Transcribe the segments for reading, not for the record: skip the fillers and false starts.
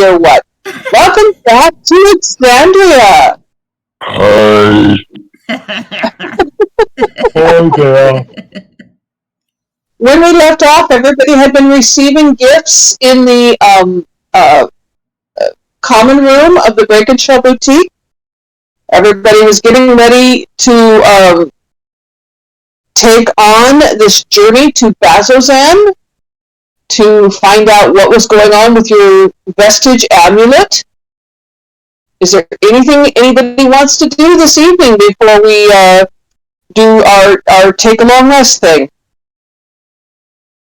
or what? Welcome back to Alexandria. Hi. Oh, girl. When we left off, everybody had been receiving gifts in the common room of the Break and Shell Boutique. Everybody was getting ready to take on this journey to Bazzoxan to find out what was going on with your vestige amulet. Is there anything anybody wants to do this evening before we do our take-along rest thing?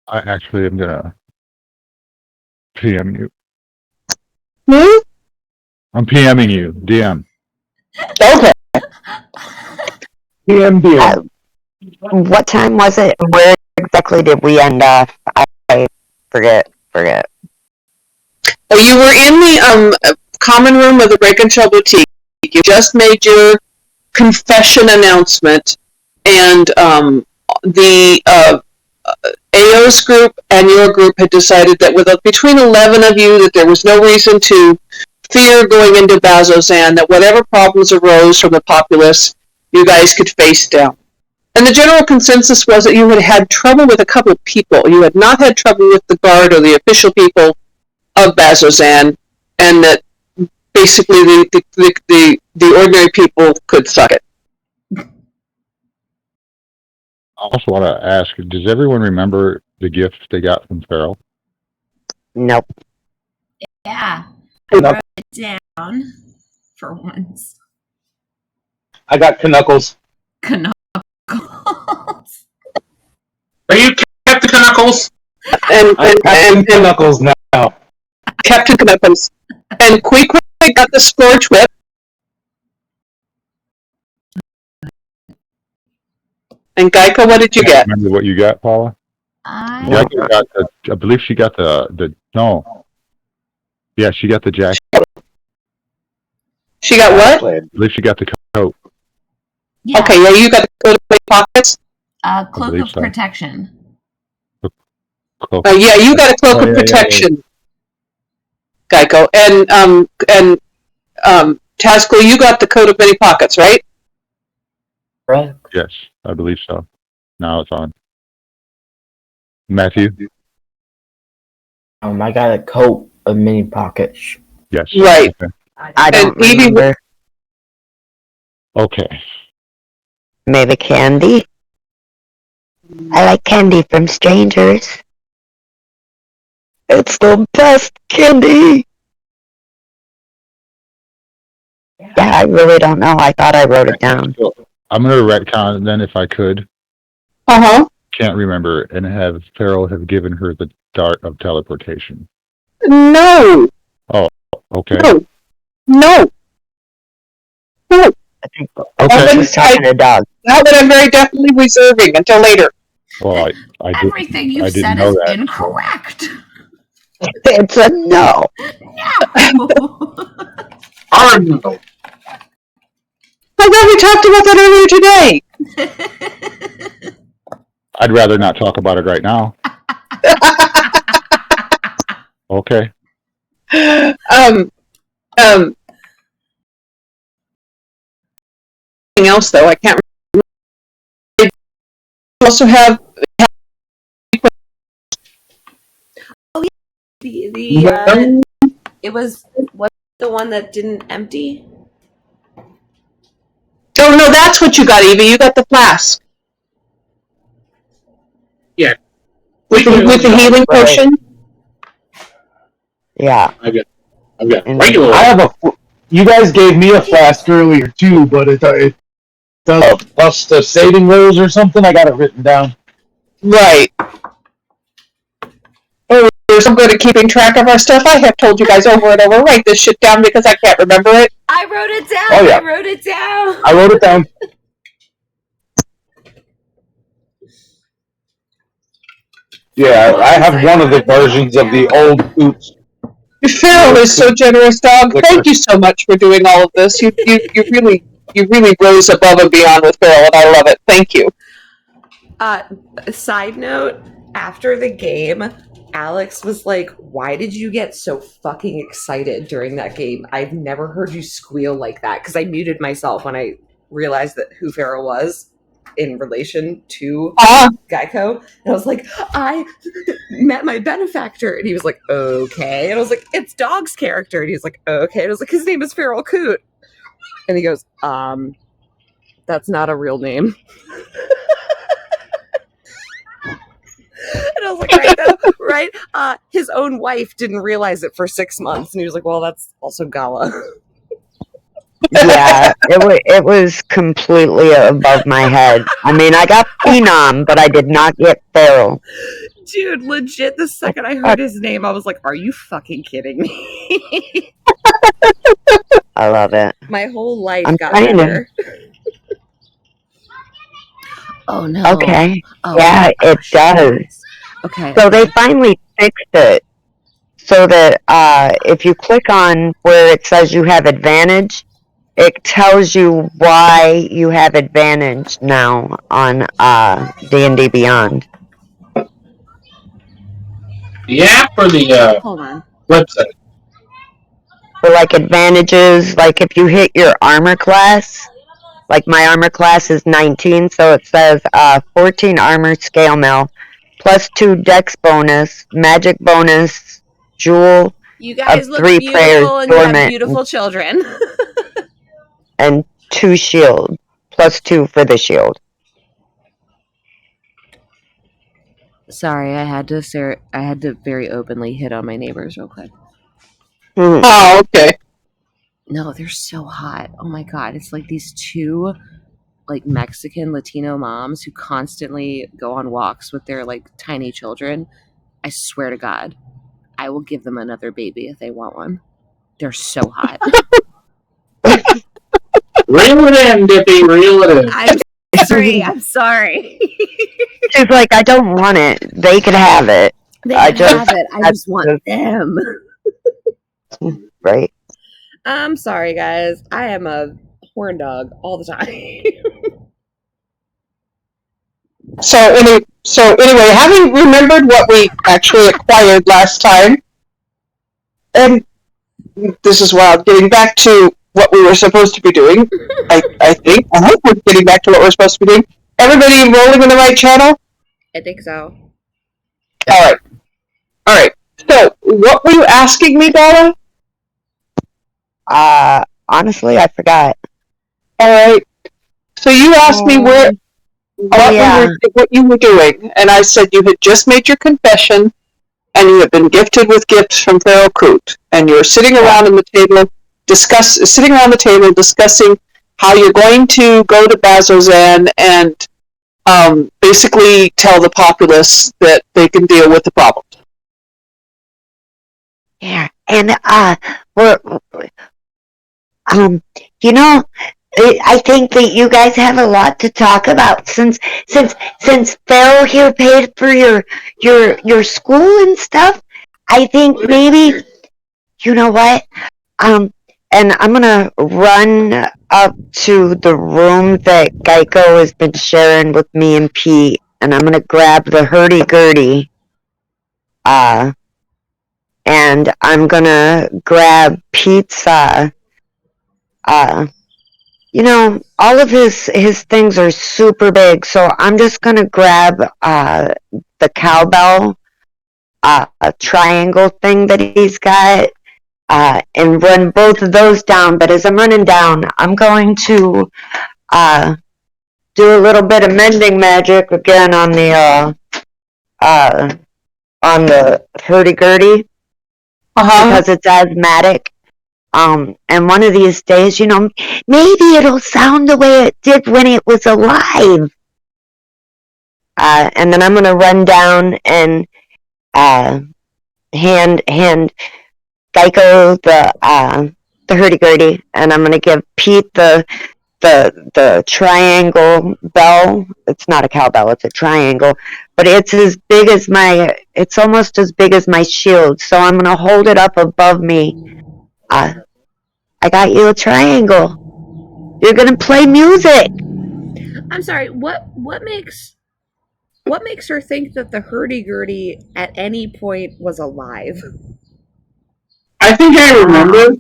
I actually am gonna PM you. I'm PMing you, DM. Okay. DM. What time was it? Where exactly did we end off? I forget. Oh, you were in the common room of the Break and Shell Boutique. You just made your confession announcement, and the AO's group and your group had decided that with between 11 of you that there was no reason to fear going into Bazzoxan, that whatever problems arose from the populace, you guys could face down. And the general consensus was that you had had trouble with a couple of people. You had not had trouble with the guard or the official people of Bazzoxan, and that basically the ordinary people could suck it. I also want to ask, does everyone remember the gift they got from Farrell? Nope. Yeah. I wrote it down for once. I got Knuckles. Knuckles. Are you Captain Knuckles? And Knuckles now. Captain Knuckles. And Quick got the Scorch Whip. And Geico, what did you get? Remember what you got, Paula? Geico got I believe she got no. Yeah, she got the jacket. She got what? I believe she got the coat. Yeah. Okay, yeah, you got the coat of pockets? Cloak of protection. Yeah, you got a cloak of protection, Geico. And Tazco, you got the coat of many pockets, right? Right. Yes, I believe so. Now it's on. Matthew? I got a coat of many pockets. Yes. Right. Okay. I don't remember. Okay. Maybe candy? I like candy from strangers. It's the best candy! Yeah, I really don't know. I thought I wrote it down. I'm going to retcon then if I could. Uh-huh. Can't remember, and have Farrell have given her the dart of teleportation. No. Oh, okay. No. I think Okay. she's talking to a dog. That one I'm very definitely reserving until later. Well, I did. Everything you I didn't said know is that. incorrect. It's a no. No. Arnold. I thought we talked about that earlier today. I'd rather not talk about it right now. Okay. Anything else though? I can't remember. I also have it was what the one that didn't empty. Oh no, that's what you got, Evie. You got the flask. Yeah. With the healing potion. Yeah. I've got And regular. I have you guys gave me a flask earlier too, but it does plus the saving rolls or something. I got it written down. Right. Oh, we're so good at keeping track of our stuff. I have told you guys over and over, write this shit down because I can't remember it. I wrote it down. Oh, yeah. I wrote it down. I wrote it down. Yeah, I have one of the versions of the old Oops. Farrell is so generous, dog. Thank you so much for doing all of this. You really rose above and beyond with Farrell, and I love it. Thank you. Side note, after the game, Alex was like, why did you get so fucking excited during that game? I've never heard you squeal like that. Because I muted myself when I realized that who Pharaoh was in relation to Geico. And I was like, I met my benefactor. And he was like, okay. And I was like, it's Dog's character. And he was like, okay. And I was like, his name is Feral Coot. And he goes, that's not a real name. And I was like, right, though, right? His own wife didn't realize it for 6 months. And he was like, well, that's also Gala. Yeah, it was completely above my head. I mean, I got Phenom, but I did not get Feral. Dude, legit, the second I heard his name, I was like, are you fucking kidding me? I love it. My whole life I'm got trying to- better. Oh, no. Okay. Oh, Yeah, it does. Okay. So they finally fixed it so that if you click on where it says you have advantage, it tells you why you have advantage now on D&D Beyond. The app or the Hold on. website? For like advantages, like if you hit your armor class, like my armor class is 19, so it says 14 armor scale mail, +2 dex bonus, magic bonus, jewel You guys of look 3 beautiful prayers, and you have dormant, beautiful children. and 2 shield, +2 for the shield. Sorry, I had to very openly hit on my neighbors real quick. Oh, okay. No, they're so hot. Oh my god, it's like these two like Mexican Latino moms who constantly go on walks with their like tiny children. I swear to God, I will give them another baby if they want one. They're so hot. Reel it in, Dippy. Reel it in. I'm sorry. She's like, I don't want it. They could have it. I just want them. Right. I'm sorry, guys. I am a horn dog all the time. So anyway, having remembered what we actually acquired last time, and this is wild, getting back to what we were supposed to be doing, I hope we're getting back to what we're supposed to be doing. Everybody rolling in the right channel? I think so. Alright. So, what were you asking me, Donna? Honestly, I forgot. Alright. So you asked me what you were doing, and I said you had just made your confession, and you had been gifted with gifts from Feral Coot, and you were sitting around the table discussing how you're going to go to Bazozan and basically tell the populace that they can deal with the problem. Yeah, and I think that you guys have a lot to talk about since Pharaoh here paid for your school and stuff. I think maybe, you know what? And I'm gonna run up to the room that Geico has been sharing with me and Pete, and I'm gonna grab the hurdy-gurdy. And I'm gonna grab Pete's, all of his things are super big, so I'm just gonna grab, the cowbell, a triangle thing that he's got, and run both of those down. But as I'm running down, I'm going to, do a little bit of mending magic again on the hurdy-gurdy. Because it's asthmatic. And one of these days, maybe it'll sound the way it did when it was alive. And then I'm going to run down and hand Geico the hurdy-gurdy, and I'm going to give Pete the triangle bell. It's not a cowbell, it's a triangle, but it's almost as big as my shield, so I'm gonna hold it up above me. I got you a triangle. You're gonna play music. I'm sorry, what makes What makes her think that the hurdy-gurdy at any point was alive? I think I remember.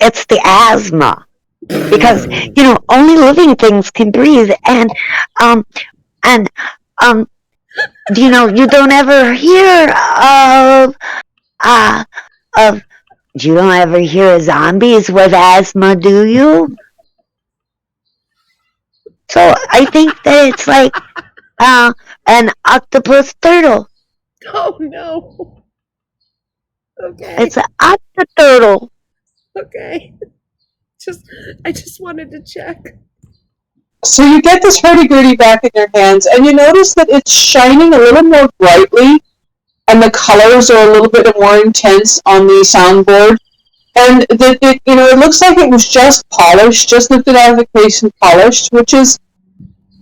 It's the asthma. Because, only living things can breathe. And you don't ever hear you don't ever hear of zombies with asthma, do you? So I think that it's like an octopus turtle. Oh no. Okay. It's an octopus turtle. Okay. I just wanted to check. So you get this hurdy-gurdy back in your hands, and you notice that it's shining a little more brightly, and the colors are a little bit more intense on the soundboard. And it looks like it was just polished, just lifted out of the case and polished, which is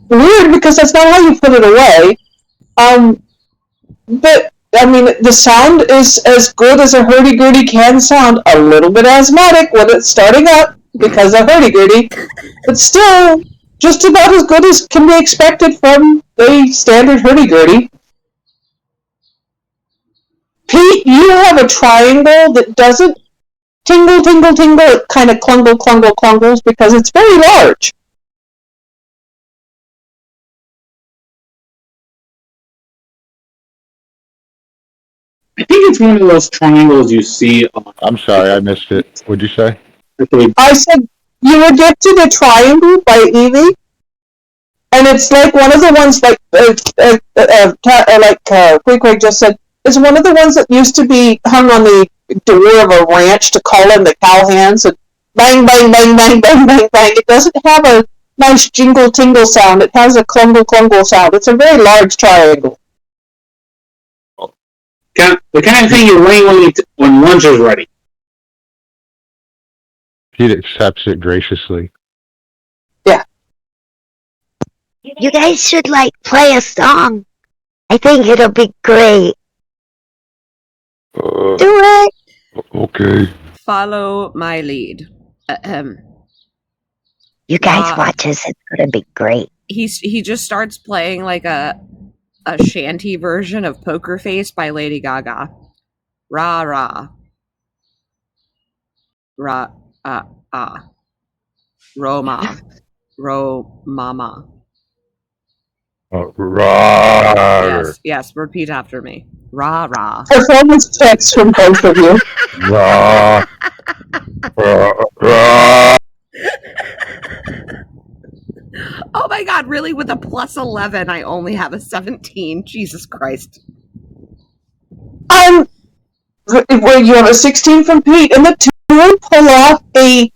weird because that's not how you put it away. But I mean, the sound is as good as a hurdy-gurdy can sound. A little bit asthmatic when it's starting up because of hurdy-gurdy, but still just about as good as can be expected from a standard hurdy-gurdy. Pete, you have a triangle that doesn't tingle, tingle, tingle. It kind of clungles because it's very large. I think it's one of those triangles you see on. I'm sorry, I missed it. What'd you say? Okay. I said you were gifted a triangle by Evie, and it's like one of the ones like Queequeg just said. It's one of the ones that used to be hung on the door of a ranch to call in the cowhands and bang, bang, bang, bang, bang, bang, bang. It doesn't have a nice jingle tingle sound. It has a clungle sound. It's a very large triangle. The kind of thing you ring when lunch is ready. Pete accepts it graciously. Yeah. You guys should play a song. I think it'll be great. Do it. Okay. Follow my lead. You guys watch this. It's gonna be great. He just starts playing like a shanty version of Poker Face by Lady Gaga. Rah rah. Rah Roma. Ro mama. Yes, repeat after me. Rah rah. Performance checks from both of you. Rah, rah, rah. Oh my god, really? With a plus 11, I only have a 17. Jesus Christ. Well, you have a 16 from Pete, and the two pull off not a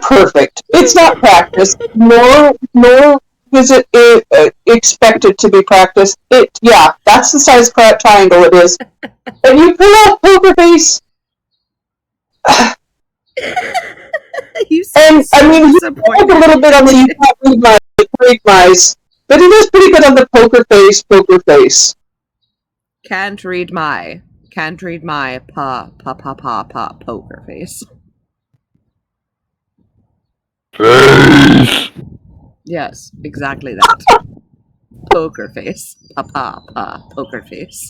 perfect. It's not practiced, nor is it expected to be practiced. That's the size triangle it is. And you pull off Poker Face. You and so I mean, you talk a little bit on the you can't read my, but it is pretty good on the Poker Face. Can't read my poker face. Face. Yes, exactly that. Poker face. Poker face.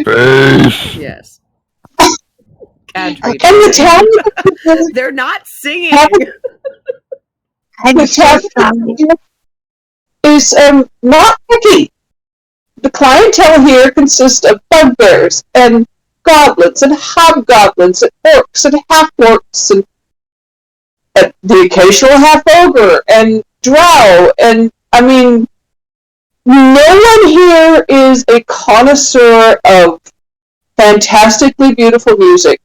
Face. Yes. Can't read And the talent they're not singing. The talent is not picky. The clientele here consists of bugbears and goblins and hobgoblins and orcs and half-orcs and the occasional half-ogre and drow. And, I mean, no one here is a connoisseur of fantastically beautiful music.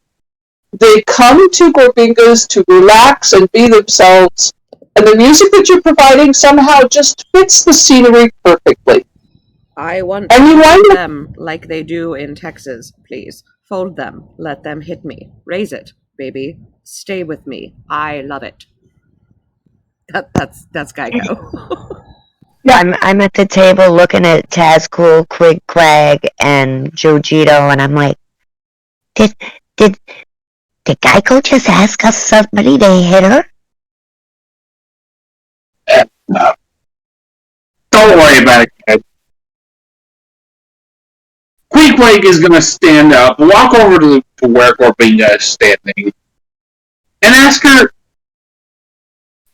They come to Gorbingas to relax and be themselves, and the music that you're providing somehow just fits the scenery perfectly. I want to fold them like they do in Texas, please. Fold them. Let them hit me. Raise it, baby. Stay with me. I love it. That's Geico. I'm at the table looking at Tazcool, Queequeg, and Jojito, and I'm like, did Geico just ask us somebody to hit her? Don't worry about it, kid. Queequeg is going to stand up, walk over to where Gorbinga is standing, and ask her,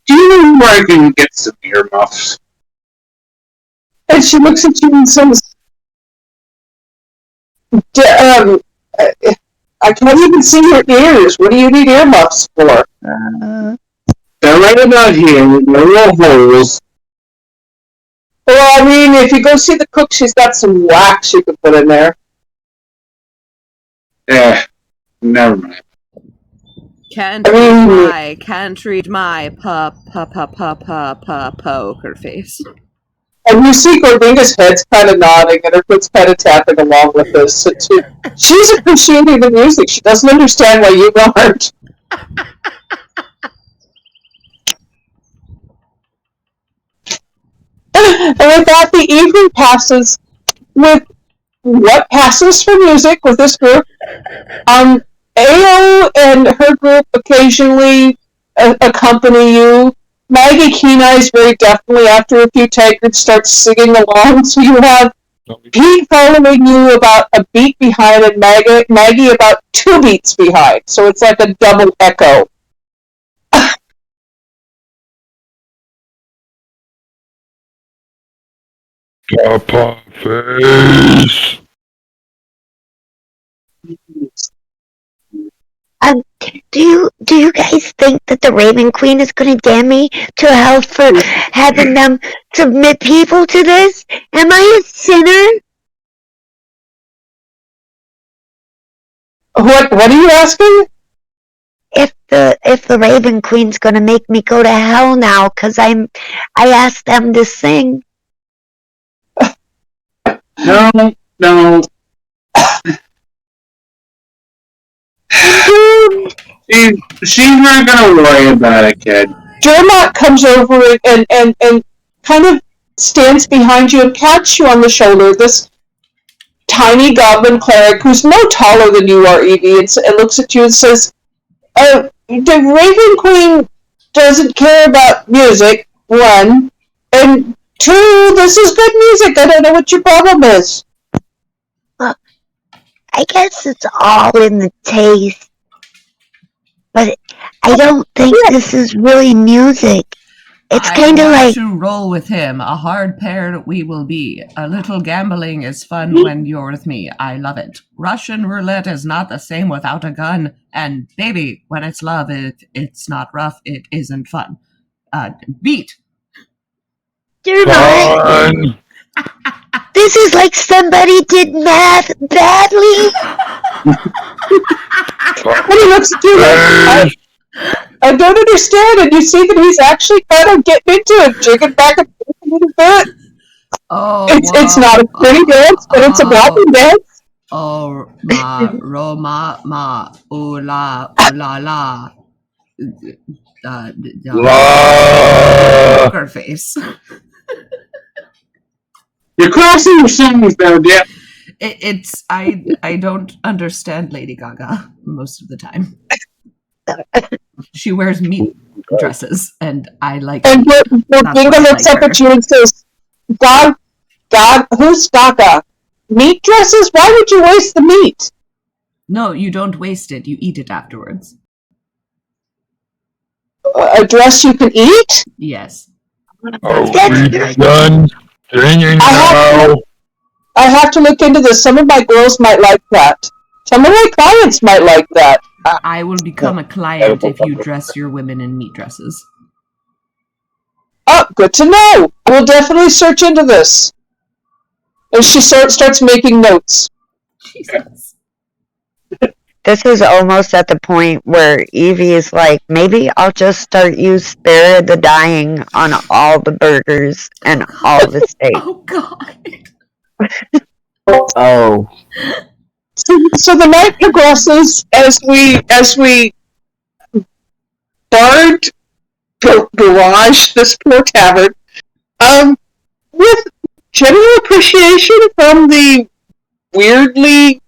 do you know where I can get some earmuffs? And she looks at you and says, I can't even see your ears. What do you need earmuffs for? They're right about here. They're little holes. Well, I mean, if you go see the cook, she's got some wax you can put in there. Never mind. Can't read my poker face. And you see Gorbinga's head's kind of nodding and her foot's kind of tapping along with this. So she's appreciating the music. She doesn't understand why you aren't. And with that, the evening passes with what passes for music with this group. Ao and her group occasionally accompany you. Maggie Keen Eyes very definitely, after a few tankards, starts singing along. So you have Pete following you about a beat behind and Maggie about 2 beats behind. So it's like a double echo. Papa face. Do you guys think that the Raven Queen is going to damn me to hell for having them submit people to this? Am I a sinner? What are you asking? If the Raven Queen's going to make me go to hell now because I asked them to sing. No. She's not gonna worry about it, kid. Dermot comes over and kind of stands behind you and pats you on the shoulder. This tiny goblin cleric who's no taller than you are, Evie, and looks at you and says, the Raven Queen doesn't care about music, 1, and 2, this is good music. I don't know what your problem is. Well, I guess it's all in the taste. But I don't think this is really music. It's kind of like... to roll with him. A hard pair we will be. A little gambling is fun when you're with me. I love it. Russian roulette is not the same without a gun. And baby, when it's love, it's not rough. It isn't fun. Beat. Dermot, this is like somebody did math badly. And he looks at you like, I don't understand, and you see that he's actually kind of getting into it, jigging back and forth a little bit. Oh, it's not a pretty dance, but it's a goblin dance. Oh, ma, Roma, ma, ooh la, ooh la la. Poker face. You're crossing your songs though, Dip. I don't understand Lady Gaga most of the time. She wears meat dresses, and I like. And Gorbinga looks up at you and says, "God, who's Gaga? Meat dresses? Why would you waste the meat?" No, you don't waste it. You eat it afterwards. A dress you can eat? Yes. Oh, we're done singing now. I have to look into this. Some of my girls might like that. Some of my clients might like that. I will become a client if you dress your women in meat dresses. Oh, good to know. I will definitely search into this. And she starts making notes. Jesus. This is almost at the point where Evie is like, maybe I'll just start use Spare the Dying on all the burgers and all the steaks. Oh, God. Oh. So the night progresses as we barrage this poor tavern, with general appreciation from the weirdly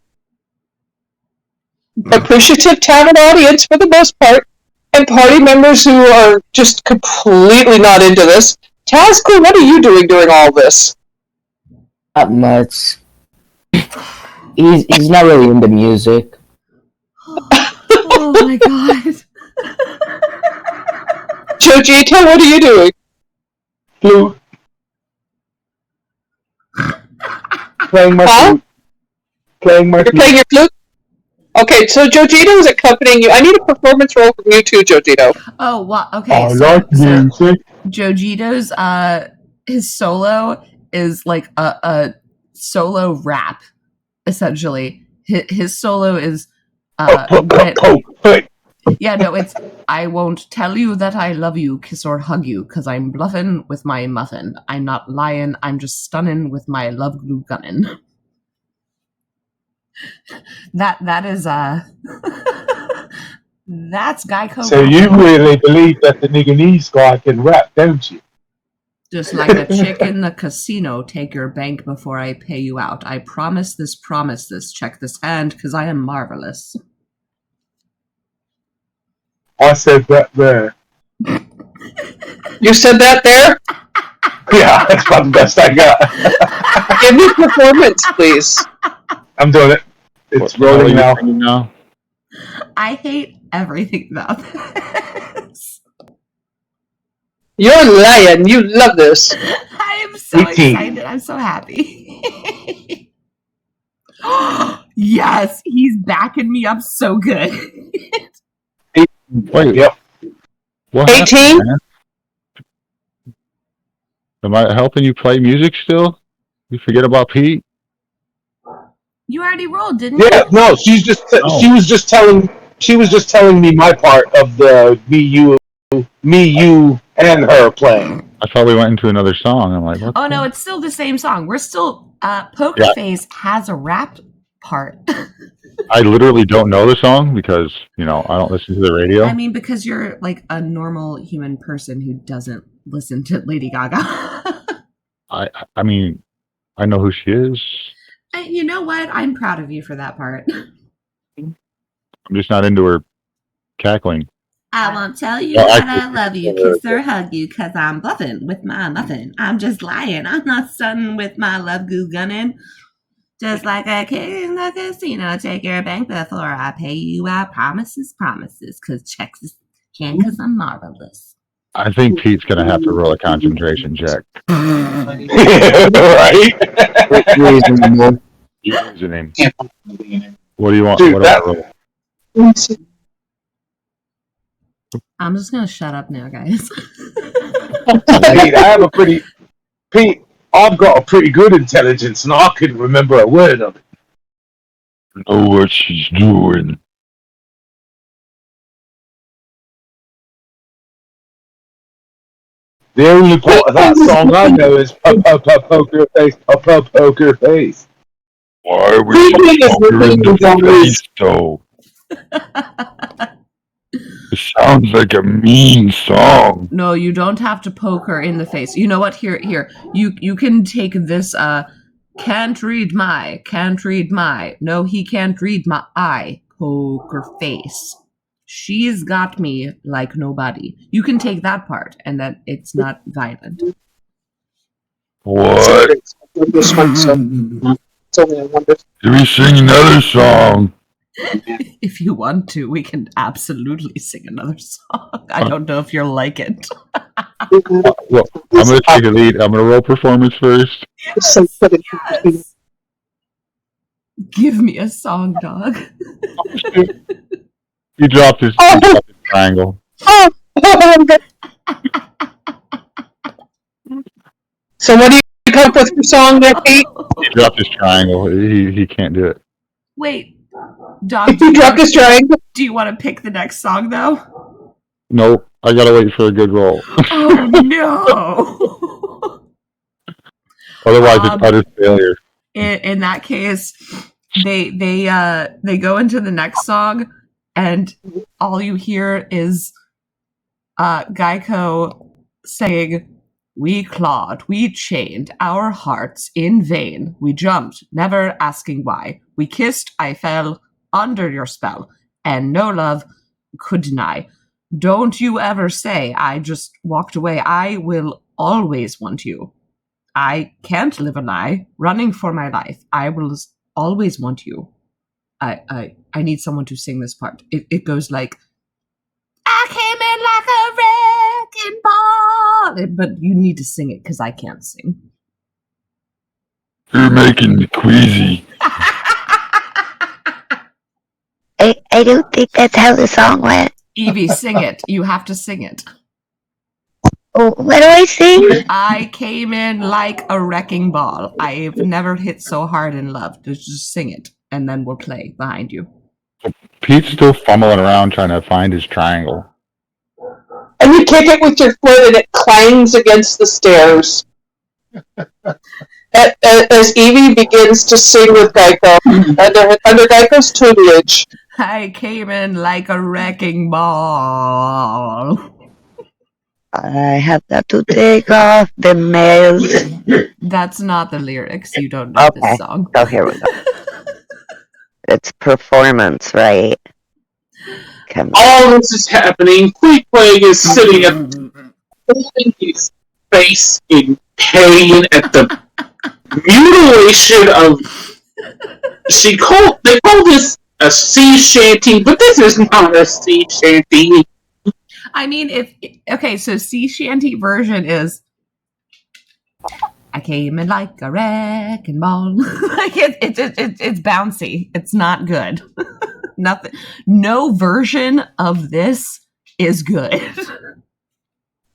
appreciative tavern audience for the most part, and party members who are just completely not into this. Tazcool, what are you doing during all this? Not much. He's not really into music. Oh my god. Jojito, what are you doing? Flute. Playing my flute. Playing my You're flute. playing your flute? Okay, so Jojito is accompanying you. I need a performance roll from you too, Jojito. Oh, wow. Okay, I like music. Jojito's his solo is like a solo rap, essentially. His solo is yeah, no, it's I won't tell you that I love you, kiss or hug you, 'cause I'm bluffin' with my muffin. I'm not lying, I'm just stunning with my love glue gunnin'. That is that's Geico. So you really believe that the Nigganese guy can rap, don't you? Just like a chick in the casino, take your bank before I pay you out. I promise this, check this hand, 'cause I am marvelous. I said that there. You said that there? Yeah, that's about the best I got. Give me performance, please. I'm doing it. It's rolling now. I hate everything about this. You're lying. You love this. I am so 18. excited. I'm so happy. Yes, he's backing me up so good. Wait, Yep. what 18? happened, man? Am I helping you play music still? You forget about Pete? You already rolled, didn't you? Yeah, no, she was just telling me my part of the me, you, and her playing. I thought we went into another song. I'm like, what? Oh no, it's still the same song. We're still Poker Face has a rap part. I literally don't know the song because, I don't listen to the radio. I mean, because you're like a normal human person who doesn't listen to Lady Gaga. I mean, I know who she is. You know what? I'm proud of you for that part. I'm just not into her cackling. I won't tell you Well, that I love you, kiss or hug you, 'cause I'm bluffing with my muffin. I'm just lying. I'm not stunning with my love goo gunning. Just like a kid in the casino, take your bank before I pay you out. Promises, 'cause checks is can't, 'cause I'm marvelous. I think Pete's going to have to roll a concentration check. Right? Using him. What do you want? Dude, what do I roll? I'm just gonna shut up now, guys. Pete, I've got a pretty good intelligence, and I couldn't remember a word of it. Know what she's doing. The only part of that song I know is poker face, poker face. Why would you poker in the face, though? It sounds like a mean song. No, you don't have to poke her in the face. You know what? Here. You can take this. Can't read my. No, he can't read my eye. Poker face. She's got me like nobody. You can take that part, and that it's not violent. What? This one, so it's only a wonder. Can we sing another song? If you want to, we can absolutely sing another song. I don't know if you'll like it. Well, I'm going to take a lead. I'm going to roll performance first. Yes. Give me a song, dog. He dropped his triangle. So what do you come up with for song there, Pete? He dropped his triangle. He can't do it. Wait, dog. You dropped his triangle? Do you want to pick the next song, though? Nope. I gotta wait for a good roll. Oh no! Otherwise, it's utter failure. In that case, they go into the next song, and all you hear is Geico saying, "We clawed, we chained our hearts in vain. We jumped, never asking why. We kissed, I fell under your spell, and no love could deny. Don't you ever say I just walked away. I will always want you. I can't live a lie. Running for my life. I will always want you. I need someone to sing this part. It goes like, I came in like a wrecking ball. But you need to sing it because I can't sing. You're making me queasy. I don't think that's how the song went. Evie, sing it. You have to sing it. Oh, what do I sing? I came in like a wrecking ball. I've never hit so hard in love. Just sing it, and then we'll play behind you. Pete's still fumbling around trying to find his triangle. And you kick it with your foot and it clangs against the stairs. As Evie begins to sing with Geico, under Geico's tutelage. I came in like a wrecking ball. I have got to take off the mails. That's not the lyrics. You don't know this song. Oh, here we go. It's performance, right? Come on. All this is happening. Queequeg is sitting up, holding his face in pain at the mutilation of. They call this a sea shanty, but this is not a sea shanty. I mean, so sea shanty version is I came in like a wrecking ball. Like it's bouncy. It's not good. Nothing. No version of this is good.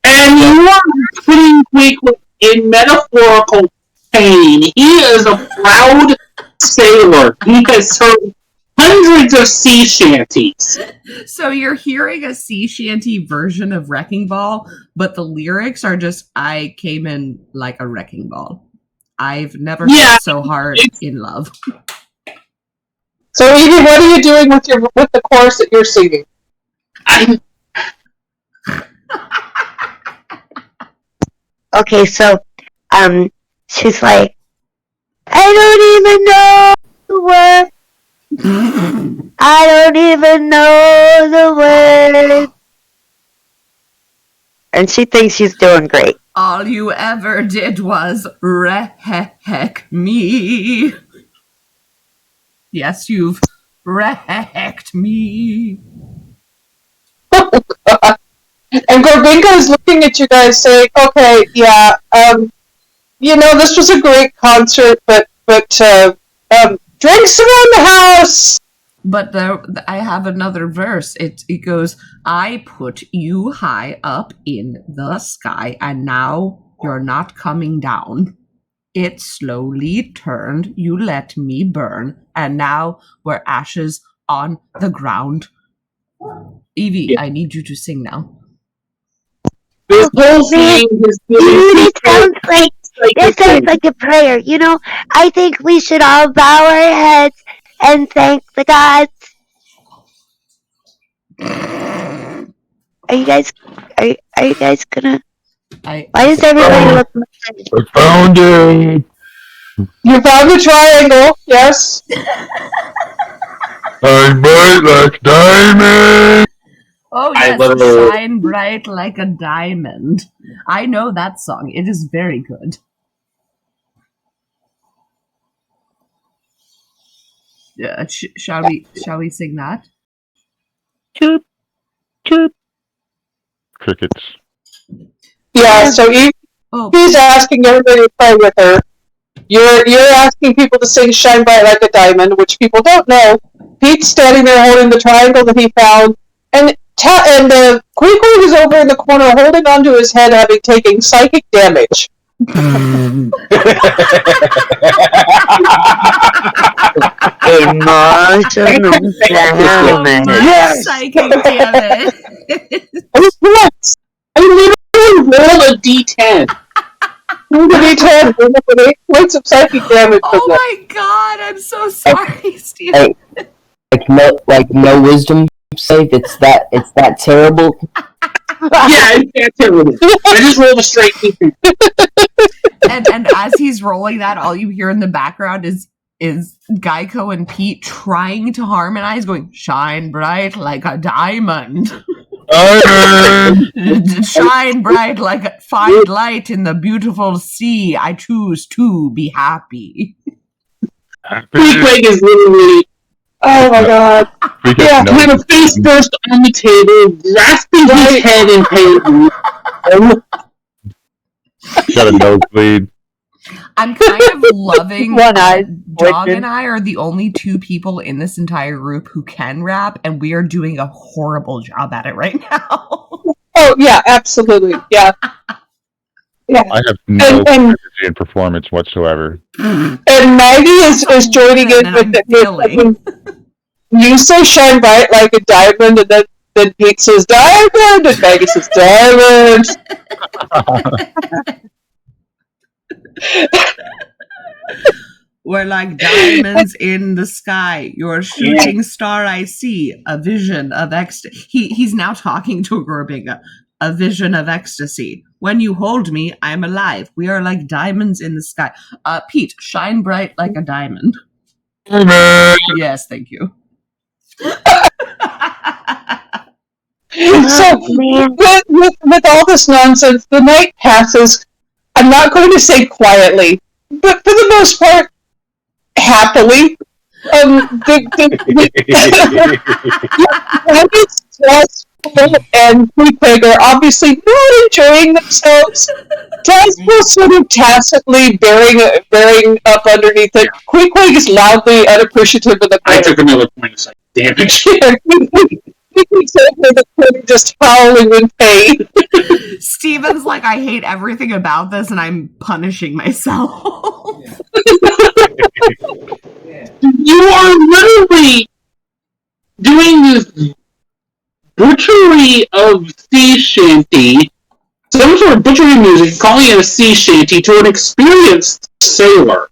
And you are putting Queequeg in metaphorical pain. He is a proud sailor. He has served hundreds of sea shanties. So you're hearing a sea shanty version of Wrecking Ball, but the lyrics are just I came in like a wrecking ball. I've never felt so hard in love. So Evie, what are you doing with the chorus that you're singing? Okay, so she's like, I don't even know the word. I don't even know the word. And she thinks she's doing great. All you ever did was wreck me. Yes, you've wrecked me. Oh, God. And Gorbinka is looking at you guys saying, okay, yeah, this was a great concert, but drinks around the house! But I have another verse. It goes, I put you high up in the sky, and now you're not coming down. It slowly turned, you let me burn, and now we're ashes on the ground. Evie, I need you to sing now. This whole thing is It sounds like a prayer. I think we should all bow our heads and thank the gods. Are you guys gonna? Why does everybody look? I found it. You found the triangle, yes. I'm bright like diamond. Oh yes, shine bright like a diamond. I know that song. It is very good. Shall we sing that? Choop, choop. Crickets. Yeah, so Evie's asking everybody to play with her. You're asking people to sing Shine Bright Like a Diamond, which people don't know. Pete's standing there holding the triangle that he found, and the Queequeg is over in the corner holding onto his head, having taken psychic damage. Emotional damage. Yes! Psychic damage. I literally rolled a d10. Rolled a d10 with 8 points of psychic damage. Oh my god, I'm so sorry, Steve. Hey, like no wisdom save. It's that terrible. Yeah, it's that terrible. I just rolled a straight d10. And as he's rolling that, all you hear in the background is Geico and Pete trying to harmonize, going, shine bright like a diamond. Shine bright like find light in the beautiful sea. I choose to be happy. Queequeg is literally, oh my god. Yeah, with a face first on the table, grasping his head in pain. Got a nosebleed. I'm kind of loving One-eyed Dog and I are the only two people in this entire group who can rap, and we are doing a horrible job at it right now. Oh yeah, absolutely. Yeah. Yeah. I have no energy and performance whatsoever. And Maggie is joining in with it. You say shine bright like a diamond, and then Pete says diamond, and Maggie says diamond. We're like diamonds in the sky. Your shooting star I see. A vision of ecstasy. He's now talking to Gorbinga. A vision of ecstasy. When you hold me, I'm alive. We are like diamonds in the sky. Pete, shine bright like a diamond. Yes, thank you. So with all this nonsense, the night passes. I'm not going to say quietly, but for the most part, happily. And Queequeg are obviously not enjoying themselves. Tazmo sort of tacitly bearing up underneath it. Queequeg is loudly unappreciative of the I took another point of sight damage. Just howling in pain. Steven's like, I hate everything about this, and I'm punishing myself. You are literally doing this butchery of sea shanty, some sort of butchery music, calling it a sea shanty to an experienced sailor.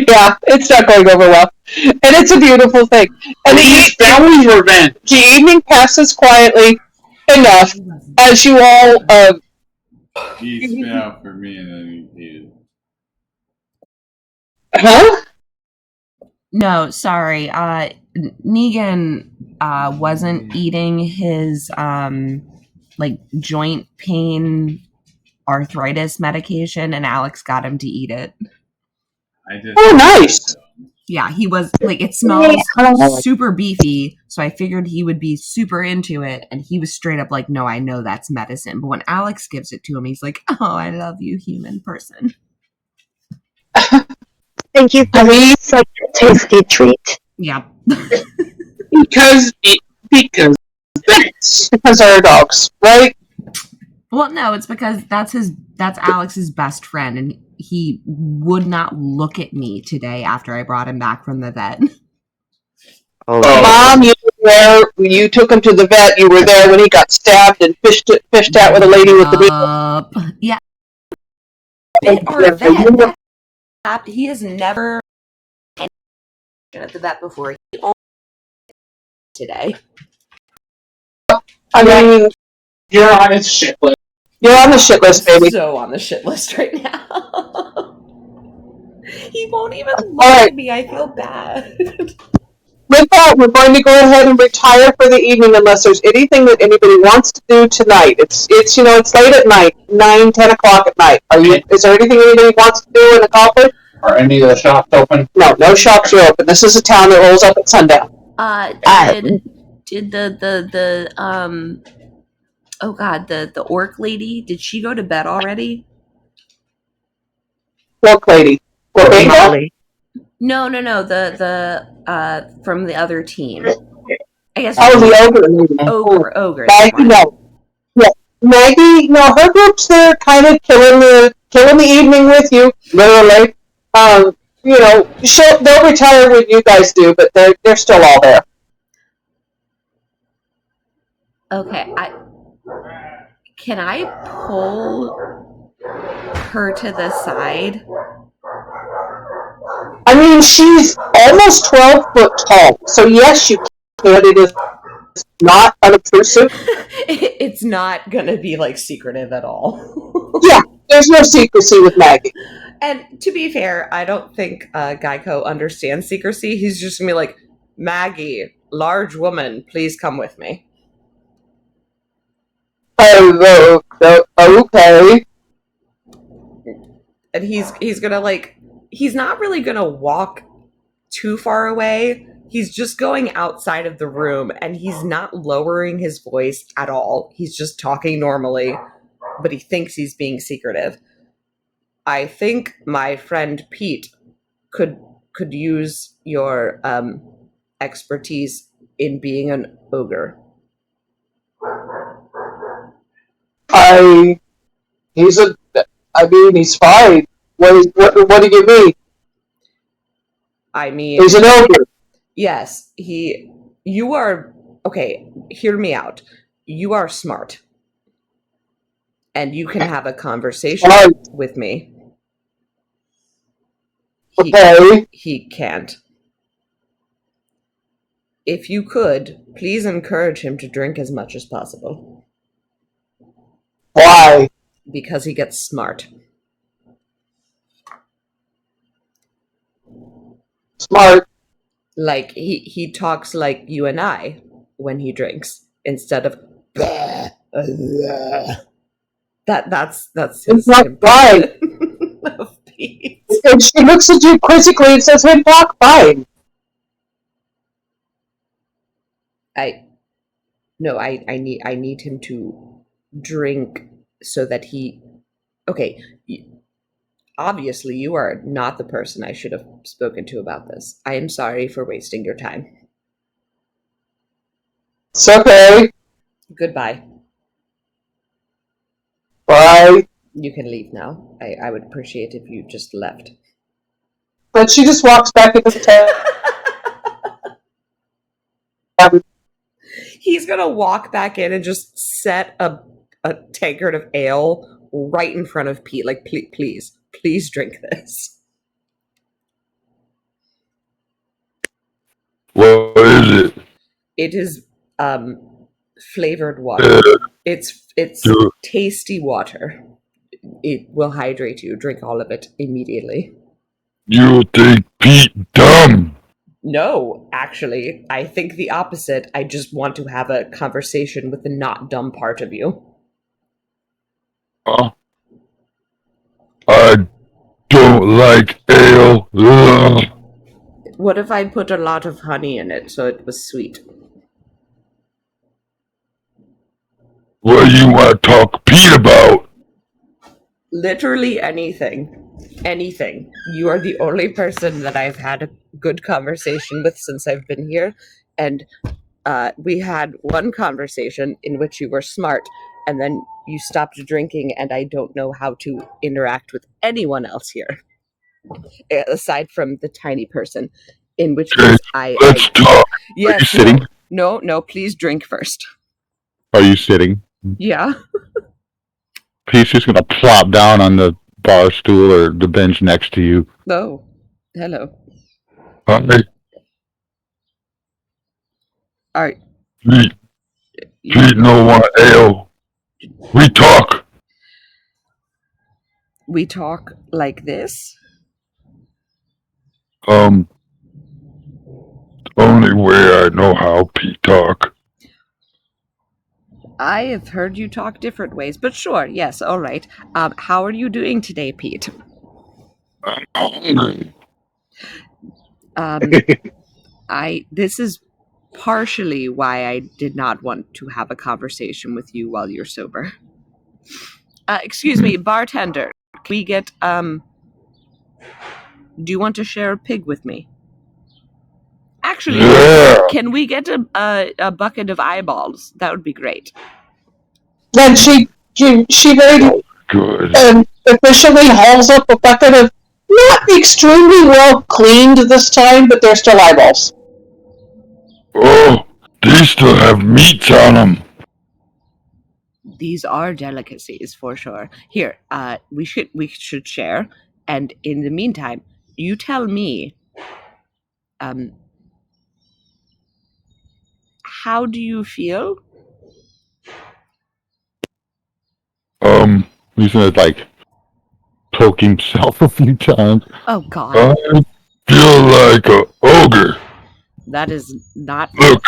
Yeah, it's not going over well. And it's a beautiful thing. And it's family's revenge. The evening passes quietly enough as you all He spit out for me and then he ate it. Huh? No, sorry. Negan wasn't eating his like joint pain arthritis medication, and Alex got him to eat it. Oh, nice. Yeah, he was like, it smells super beefy, so I figured he would be super into it, and he was straight up like, no, I know that's medicine. But when Alex gives it to him, he's like, oh, I love you, human person. Thank you for such a tasty treat. Yeah. Because they're dogs, right? Well, no, it's because that's Alex's best friend, and he would not look at me today after I brought him back from the vet. Oh. Mom, you were there. You took him to the vet. You were there when he got stabbed and fished out with a lady with the yeah. Or a vet. He has never been at the vet before. He only today. I mean, you're on his shit list. You're on the shit list, baby. So on the shit list right now. He won't even look at me. I feel bad. With that, we're going to go ahead and retire for the evening unless there's anything that anybody wants to do tonight. It's late at night, 9, 10 o'clock at night. Is there anything anybody wants to do and accomplish? Are any of the shops open? No shops are open. This is a town that rolls up at sundown. Did the oh god, the orc lady, did she go to bed already? Orc lady. Molly. No, the from the other team. I guess. Oh, the ogre lady. Ogre. Maggie, no. Yeah, Maggie, no, her group's there kind of killing the evening with you, literally. They'll retire when you guys do, but they're still all there. Okay, can I pull her to the side? I mean, she's almost 12 foot tall, so yes, you can. It is not unobtrusive. It's not gonna be like secretive at all. Yeah, there's no secrecy with Maggie. And to be fair, I don't think Geico understands secrecy. He's just gonna be like, Maggie, large woman, please come with me. Okay. And he's gonna like, he's not really gonna walk too far away. He's just going outside of the room, and he's not lowering his voice at all. He's just talking normally, but he thinks he's being secretive. I think my friend Pete could use your expertise in being an ogre. He's fine. What do you mean? I mean, He's an ogre. yes, you are, okay, hear me out. You are smart. And you can have a conversation with me. He can't. If you could, please encourage him to drink as much as possible. Why? Because he gets smart. Smart. Like, he talks like you and I when he drinks, instead of that's his impression of Pete. And she looks at you quizzically and says, "Hey, talk fine." I need him to drink so that he, okay, obviously you are not the person I should have spoken to about this. I am sorry for wasting your time. It's okay. Goodbye. Bye. You can leave now. I would appreciate if you just left. But she just walks back into the tent. He's gonna walk back in and just set a tankard of ale right in front of Pete. Like, please drink this. What is it? It is flavored water. It's tasty water. It will hydrate you. Drink all of it immediately. You think Pete dumb? No, actually, I think the opposite. I just want to have a conversation with the not dumb part of you. Huh? I don't like ale. Ugh. What if I put a lot of honey in it so it was sweet? What do you want to talk Pete about? Literally anything. Anything. You are the only person that I've had a good conversation with since I've been here. And we had one conversation in which you were smart, and then you stopped drinking, and I don't know how to interact with anyone else here. Aside from the tiny person. In which case Let's talk. Yes, are you sitting? No, please drink first. Are you sitting? Yeah. Pete's just gonna plop down on the bar stool or the bench next to you. Oh, hello. Hi. Alright. Pete no want ale. We talk. We talk like this? Only way I know how Pete talk. I have heard you talk different ways, but sure, yes, all right. How are you doing today, Pete? I'm hungry. This is partially why I did not want to have a conversation with you while you're sober. Excuse me, bartender. Can we get, do you want to share a pig with me? Actually, yeah. Can we get a bucket of eyeballs? That would be great. Then she very officially hauls up a bucket of not extremely well cleaned this time, but they're still eyeballs. Oh, they still have meats on them. These are delicacies for sure. Here, we should share. And in the meantime, you tell me, how do you feel? He's gonna like poke himself a few times. Oh God! I feel like a ogre. That is not. Look,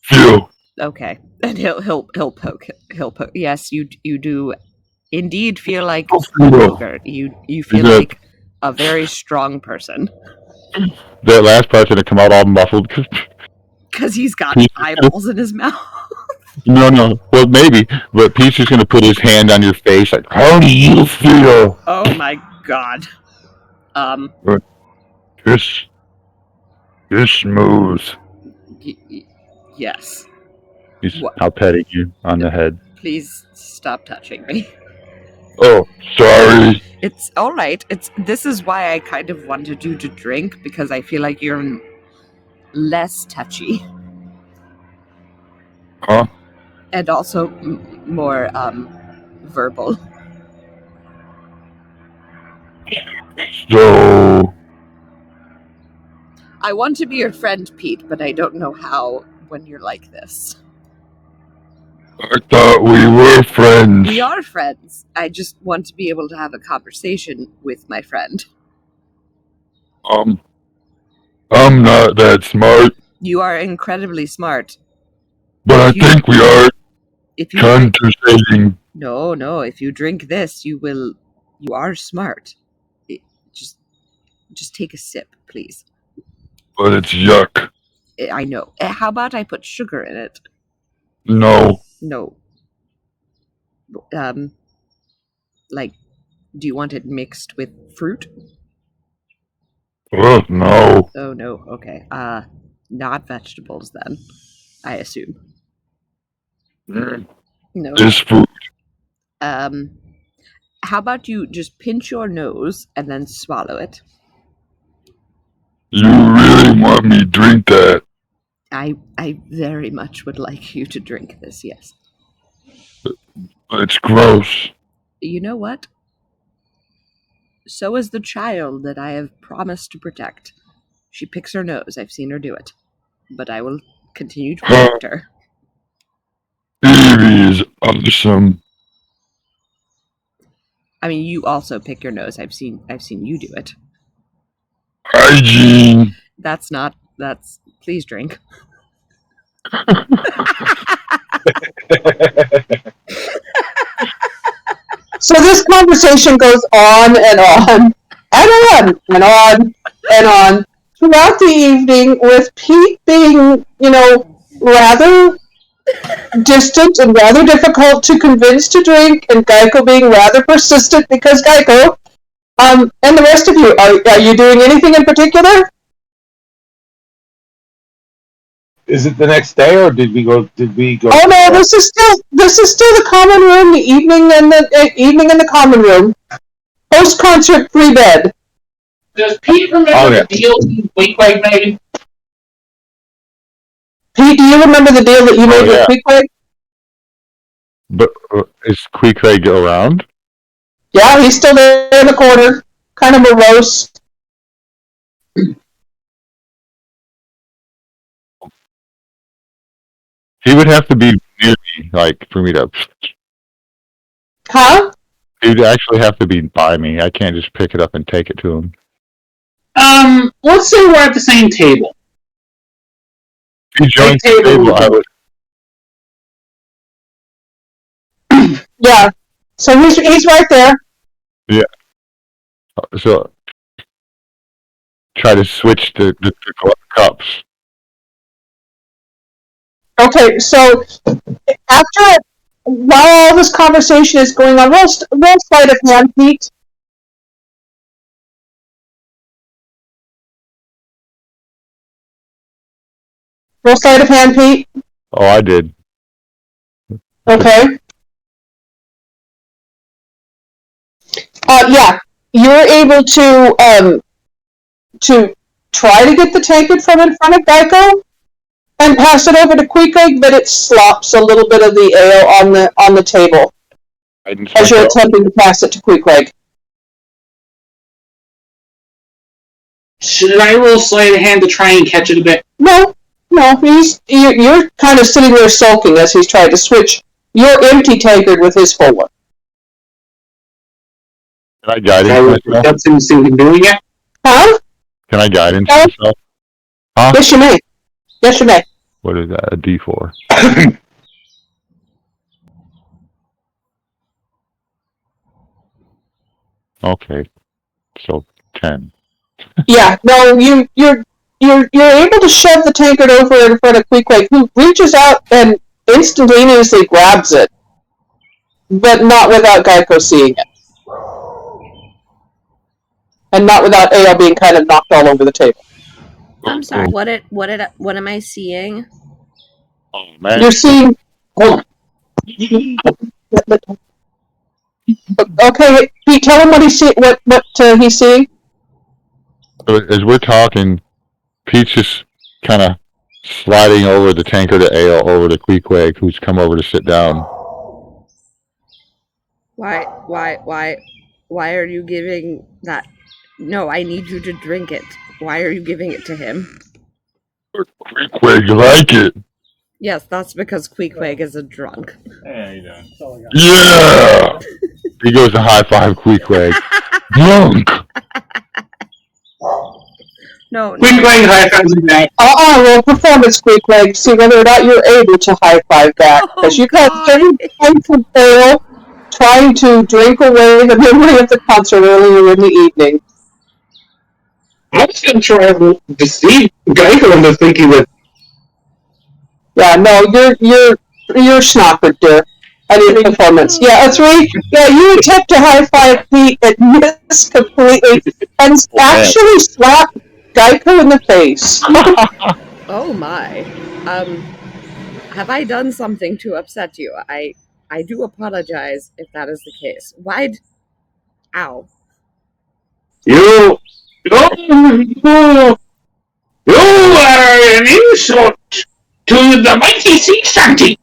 feel. Okay, and he'll poke. Yes, you do indeed feel like yogurt. You feel like a very strong person That last part's gonna come out all muffled. because he's got eyeballs in his mouth. No. Well, maybe, but Pete's just gonna put his hand on your face, like, how do you feel? Oh my god. This smooth. Yes. He's now petting you on the head. Please stop touching me. Oh, sorry. It's all right. This is why I kind of wanted you to drink, because I feel like you're less touchy. Huh? And also more verbal. So, I want to be your friend, Pete, but I don't know how when you're like this. I thought we were friends. We are friends. I just want to be able to have a conversation with my friend. I'm not that smart. You are incredibly smart. But I think we are conversating. No. If you drink this, you are smart. Just take a sip, please. But it's yuck. I know. How about I put sugar in it? No. No. Like, do you want it mixed with fruit? No. Oh, no. Okay. Not vegetables then, I assume. No. Just food. How about you just pinch your nose and then swallow it? You really want me to drink that? I very much would like you to drink this, yes. It's gross. You know what? So is the child that I have promised to protect. She picks her nose. I've seen her do it. But I will continue to protect her. Evie is awesome. I mean, you also pick your nose. I've seen you do it. Hygiene. Please drink. So this conversation goes on and on and on and on and on throughout the evening, with Pete being, rather distant and rather difficult to convince to drink, and Geico being rather persistent because Geico. And the rest of you, are you doing anything in particular? Is it the next day, or did we go? Oh no, this is still the common room. The evening in the common room. Post concert pre-bed. Does Pete remember the deal Queequeg made? Pete, do you remember the deal that you made with Queequeg? But is Queequeg around? Yeah, he's still there in the corner, kind of morose. He would have to be near me, like, for me to... Huh? He'd actually have to be by me. I can't just pick it up and take it to him. Let's say we're at the same table. If he joins the table, I would... Yeah. So he's right there. Yeah. So, try to switch the cups. Okay, so while all this conversation is going on, roll sleight of hand, Pete. Roll sleight of hand, Pete. Oh, I did. Okay. Yeah, you're able to try to get the tankard from in front of Geico and pass it over to Queequeg, but it slops a little bit of the ale on the table as you're attempting to pass it to Queequeg. Should I roll sleight of hand to try and catch it a bit? No. You're kind of sitting there sulking as he's trying to switch your empty tankard with his full one. Can I guide him myself? That's him doing it? Huh? Can I guide him myself? Huh? Yes, you may. What is that? A D4. Okay. So 10. Yeah, no, you're able to shove the tankard over in front of Queequeg, who reaches out and instantaneously grabs it, but not without Geico seeing it, and not without Ale being kind of knocked all over the table. I'm sorry. What am I seeing? Oh, man. You're seeing. Hold on. Okay, Pete, tell him what he's seeing. What he's seeing. As we're talking, Pete's just kind of sliding over the tankard to Ale over to Queequeg, who's come over to sit down. Why are you giving that? No, I need you to drink it. Why are you giving it to him? Queequeg, you like it? Yes, that's because Queequeg is a drunk. Hey, how you doing? Yeah! He goes to high five Queequeg. Drunk! No. Queequeg high fives him back. Roll performance, Queequeg. See whether or not you're able to high five back, because you've had 30 points of Ale trying to drink away the memory of the concert earlier in the evening. I was going to try to deceive Geico into thinking that. Yeah, no, you're snockered, dear. I need performance. Yeah, a 3. Yeah, you attempt to high five Pete and miss completely, and actually slap Geico in the face. Oh my. Have I done something to upset you? I do apologize if that is the case. Ow. You are an insult to the mighty sea shanty.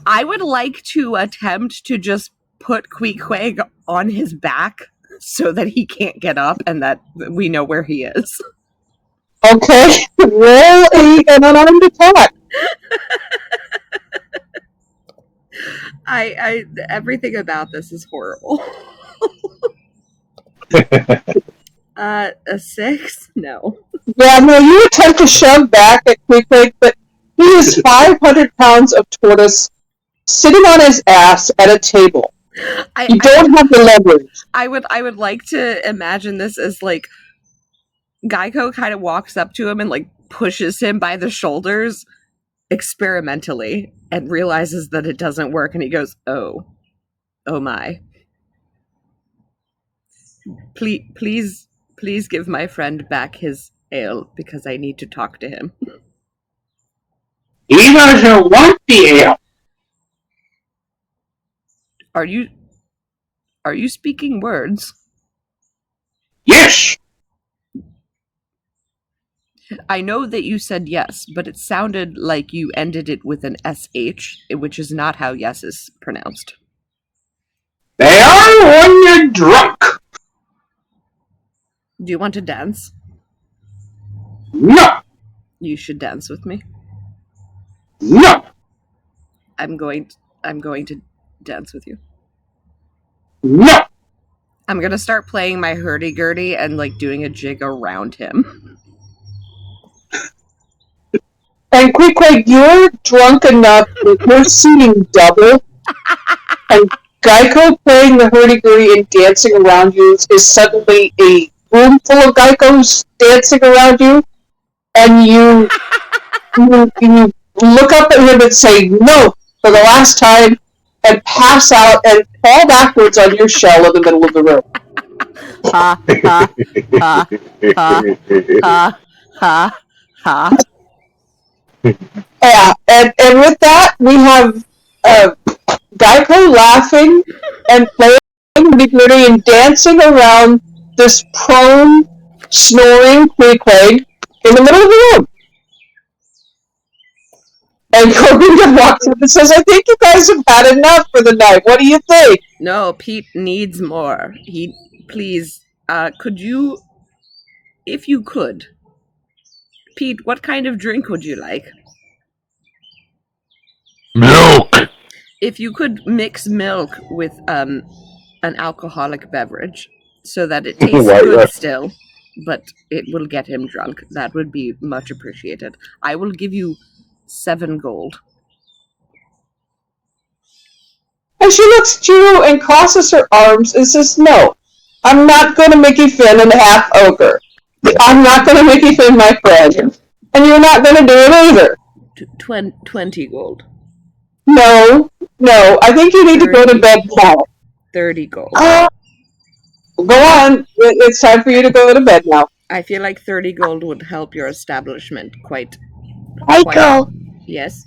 I would like to attempt to just put Queequeg on his back so that he can't get up and that we know where he is. Okay, roll an unarmed attack. Everything about this is horrible. A 6? No. Yeah, no, you attempt to shove back at Queequeg, but he is 500 pounds of tortoise sitting on his ass at a table. You don't have the leverage. I would like to imagine this as like Geico kind of walks up to him and like pushes him by the shoulders experimentally and realizes that it doesn't work, and he goes, oh my. Please give my friend back his ale because I need to talk to him. He doesn't want the ale. Are you speaking words? Yes. I know that you said yes, but it sounded like you ended it with an SH, which is not how yes is pronounced. They are when you're drunk. Do you want to dance? No. You should dance with me. No. I'm going to dance with you. No. I'm going to start playing my hurdy-gurdy and like doing a jig around him. And Queequeg, you're drunk enough that you're seeing double, and Geico playing the hurdy-gurdy and dancing around you is suddenly a room full of Geicos dancing around you, and you look up at him and say no for the last time, and pass out and fall backwards on your shell in the middle of the room. Ha, ha, ha, ha, ha, ha. Yeah, and with that, we have Geico laughing and playing hurdy-gurdy and dancing around this prone, snoring Queequeg in the middle of the room. And Coringa walks in and says, I think you guys have had enough for the night. What do you think? No, Pete needs more. Please, could you, if you could, Pete, what kind of drink would you like? Milk! If you could mix milk with an alcoholic beverage so that it tastes good still. but it will get him drunk. That would be much appreciated. I will give you 7 gold. And she looks at you and crosses her arms and says, "No, I'm not going to Mickey Finn and half ogre. I'm not going to Mickey Finn my friend. And you're not going to do it either. 20 gold. No. I think you need to go to bed now. 30 gold. Go on. It's time for you to go to bed now. I feel like 30 gold would help your establishment quite. Michael, Yes?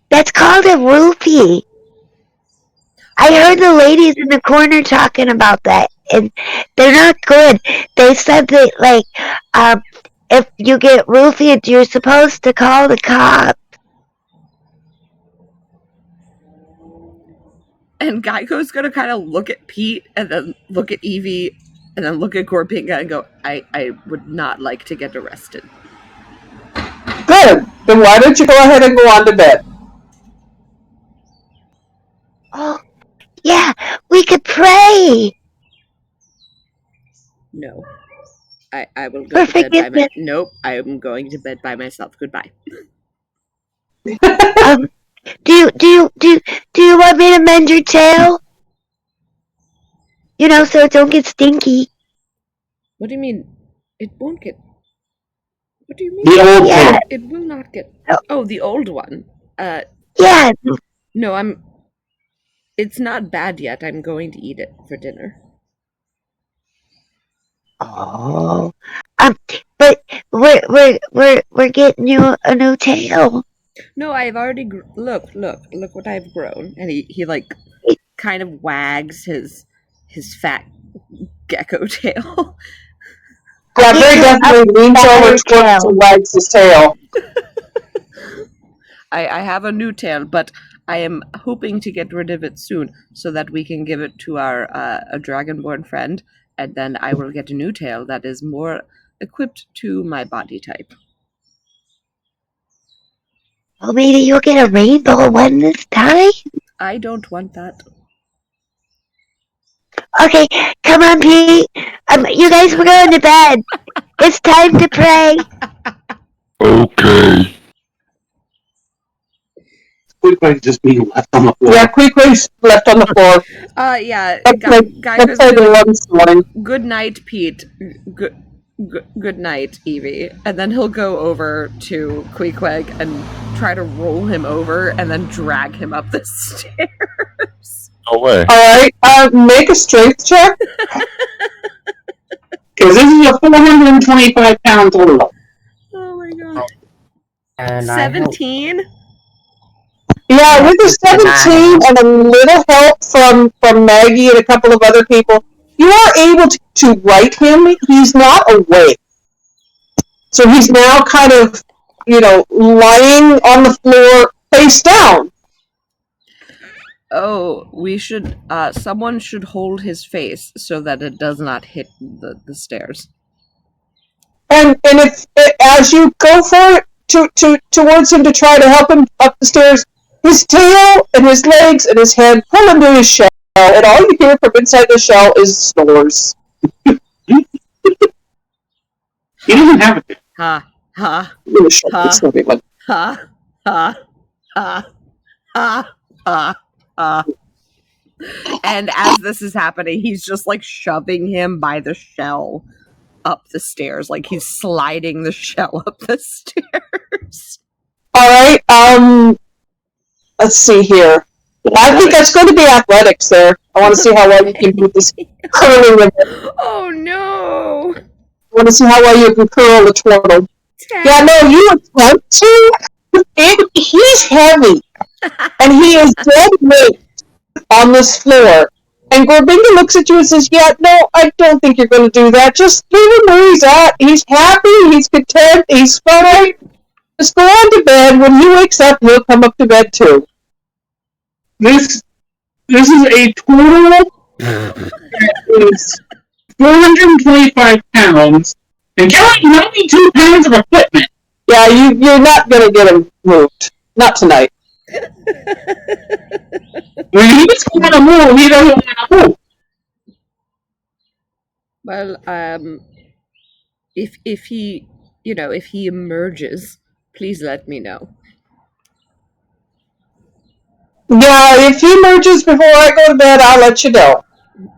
that's called a rupee. I heard the ladies in the corner talking about that, and they're not good. They said that, like, if you get roofied, you're supposed to call the cops. And Geico's gonna kind of look at Pete, and then look at Evie, and then look at Gorpinga and go, I would not like to get arrested. Good. Then why don't you go ahead and go on to bed? Oh, yeah, we could pray. No. I will go to bed by myself. Nope, I am going to bed by myself. Goodbye. Do you want me to mend your tail? You know, so it don't get stinky. What do you mean? It won't get... What do you mean? The old one. It will not get... Oh, the old one. Yeah. No, it's not bad yet. I'm going to eat it for dinner. Oh. But we're getting you a new tail. No, I've already... Look what I've grown. And he like, kind of wags his fat gecko tail. Yeah, very definitely leans over towards and wags his tail. I have a new tail, but I am hoping to get rid of it soon so that we can give it to our a dragonborn friend, and then I will get a new tail that is more equipped to my body type. Well, maybe you'll get a rainbow one this time. I don't want that. Okay, come on, Pete. You guys were going to bed. It's time to pray. Okay. Queequeg's just being left on the floor. Yeah, Queequeg's left on the floor. Yeah. Let's say the one this morning. Good night, Pete. Good night, Evie. And then he'll go over to Queequeg and try to roll him over and then drag him up the stairs. No way. Alright, make a strength check. Because this is a 425-pound total. Oh my god. And 17? Yeah, with a 17 and a little help from Maggie and a couple of other people, you are able to right him. He's not awake. So he's now kind of, lying on the floor face down. Oh, we should, someone should hold his face so that it does not hit the stairs. And if as you go for it towards him to try to help him up the stairs, his tail and his legs and his head pull into his shell, and all you hear from inside the shell is snores. He doesn't have it. Ha, ha, Really short, ha, ha, ha, ha, ha, ha, ha. And as this is happening, he's just like shoving him by the shell up the stairs, like he's sliding the shell up the stairs. Alright, let's see here. I think that's going to be athletics there. I want to see how well you can do this curling. Oh no! I want to see how well you can curl the turtle. 10. Yeah, no, you attempt to. He's heavy. And he is dead weight on this floor. And Gorbinga looks at you and says, yeah, no, I don't think you're going to do that. Just leave him where he's at. He's happy, he's content, he's fine. Just go on to bed. When he wakes up, he'll come up to bed too. This is a total that is 425 pounds, and carrying 92 pounds of equipment. Yeah, you're not going to get him moved. Not tonight. When he's going to move, he doesn't want to move. Well, If he, if he emerges, please let me know. Yeah, if he emerges before I go to bed, I'll let you know.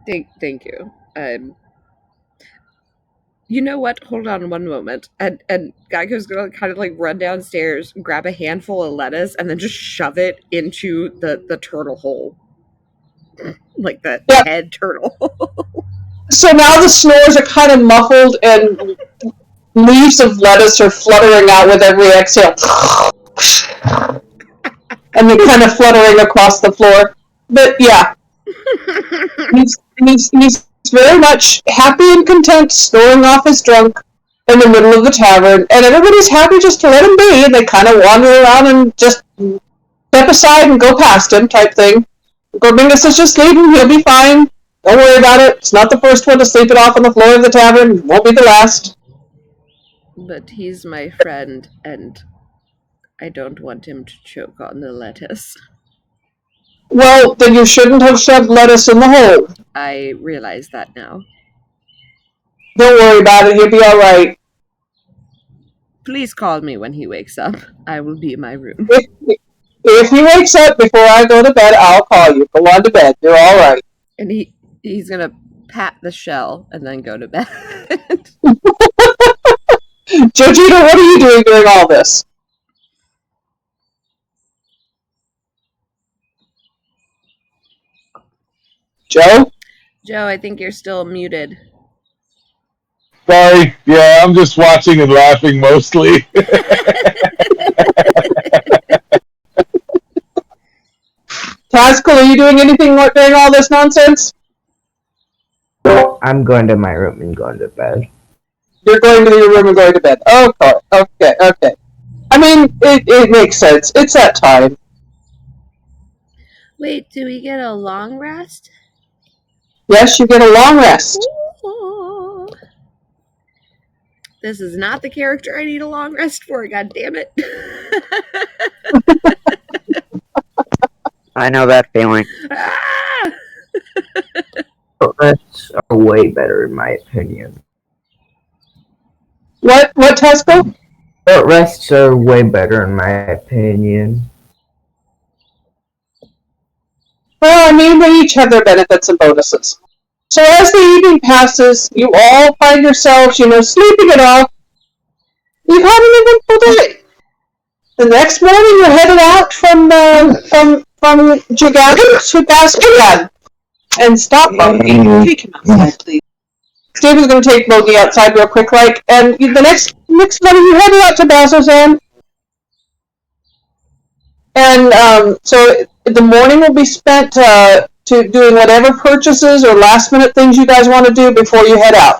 Thank you. You know what? Hold on one moment. And Geico's gonna kind of like run downstairs, grab a handful of lettuce, and then just shove it into the turtle hole. Like the head turtle. So now the snores are kind of muffled and leaves of lettuce are fluttering out with every exhale. And they're kind of fluttering across the floor. But yeah, he's very much happy and content, snoring off his drunk in the middle of the tavern, and everybody's happy just to let him be, and they kind of wander around and just step aside and go past him type thing. Gorbingus is just leaving, he'll be fine. Don't worry about it. It's not the first one to sleep it off on the floor of the tavern. Won't be the last. But he's my friend, and I don't want him to choke on the lettuce. Well, then you shouldn't have shoved lettuce in the hole. I realize that now. Don't worry about it. He'll be all right. Please call me when he wakes up. I will be in my room. If he wakes up before I go to bed, I'll call you. Go on to bed. You're all right. And he's gonna pat the shell and then go to bed. Jojito, what are you doing during all this? Joe? Joe, I think you're still muted. Sorry. Yeah, I'm just watching and laughing mostly. Tazkul, are you doing anything during all this nonsense? I'm going to my room and going to bed. You're going to your room and going to bed. Okay. I mean, it makes sense. It's that time. Wait, do we get a long rest? Yes, you get a long rest. Ooh. This is not the character I need a long rest for, god damn it. I know that feeling. Ah! Short rests are way better in my opinion. What, Tazkul? Short rests are way better in my opinion. Well, I mean, they each have their benefits and bonuses. So as the evening passes, you all find yourselves, sleeping it off. You've had an eventful day. The next morning, you're headed out from Jagan to Baskin. And stop, Mogi. Take him outside, please. Steven's going to take Mogi outside real quick, and the next morning, you're headed out to Bazozan. And so the morning will be spent to doing whatever purchases or last-minute things you guys want to do before you head out.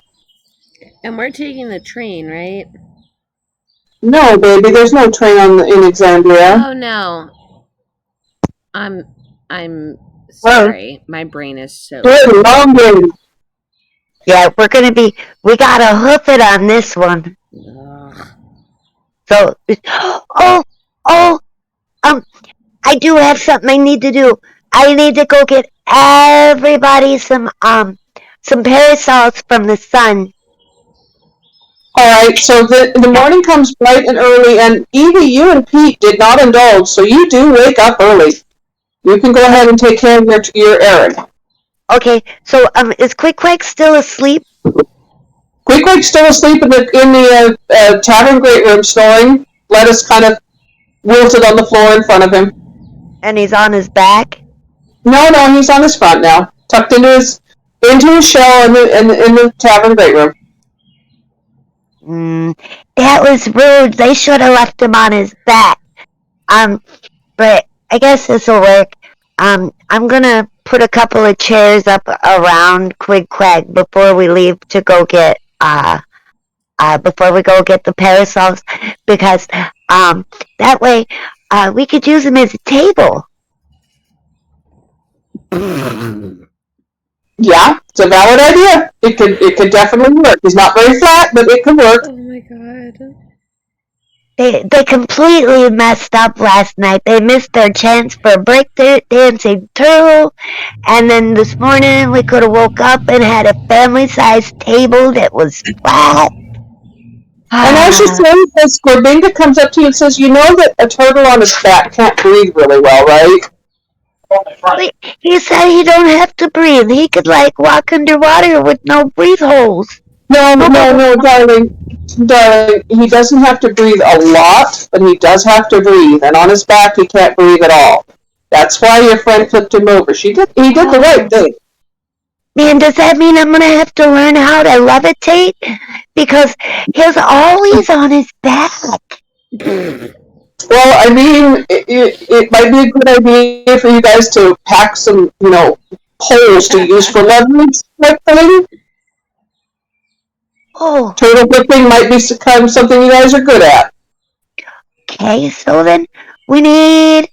And we're taking the train, right? No, baby, there's no train in Exandria. Oh no. I'm sorry. My brain is so Good, long day. Yeah, we gotta hoof it on this one. Ugh. So, I do have something I need to do. I need to go get everybody some parasols from the sun. Alright, so the morning comes bright and early, and Evie, you and Pete did not indulge, so you do wake up early. You can go ahead and take care of your errand. Okay, so is Quick Quack still asleep? Quick Quack's still asleep in the tavern great room, snoring. Lettuce kind of wilted on the floor in front of him. And he's on his back? No, he's on his front now, tucked into his shell in the tavern great room. That was rude. They should have left him on his back. But I guess this will work. I'm gonna put a couple of chairs up around Quig Quag before we leave to go get the parasols, because that way we could use them as a table. Yeah, it's a valid idea. It could definitely work. He's not very flat, but it could work. Oh my god. They completely messed up last night. They missed their chance for a break dancing turtle, and then this morning we could have woke up and had a family-sized table that was flat. And as you say this, Gorbinga comes up to you and says, "You know that a turtle on his back can't breathe really well, right?" Wait, he said he don't have to breathe. He could like walk underwater with no breathe holes. No, darling. Darling, he doesn't have to breathe a lot, but he does have to breathe. And on his back, he can't breathe at all. That's why your friend flipped him over. He did the right thing. Man, does that mean I'm gonna have to learn how to levitate? Because he's always on his back. Well, I mean, it might be a good idea for you guys to pack some, poles to use for leverage type thing. Oh. Turtle whipping might be kind of something you guys are good at. Okay, so then we need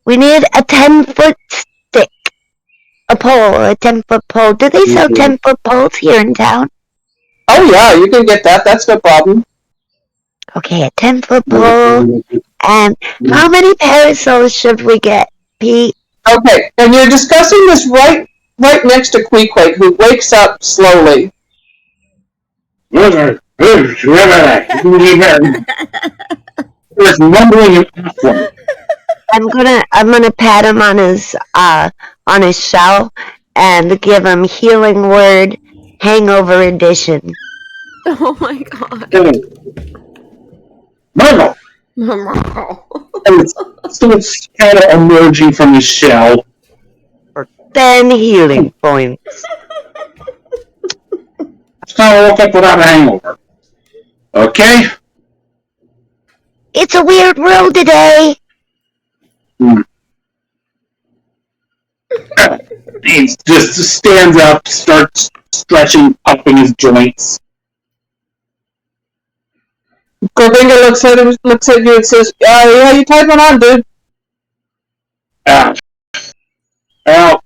we need a 10-foot stick. A 10-foot pole. Do they sell 10-foot poles here in town? Oh yeah, you can get that. That's no problem. Okay, a 10-foot pole. And how many parasols should we get, Pete? Okay, and you're discussing this right next to Queequeg, who wakes up slowly. There's mumbling and awful. I'm gonna pat him on his shell and give him healing word hangover edition. Oh my god. Marvel! So it's kind of emerging from his shell. For 10 healing points. It's kind of woke up without a hangover. Okay? It's a weird world today. He just stands up, starts stretching, pumping his joints. Gorbinga looks at you and says, "Yeah, you tied one on, dude." Well,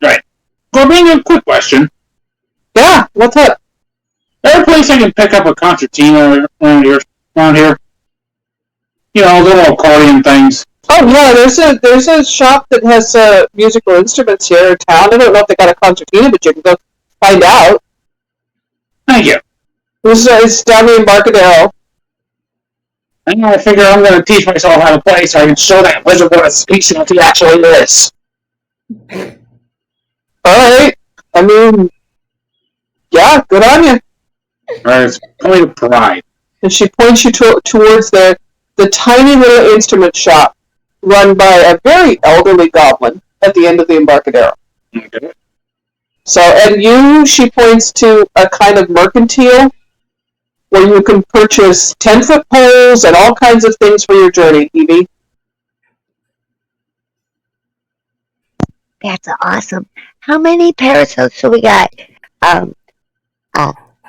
right. Gorbinga, quick question. Yeah, what's up? There a place I can pick up a concertina around here? You know, little accordion things. Oh yeah, there's a shop that has musical instruments here in town. I don't know if they got a concertina, but you can go find out. Thank you. It's down in Embarcadero. I figure I'm going to teach myself how to play so I can show that wizard what a speech he actually is. Alright. I mean, yeah, good on you. Alright, it's only pride. And she points you towards the tiny little instrument shop run by a very elderly goblin at the end of the Embarcadero. Okay. So, and she points to a kind of mercantile where you can purchase 10-foot poles and all kinds of things for your journey, Evie. That's awesome. How many parasols so we got?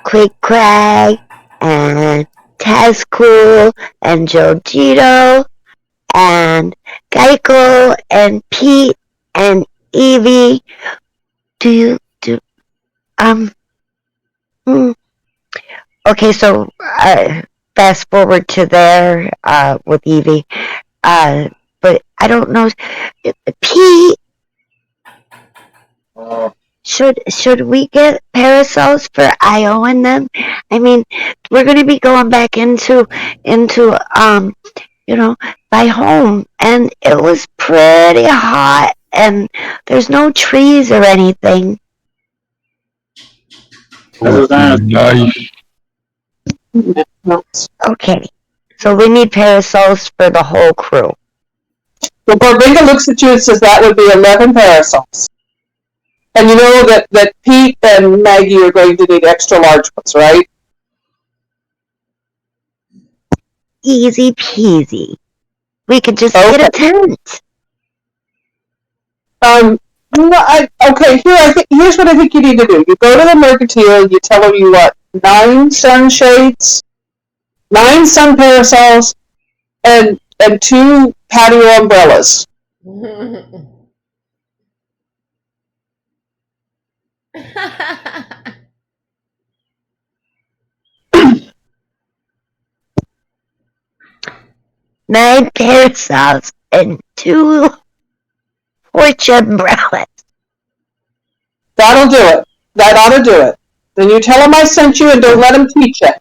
Queequeg and Tazcool and Jojito and Geico and Pete and Evie. Okay, so fast forward to there with Evie. But I don't know. Pete, should we get parasols for Io and them? I mean, we're gonna be going back into my home, and it was pretty hot, and there's no trees or anything. Nice. Okay, so we need parasols for the whole crew. Well, Gorbinga looks at you and says that would be 11 parasols. And you know that Pete and Maggie are going to need extra large ones, right? Easy peasy. We could just get a tent. Here's what I think you need to do. You go to the mercantile, you tell them you want 9 sunshades, 9 sun parasols, and 2 patio umbrellas. 9 parasols and 2 porch umbrellas. That'll do it. That ought to do it. Then you tell them I sent you and don't let them teach you.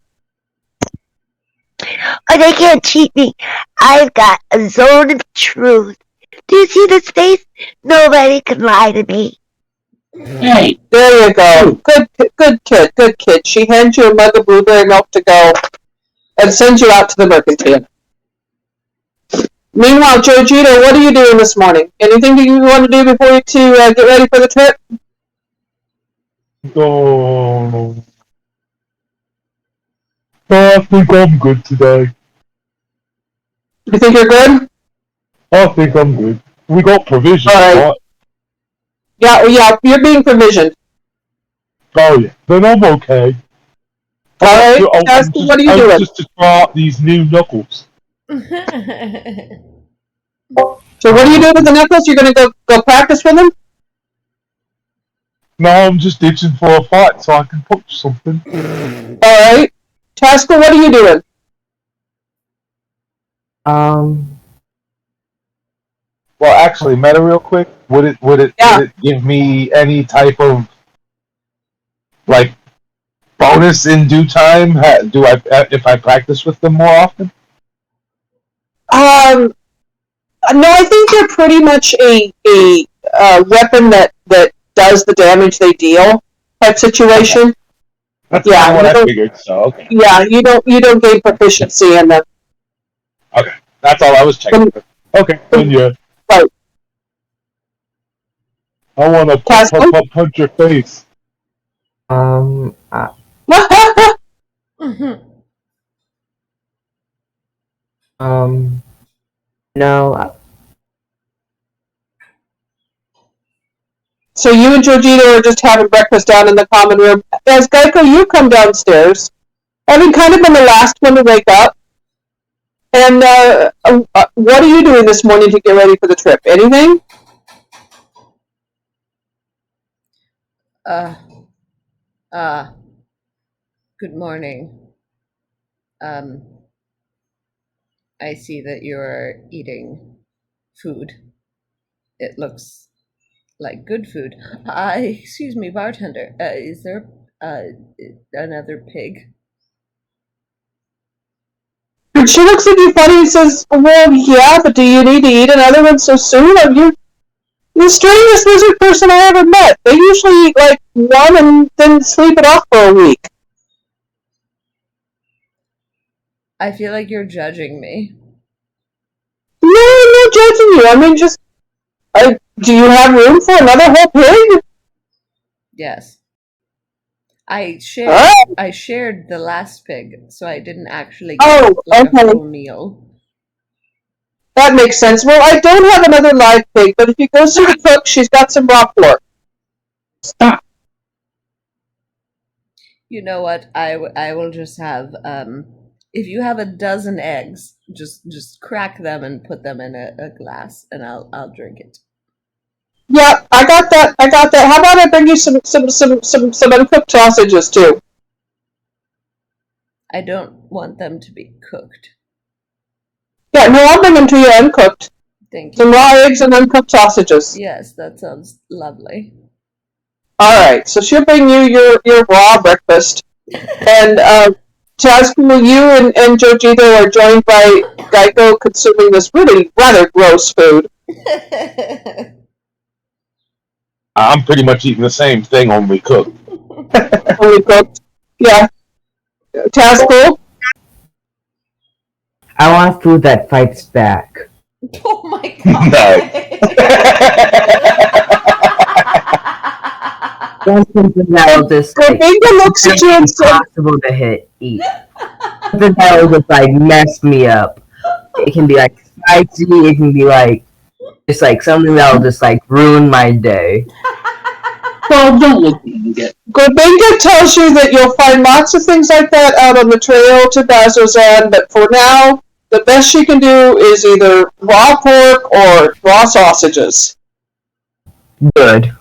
Oh, they can't cheat me. I've got a zone of truth. Do you see this face? Nobody can lie to me. Hey, There you go. Good kid. She hands you a mug of blueberry milk to go and sends you out to the mercantile. Meanwhile, Georgito, what are you doing this morning? Anything that you want to do before you get ready for the trip? Oh, I think I'm good today. You think you're good? I think I'm good. We got provisions, All right. right? Yeah, you're being provisioned. Oh yeah, then I'm okay. All right, Casper, what are you doing? Just to try out these new knuckles. So what are you doing with the knuckles? You're going to go practice with them? No, I'm just itching for a fight so I can punch something. All right. Tasker, what are you doing? Well, actually, Meta, real quick, would it give me any type of like bonus in due time? Do I if I practice with them more often? No, I think they're pretty much a weapon that does the damage they deal type situation. Okay. That's kind of what I figured. So okay. Yeah, you don't gain proficiency in them. Okay, that's all I was checking. Okay, then yeah. Right. I want to punch your face. No. So you and Georgito are just having breakfast down in the common room. As Geico, you come downstairs, having kind of been the last one to wake up. And what are you doing this morning to get ready for the trip? Anything? Good morning. I see that you're eating food. It looks like good food. Excuse me, bartender. Is there another pig? And she looks at you funny and says, well, yeah, but do you need to eat another one so soon? Are you the strangest lizard person I ever met? They usually eat like one and then sleep it off for a week. I feel like you're judging me. No, I'm not judging you. I mean, just, do you have room for another whole pig? Yes. I shared the last pig, so I didn't actually get a full meal. That makes sense. Well, I don't have another live pig, but if you go see the cook, she's got some raw pork. Stop. You know what? I will just have if you have a dozen eggs, just crack them and put them in a glass, and I'll drink it. Yeah, I got that. How about I bring you some uncooked sausages too? I don't want them to be cooked. Yeah, no, I'll bring them to you uncooked. Thank you. Some raw eggs and uncooked sausages. Yes, that sounds lovely. All right, so she'll bring you your raw breakfast, and Jasmine, you and Georgito are joined by Geico consuming this really rather gross food. I'm pretty much eating the same thing, only cooked. Only cooked. Yeah. Tasco? I want food that fights back. Oh my god. Something that will just looks at you and says, impossible to eat. Something that will just like mess me up. It can be like spicy, it can be like just like something that will just like ruin my day. Well, don't look at it. Gorbinga tells you that you'll find lots of things like that out on the trail to Bazozan, but for now, the best she can do is either raw pork or raw sausages. Good.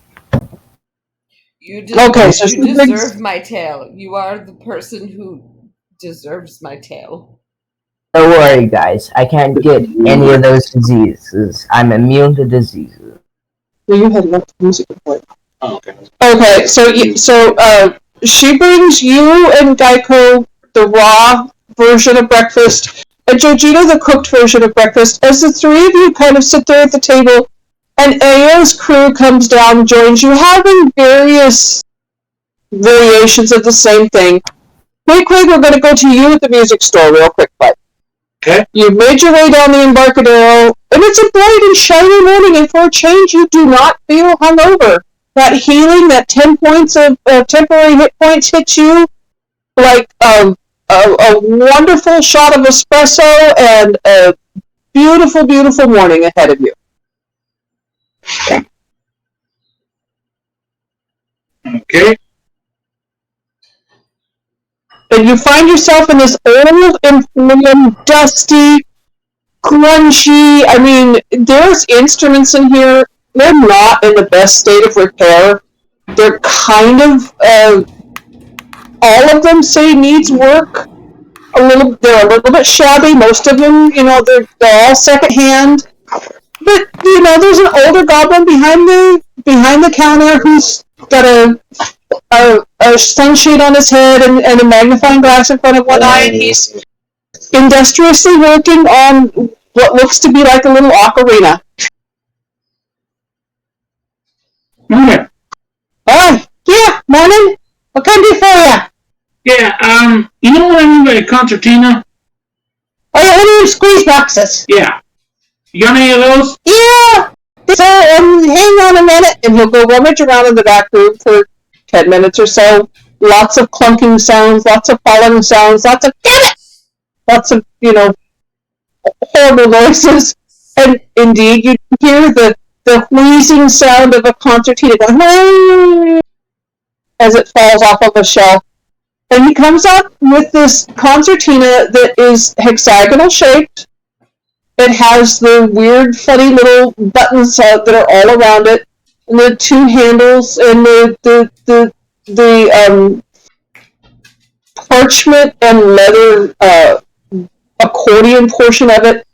You deserve my tail. You are the person who deserves my tail. Don't worry, guys. I can't get any of those diseases. I'm immune to diseases. Well, you had left the music before. Oh, okay. Okay, so she brings you and Geico the raw version of breakfast, and Georgina the cooked version of breakfast. As the three of you kind of sit there at the table, and Ao's crew comes down, joins you, having various variations of the same thing. Quick, we're going to go to you at the music store real quick, bud. Okay. You've made your way down the Embarcadero, and it's a bright and shiny morning, and for a change, you do not feel hungover. That healing, that 10 points of temporary hit points hits you like a wonderful shot of espresso and a beautiful, beautiful morning ahead of you. Okay. And you find yourself in this old, inflamed, dusty, crunchy. I mean, there's instruments in here. They're not in the best state of repair. They're kind of, all of them say needs work. They're a little bit shabby. Most of them, they're all secondhand. But, there's an older goblin behind the counter who's got a sunshade on his head and a magnifying glass in front of one eye, and he's industriously working on what looks to be like a little ocarina. Okay. Yeah, morning. What can I do for you? Yeah, you know what I mean by a concertina? Oh, yeah, what are your squeeze boxes? Yeah. You got any of those? Yeah! So, hang on a minute, and he'll go rummage around in the back room for 10 minutes or so. Lots of clunking sounds, lots of falling sounds, lots of, damn it! Lots of, horrible noises. And indeed, you hear the wheezing sound of a concertina going, as it falls off of a shelf. And he comes up with this concertina that is hexagonal shaped. It has the weird, funny little buttons that are all around it, and the two handles, and the parchment and leather accordion portion of it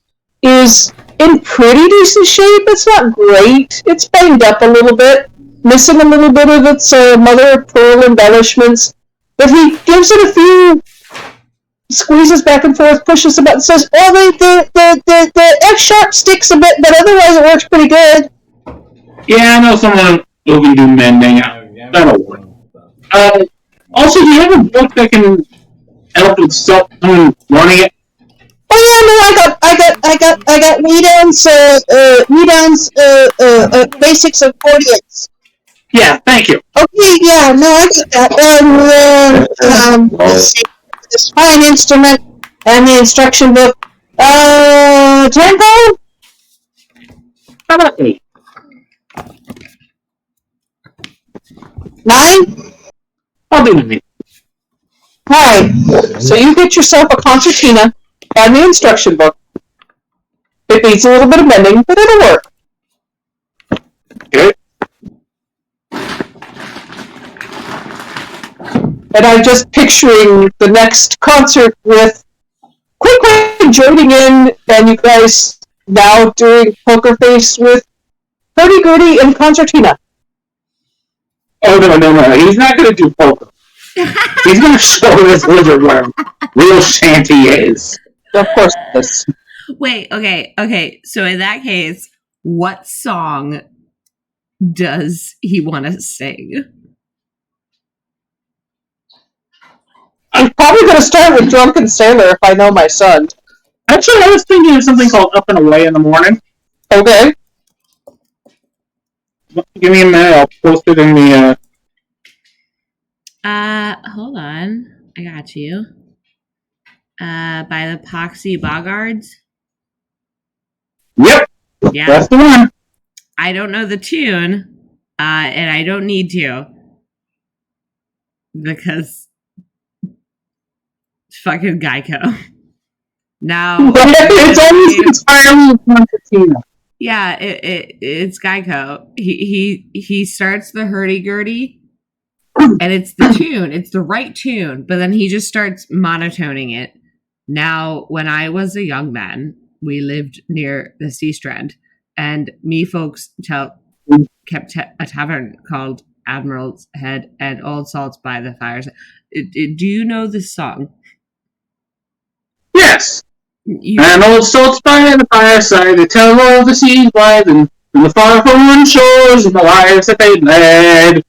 is in pretty decent shape. It's not great. It's banged up a little bit, missing a little bit of its mother of pearl embellishments. But he gives it a few squeezes back and forth, pushes the button, says, "Oh, the F sharp sticks a bit, but otherwise it works pretty good." Yeah, I know someone who can do mending. That'll work. Also, do you have a book that can help with someone running it? Oh yeah, no, I got Weedon's basics of accordions. Yeah, thank you. Okay, yeah, no, I got that. Let's see. This fine instrument and the instruction book. Tempo? How about 8? 9? I'll do 9. Alright, so you get yourself a concertina and the instruction book. It needs a little bit of mending, but it'll work. Okay. And I'm just picturing the next concert with Quick joining in, and you guys now doing Poker Face with Hurdy-Gurdy and Concertina. Oh, no. He's not going to do poker. He's going to show this wizard where real shanty is. Of course it is. Wait, okay. So in that case, what song does he want to sing? I'm probably going to start with Drunken Sailor if I know my son. Actually, I was thinking of something called Up and Away in the Morning. Okay. Give me a minute, I'll post it in the... Hold on. I got you. By the Poxy Bogards? Yep! Yeah. That's the one! I don't know the tune, and I don't need to. Because... it's fucking Geico. Now... it's almost entirely concertina. Yeah, it's Geico. He starts the hurdy-gurdy, and it's the tune. It's the right tune, but then he just starts monotoning it. Now, when I was a young man, we lived near the sea strand, and me folks tell kept a tavern called Admiral's Head and Old Salts by the Fires. Do you know this song? Yes. And old salts by the fireside, they tell of the seas wide and the far foreign shores and the lives that they led.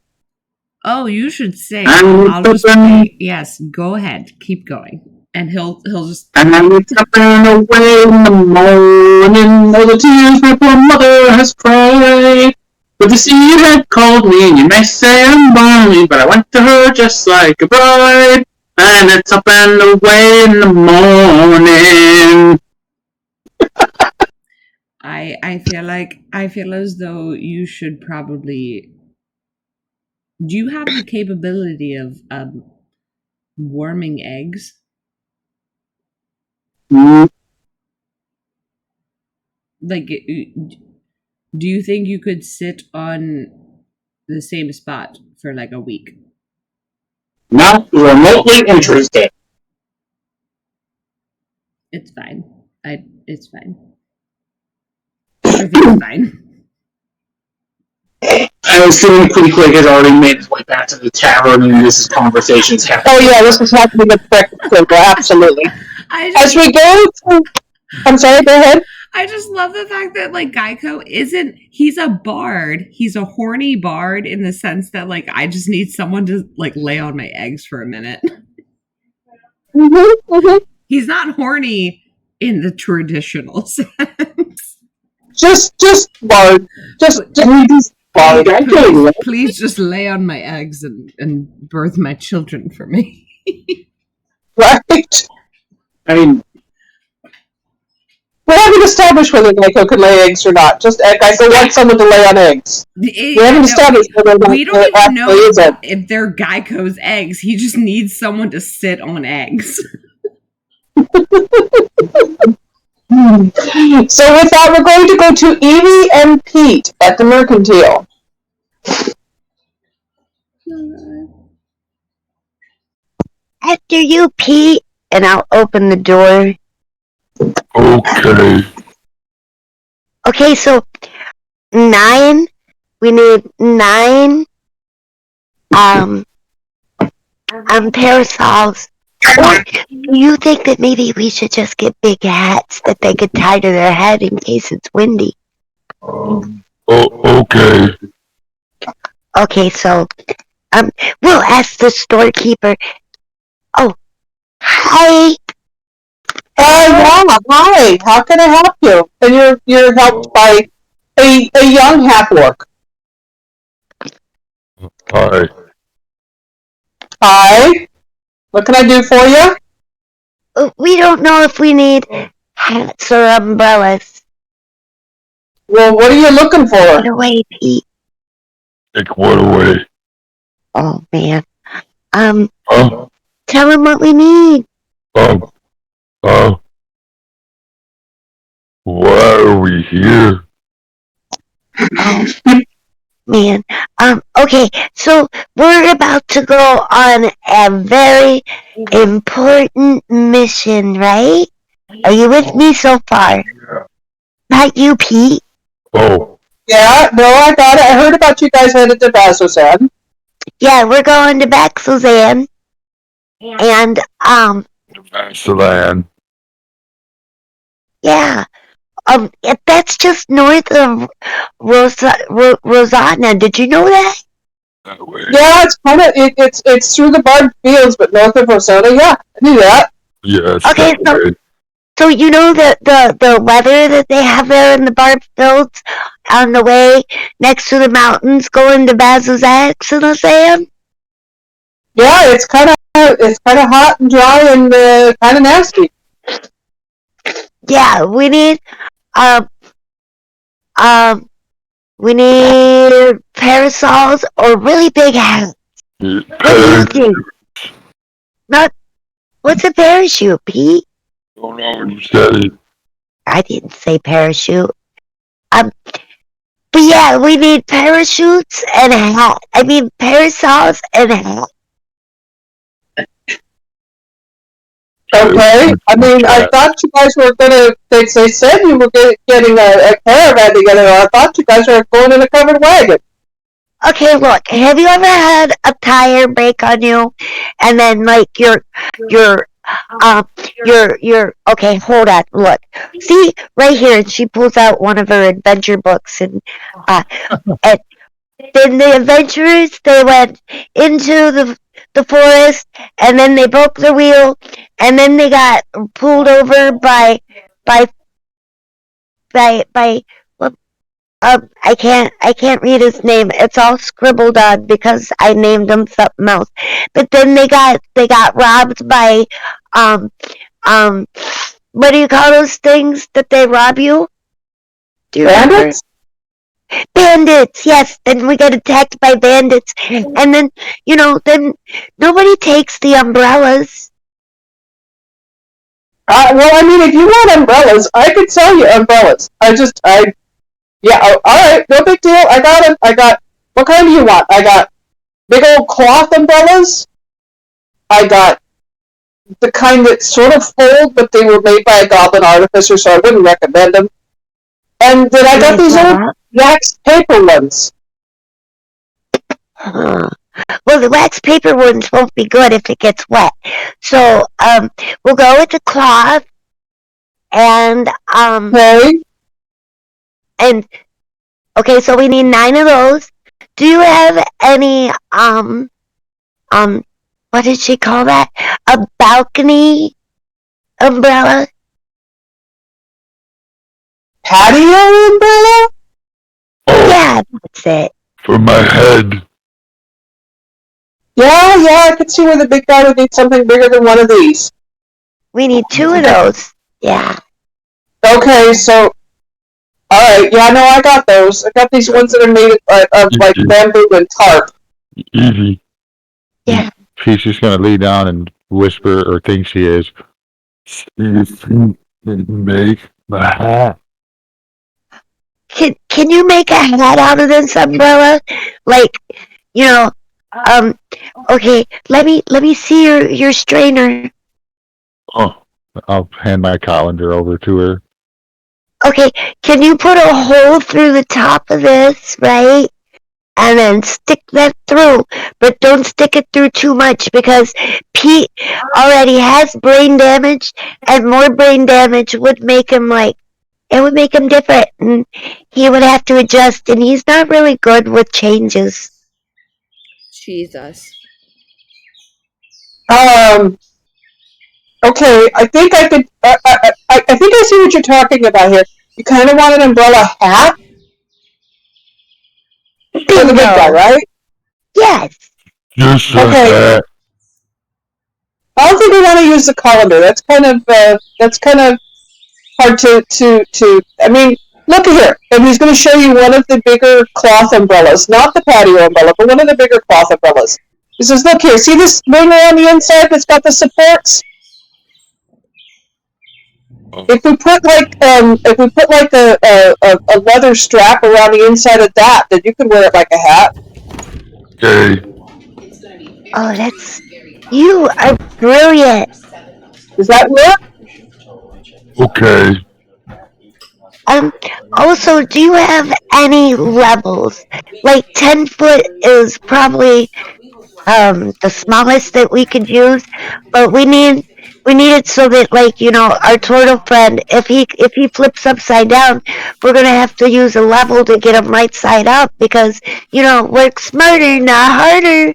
Oh, you should sing. And I'll just play. Yes, go ahead. Keep going. And he'll just... And I was stepping away in the morning, all the tears my poor mother has cried. But the sea had called me, and you may say I'm lonely, but I went to her just like a bride. And it's up and away in the morning. I feel as though you should probably... Do you have the capability of warming eggs? Like, do you think you could sit on the same spot for like a week? Not remotely interested. It's fine. It's fine. Everything's fine. I assume Queequeg has already made his way back to the tavern and this conversation's happening. Oh yeah, this is happening at breakfast table, absolutely. As we go to... I'm sorry, go ahead. I just love the fact that, like, Geico he's a bard. He's a horny bard in the sense that, like, I just need someone to, like, lay on my eggs for a minute. He's not horny in the traditional sense. Just bard. Just bard. Please just lay on my eggs and birth my children for me. Right? I mean... We haven't established whether Geico could lay eggs or not. Just Geico wants someone to lay on eggs. We haven't established whether we don't even know if they're Geico's eggs. He just needs someone to sit on eggs. So with that, we're going to go to Evie and Pete at the Mercantile. After you, Pete, and I'll open the door. Okay. Okay, so 9. We need 9 parasols. Or do you think that maybe we should just get big hats that they could tie to their head in case it's windy? Okay. Okay, so we'll ask the storekeeper. Oh, hi. Yeah, hi. How can I help you? And you're helped by a young half-orc. Hi. Hi. What can I do for you? We don't know if we need hats or umbrellas. Well, what are you looking for? Take it away, Pete. Take what away? Oh, man. Tell him what we need. Why are we here? Oh, man. Okay, so we're about to go on a very important mission, right? Are you with me so far? Yeah. Not you, Pete. Oh. Yeah, no, I got it. I heard about you guys headed to Bazzoxan. Yeah, we're going to Baxozan. And, Vaseline. yeah. That's just north of Rosanna. Did you know that? That way. Yeah, it's kind of it's through the Bard Fields, but north of Rosanna. Yeah, I knew that. Yes. Okay, so you know the weather that they have there in the Bard Fields on the way next to the mountains going to Bazzoxan? Yeah, it's kind of hot and dry and kind of nasty. Yeah, we need we need parasols or really big hats. What do you think? What's a parachute, Pete? Don't know when you said it. I didn't say parachute. But yeah, we need parachutes and hats. I mean parasols and hats. Okay, I mean, I thought you guys were gonna. They said you were getting a caravan together. I thought you guys were going in a covered wagon. Okay, look, have you ever had a tire break on you, and then like your okay, hold on, look, see right here, and she pulls out one of her adventure books, and and then the adventurers they went into the forest, and then they broke the wheel, and then they got pulled over by by I can't read his name. It's all scribbled on because I named him something else. But then they got robbed by um um what do you call those things that they rob you? Do you remember? Bandits? Bandits, yes. Then we got attacked by bandits, and then then nobody takes the umbrellas. Well, I mean, if you want umbrellas, I could sell you umbrellas. Yeah, alright, no big deal. I got them. What kind do you want? I got big old cloth umbrellas. I got the kind that sort of fold, but they were made by a goblin artificer, so I wouldn't recommend them. And then I got these old wax paper ones. Well, the wax paper ones won't be good if it gets wet. So, we'll go with the cloth, and Okay. and okay, so we need 9 of those. Do you have any what did she call that? A balcony umbrella? Patio umbrella? Yeah, that's it. For my head. Yeah, I could see where the big guy would need something bigger than one of these. We need 2 of those. Yeah. Okay, so alright, yeah, no, I got those. I got these ones that are made of like bamboo and tarp. Easy. Yeah. She's just gonna lay down and whisper, or think she is. Make my hat. Can you make a hat out of this umbrella? Like, okay, let me see your strainer. Oh, I'll hand my colander over to her. Okay, can you put a hole through the top of this, right? And then stick that through, but don't stick it through too much because Pete already has brain damage, and more brain damage would make him different, and he would have to adjust, and he's not really good with changes. Jesus. Okay, I think I could. I think I see what you're talking about here. You kind of want an umbrella hat for the big guy, right? Yes. Just a Okay. hat. I don't think we want to use the colander. That's kind of hard to. I mean, look here, and he's going to show you one of the bigger cloth umbrellas, not the patio umbrella, but one of the bigger cloth umbrellas. He says, "Look here, see this ringer on the inside that's got the supports? If we put like a leather strap around the inside of that, then you can wear it like a hat." Okay. Oh, you are brilliant. Does that work? Okay. Also, do you have any levels? Like 10 foot is probably the smallest that we could use, but we need it so that our turtle friend, if he flips upside down, we're gonna have to use a level to get him right side up because work smarter, not harder.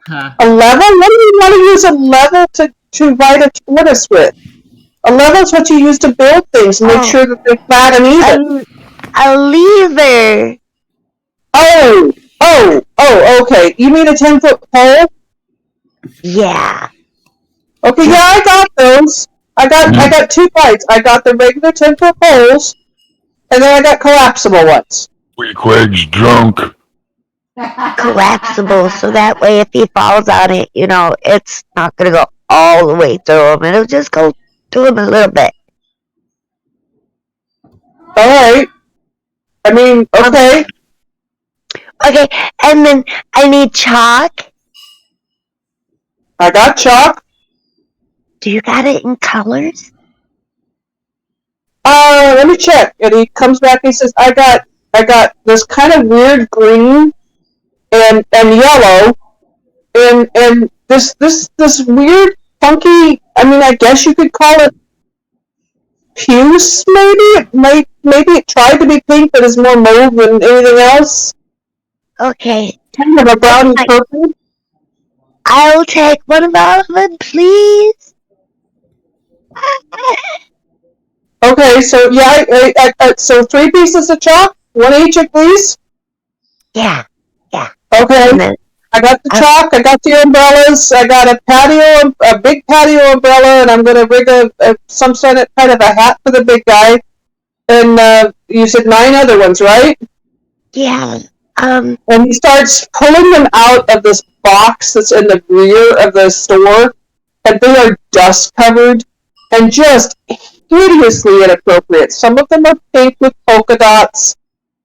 Huh. A level? What do you want to use a level to ride a tortoise with? A level is what you use to build things and make sure that they're flat and even. A lever. Oh, okay. You mean a 10-foot pole? Yeah. Okay, yeah, I got those. I got 2 types. I got the regular 10-foot poles, and then I got collapsible ones. Queequeg's drunk. Collapsible, so that way if he falls on it, it's not gonna go all the way through him. It'll just go through him a little bit. Alright. I mean, okay. Okay, and then I need chalk. I got chalk. Do you got it in colors? Let me check. And he comes back and he says, I got this kind of weird green and yellow, and this weird, funky. I mean, I guess you could call it puce. Maybe it tried to be pink, but is more mauve than anything else. Okay. Kind of a brownie purple. I'll take one of all of them, please. Okay, so yeah, so 3 pieces of chalk, 1 each, please. Yeah. Okay, Then, I got the chalk, I got the umbrellas, I got a big patio umbrella, and I'm gonna rig some sort of kind of a hat for the big guy. And you said 9 other ones, right? yeah. And he starts pulling them out of this box that's in the rear of the store, and they are dust covered and just hideously inappropriate. Some of them are pink with polka dots.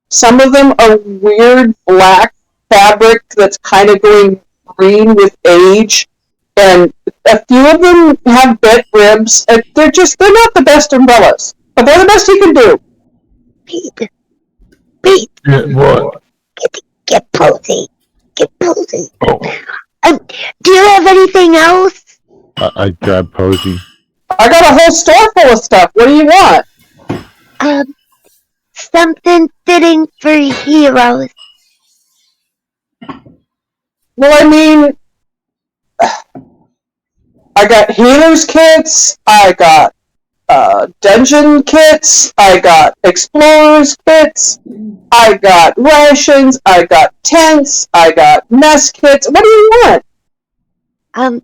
Some of them are weird black fabric that's kind of going green with age. And a few of them have bent ribs. And they're not the best umbrellas. But they're the best he can do. Pete. Yeah, what? Get Posey. Oh, Do you have anything else? I grabbed Posey. I got a whole store full of stuff. What do you want? Something fitting for heroes. Well, I mean, I got healers kits, I got dungeon kits, I got explorers kits, I got rations, I got tents, I got mess kits. What do you want?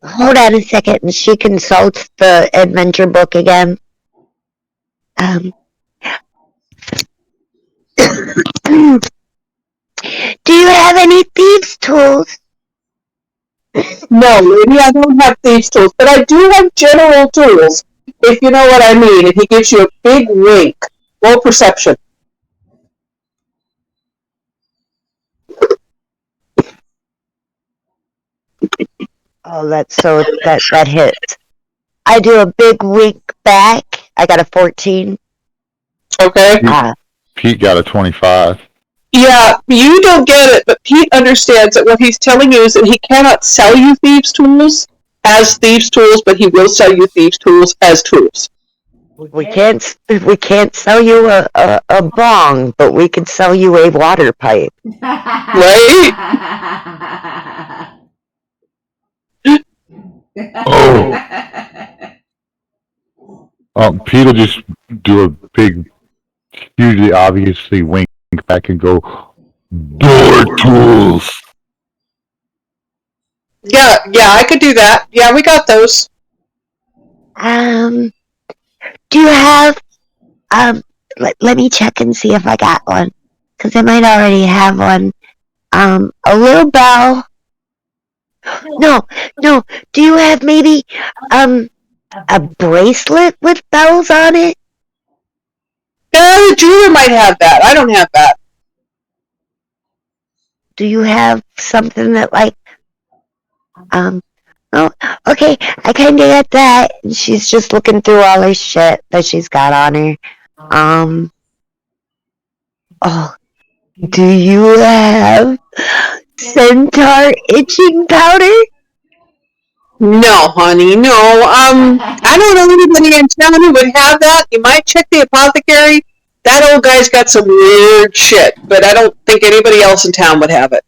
Hold on a second, and she consults the adventure book again. Do you have any thieves' tools? No, maybe I don't have thieves' tools, but I do have general tools, if you know what I mean. And he gives you a big wink. Roll perception. Oh, that hits. I do a big wink back. I got a 14. Okay. Pete got a 25. Yeah, you don't get it, but Pete understands that what he's telling you is that he cannot sell you thieves' tools as thieves' tools, but he will sell you thieves' tools as tools. We can't sell you a bong, but we could sell you a water pipe. Right? Pete will just do a big, hugely obviously wink back and go, door tools. Yeah, I could do that. Yeah, we got those. Do you have, let me check and see if I got one, because I might already have one. A little bell. No, do you have maybe, a bracelet with bells on it? The jeweler might have that. I don't have that. Do you have something that oh, okay, I kinda get that. She's just looking through all her shit that she's got on her. Do you have centaur itching powder? No, honey, no. I don't know anybody in town who would have that. You might check the apothecary. That old guy's got some weird shit, but I don't think anybody else in town would have it.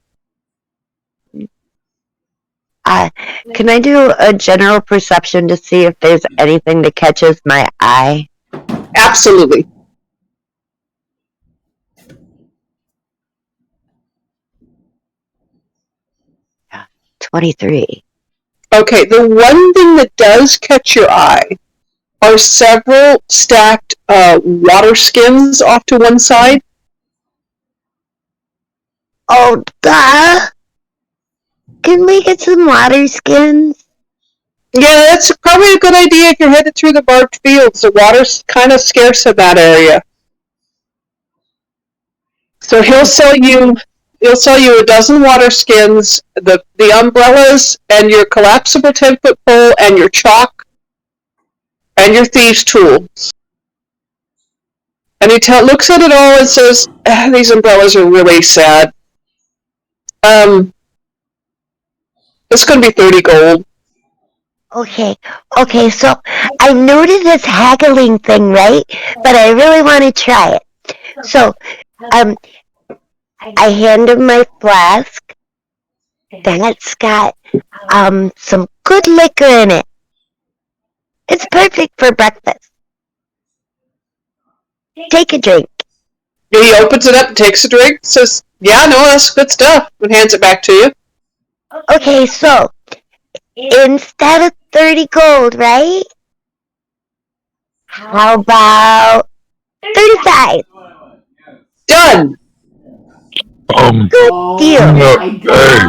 Can I do a general perception to see if there's anything that catches my eye? Absolutely. Yeah, 23. Okay, the one thing that does catch your eye are several stacked water skins off to one side. Oh, duh! Can we get some water skins? Yeah, that's probably a good idea if you're headed through the barbed fields. The water's kind of scarce in that area. So he'll sell you a dozen water skins, the umbrellas, and your collapsible 10-foot pole, and your chalk, and your thieves' tools. And he looks at it all and says, "These umbrellas are really sad. It's going to be 30 gold. Okay, so I noted this haggling thing, right? But I really want to try it. So, I hand him my flask. That's got, some good liquor in it. It's perfect for breakfast. Take a drink. He opens it up, takes a drink, says, yeah, no, that's good stuff, and hands it back to you. Okay, so, instead of 30 gold, right? How about 35? Done! Good deal. My God!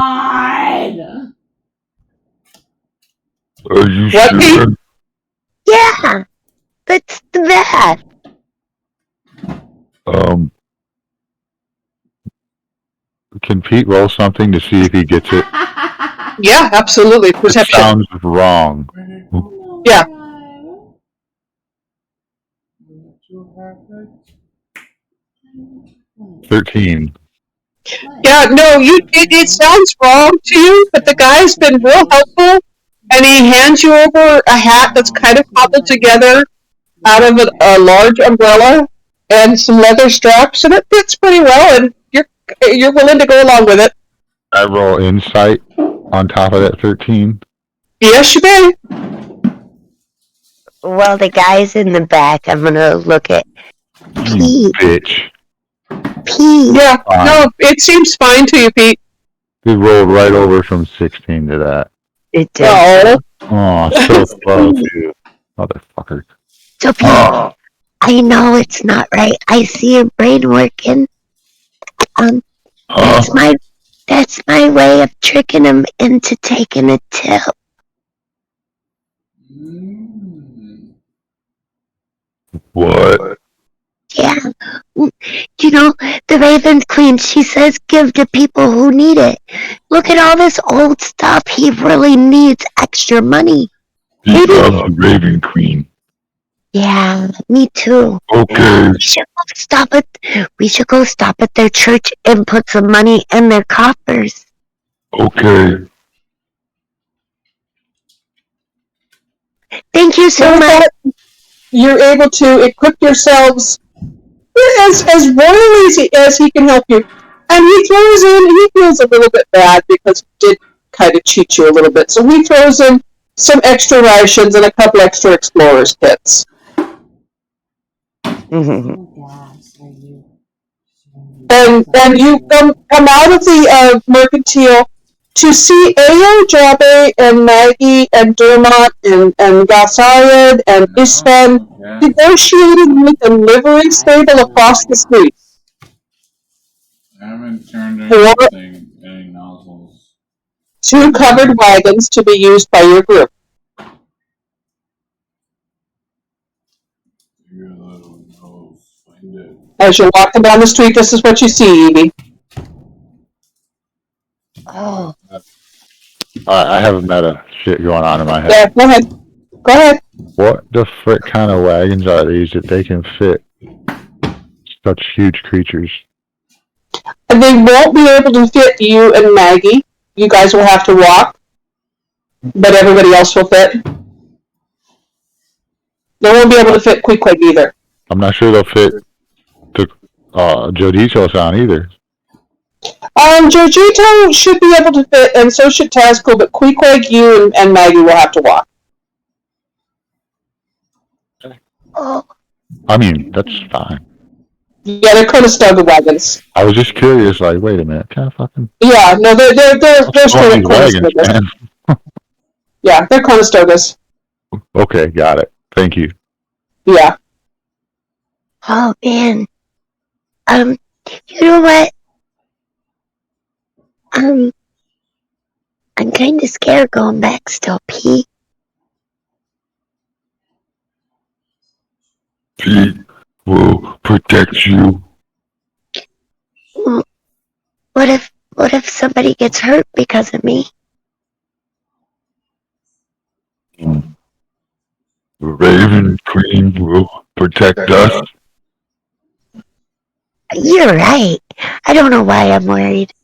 Are you What, sure? Pete? Yeah, that's the best. Can Pete roll something to see if he gets it? Yeah, absolutely. It Perception. sounds wrong. Yeah. Oh 13. Yeah, no, it sounds wrong to you, but the guy's been real helpful, and he hands you over a hat that's kind of cobbled together out of a large umbrella and some leather straps, and it fits pretty well, and you're willing to go along with it. I roll insight on top of that 13. Yes, you may. Well, the guy's in the back. I'm gonna look at You bitch. Pete. Yeah, Fine. no, it seems fine to you, Pete. He rolled right over from 16 to that. It did. Oh, Oh, so close, you motherfucker. So, Pete, I know it's not right. I see your brain working. That's my way of tricking him into taking a tip. What? Yeah. You know, the Raven Queen, she says give to people who need it. Look at all this old stuff. He really needs extra money. He Maybe. loves the Raven Queen. Yeah, me too. Okay. We should go stop at their church and put some money in their coffers. Okay. Thank you so much. You're able to equip yourselves as royally as he can help you. And he feels a little bit bad because he did kind of cheat you a little bit. So he throws in some extra rations and a couple extra explorers kits. And you come out of the mercantile to see Ayo, Jabe, and Maggie, and Dermot, and Gassayed, and Isfan negotiating with a livery stable across the street. I haven't turned any nozzles. 2 covered wagons to be used by your group. Your little nose, find it. As you're walking down the street, this is what you see, Evie. Oh. I have a meta shit going on in my head. Yeah, go ahead. Go ahead. What the frick kind of wagons are these that they can fit such huge creatures? And they won't be able to fit you and Maggie. You guys will have to walk. But everybody else will fit. They won't be able to fit Quick either. I'm not sure they'll fit the Joditos on either. Jojito should be able to fit, and so should Tazco, but Queequeg, you and Maggie will have to walk. Oh. I mean, that's fine. Yeah, they're Conestoga wagons. I was just curious, like, wait a minute, kind of fucking... Yeah, no, they're straight up Conestogas. Yeah, they're Conestogas. Okay, got it. Thank you. Yeah. Oh, man. You know what? I'm kind of scared going back still, Pete. Pete will protect you. What if somebody gets hurt because of me? The Raven Queen will protect us. You're right. I don't know why I'm worried.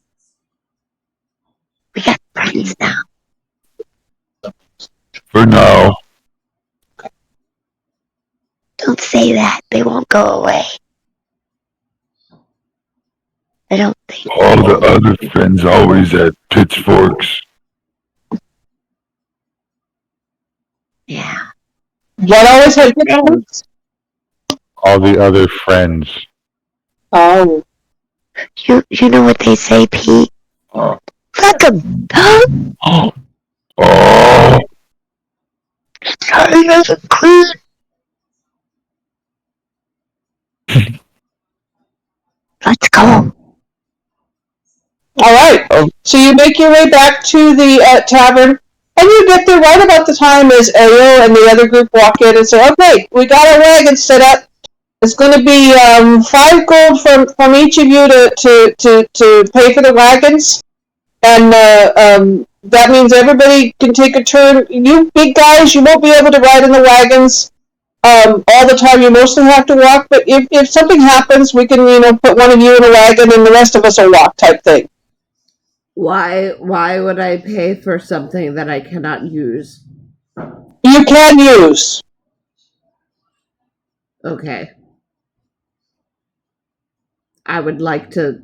We got friends now. For now. Don't say that. They won't go away. I don't think. All the other friends always had pitchforks. Yeah. What always had pitchforks? All the other friends. Oh. You know what they say, Pete? Oh. Fuck 'em. Oh. Sorry, doesn't clean. Let's go. All right. So you make your way back to the tavern, and you get there right about the time as Ayo and the other group walk in and say, "Okay, we got our wagon set up. It's going to be 5 gold from each of you to pay for the wagons, and that means everybody can take a turn. You big guys, you won't be able to ride in the wagons all the time. You mostly have to walk. But if something happens, we can put one of you in a wagon, and the rest of us will walk, type thing." Why would I pay for something that I cannot use? You can use. Okay. I would like to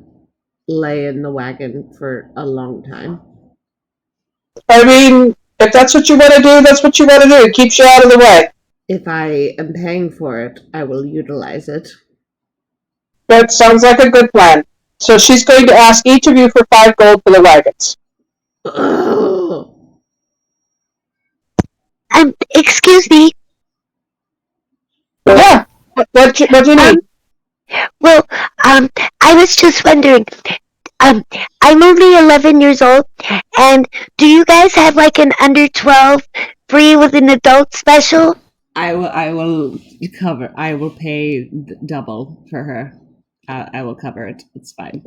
lay in the wagon for a long time. I mean, if that's what you want to do, that's what you want to do. It keeps you out of the way. If I am paying for it, I will utilize it. That sounds like a good plan. So she's going to ask each of you for 5 gold for the wagons. Excuse me. Yeah. What do you need? Well, I was just wondering. I'm only 11 years old, and do you guys have like an under 12 free with an adult special? I will cover. I will pay double for her. I will cover it. It's fine.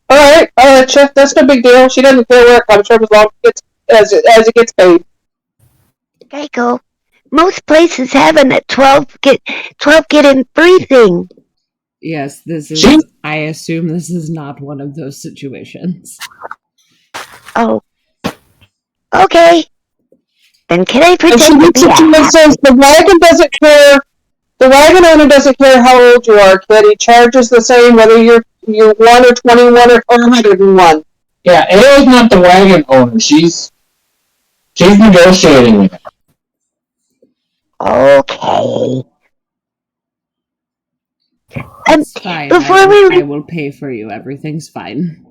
All right, Chef. That's no big deal. She doesn't pay work. I'm sure as long as it gets paid. There you go. Most places have an 12 get in free thing. Yes, this is. I assume this is not one of those situations. Oh. Okay. Then can I pretend to be says the wagon doesn't care. The wagon owner doesn't care how old you are, kid. He charges the same whether you're 1 or 21 or 101. Yeah, Ayo's not the wagon owner. She's negotiating with him. Okay. It's fine. Before I will pay for you. Everything's fine.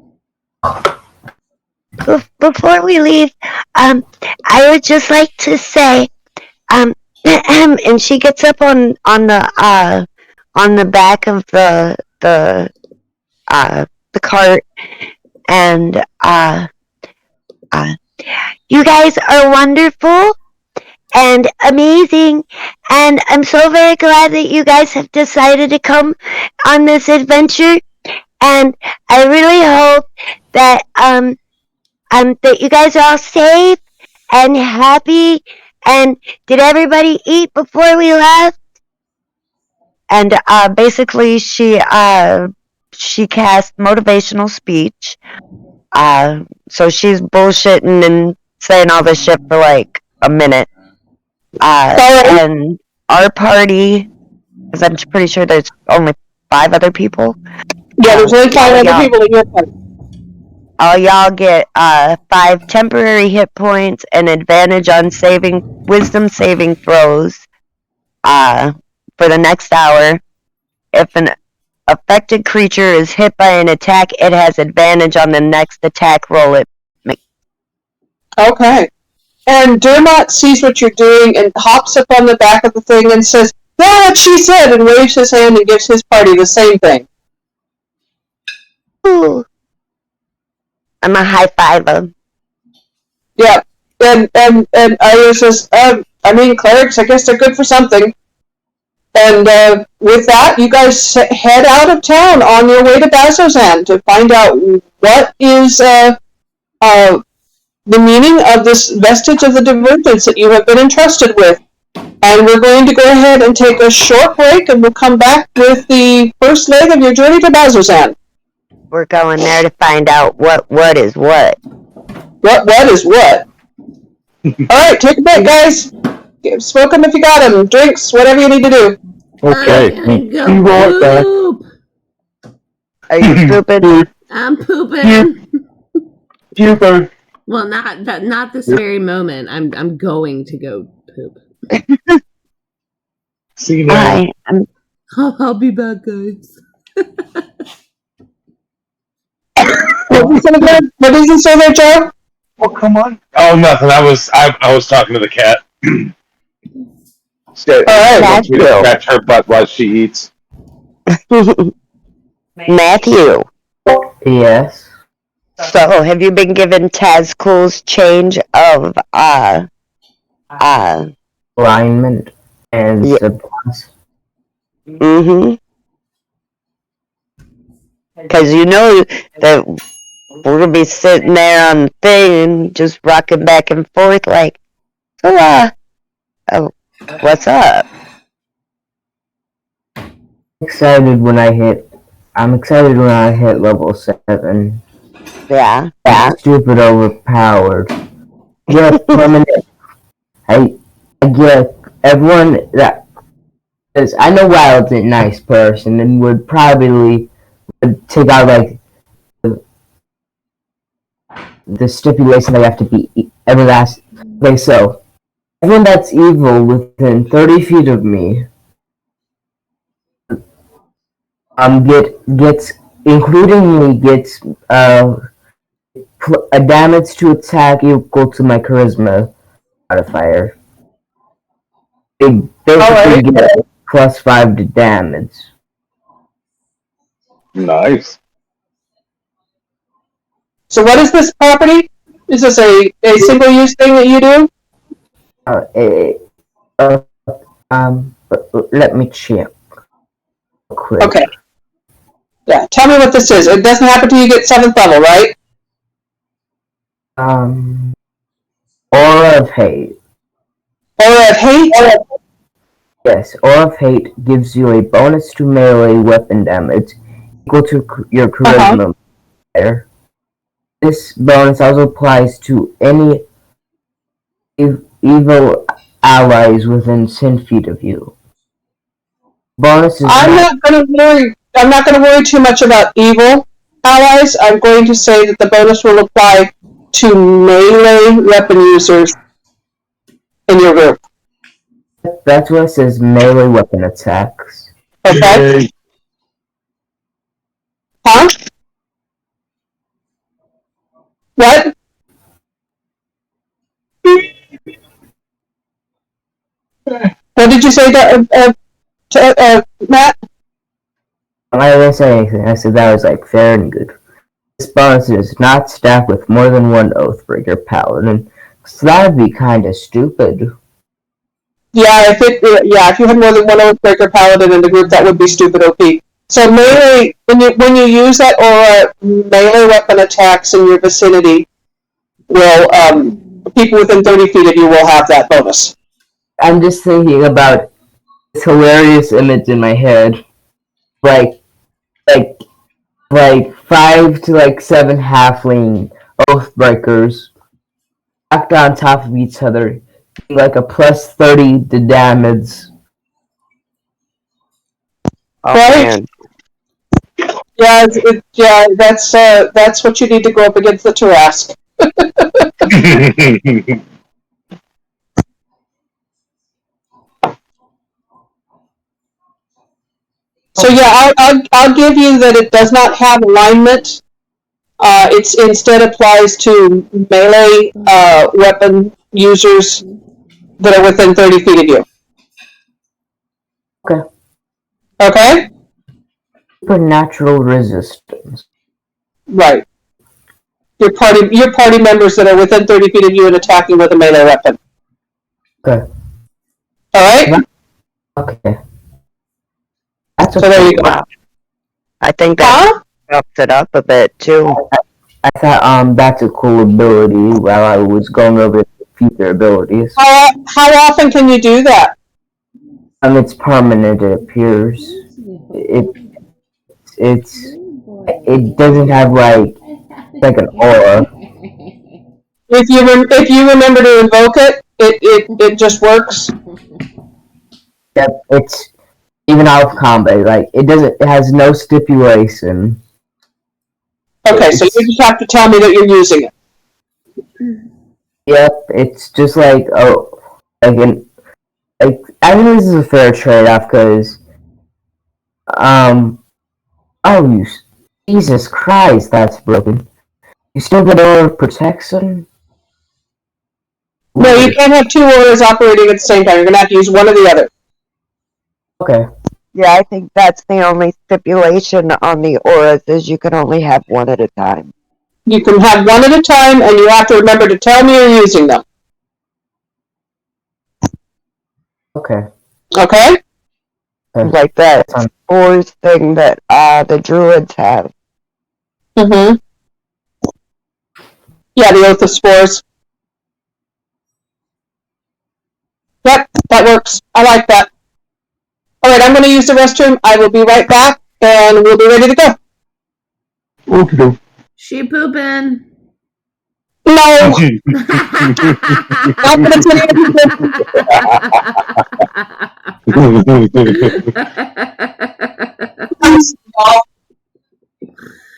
Before we leave, I would just like to say, and she gets up on the back of the cart, and you guys are wonderful and amazing, and I'm so very glad that you guys have decided to come on this adventure, and I really hope that that you guys are all safe and happy. And did everybody eat before we left? And basically she cast motivational speech. So she's bullshitting and saying all this shit for like a minute. And our party, because I'm pretty sure there's only 5 other people. Yeah, there's only 5 other people in your party. All y'all get 5 temporary hit points and advantage on wisdom saving throws for the next hour. If an affected creature is hit by an attack, it has advantage on the next attack roll it makes. Okay. And Dermot sees what you're doing and hops up on the back of the thing and says, "Yeah, what she said," and waves his hand and gives his party the same thing. Ooh. I'm a high fiver. Yeah, and Aya says, clerics, I guess they're good for something. And with that, you guys head out of town on your way to Bazozan to find out what is the meaning of this vestige of the divergence that you have been entrusted with. And we're going to go ahead and take a short break, and we'll come back with the first leg of your journey to Bazozan. We're going there to find out what is what. What is what? Alright, take a break, guys. Smoke them if you got them. Drinks, whatever you need to do. Okay. You want that? Are you pooping? I'm pooping. Puber. Well, not this very moment. I'm going to go poop. See now. I'll be back, guys. What did you say there, Joe? Oh, come on. Oh, nothing. I was talking to the cat. Alright, Scratch her butt while she eats. Matthew. Yes. So, have you been given Tazcool's change of Alignment and supplies. Mm-hmm. Because you know that we're gonna be sitting there on the thing and just rocking back and forth like, oh, what's up? I'm excited when I hit level 7. Yeah. Stupid overpowered. Yeah, permanent. I get everyone that, because I know Wilde's a nice person and would probably take out like the stipulation they have to be everlasting. Okay, so everyone that's evil within 30 feet of me gets including me gets a damage to attack equal to my charisma modifier. They basically get plus 5 to damage. Nice. So what is this property? Is this a single-use thing that you do? Let me check. Quick. Okay. Yeah, tell me what this is. It doesn't happen till you get 7th level, right? Aura of Hate. Aura of Hate? Yes, Aura of Hate gives you a bonus to melee weapon damage equal to your charisma modifier. This bonus also applies to any evil allies within 10 feet of you. Bonus is I'm not going to worry too much about evil allies. I'm going to say that the bonus will apply to melee weapon users in your group. That's what it says, melee weapon attacks. Okay. Huh? What? What did you say, Matt? I didn't say anything. I said that was like fair and good. This bonus is not stacked with more than one Oathbreaker Paladin, so that would be kind of stupid. Yeah, if you had more than one Oathbreaker Paladin in the group, that would be stupid OP. So melee, when you use that aura, melee weapon attacks in your vicinity will, people within 30 feet of you will have that bonus. I'm just thinking about this hilarious image in my head, like 5 to 7 halfling Oathbreakers stacked on top of each other, like a plus 30 to damage. Oh, right? Man. Yeah, that's what you need to go up against the Tarask. So yeah, I'll give you that it does not have alignment. It instead applies to melee weapon users that are within 30 feet of you. Okay. Okay? Supernatural resistance. Right. Your party members that are within 30 feet of you and attacking with a melee weapon. Okay. Alright? Okay. So there you go. I think that ups it up a bit too. I thought that's a cool ability while I was going over the future abilities. How often can you do that? It's permanent, it appears. It doesn't have like an aura. If you remember to invoke it, it just works. Yep, it's even out of combat. Like it has no stipulation. Okay, so you just have to tell me that you're using it. Yep, it's just like I think this is a fair trade-off because Jesus Christ, that's broken. You still get Aura of Protection? No, you can't have two auras operating at the same time. You're gonna have to use one or the other. Okay. Yeah, I think that's the only stipulation on the auras is you can only have one at a time. You can have one at a time, and you have to remember to tell me you're using them. Okay. Okay? Like that spores thing that the druids have. Mm-hmm. Yeah, the Oath of Spores. Yep, that works. I like that. All right, I'm going to use the restroom. I will be right back, and we'll be ready to go. Okay. She pooping. No! Not that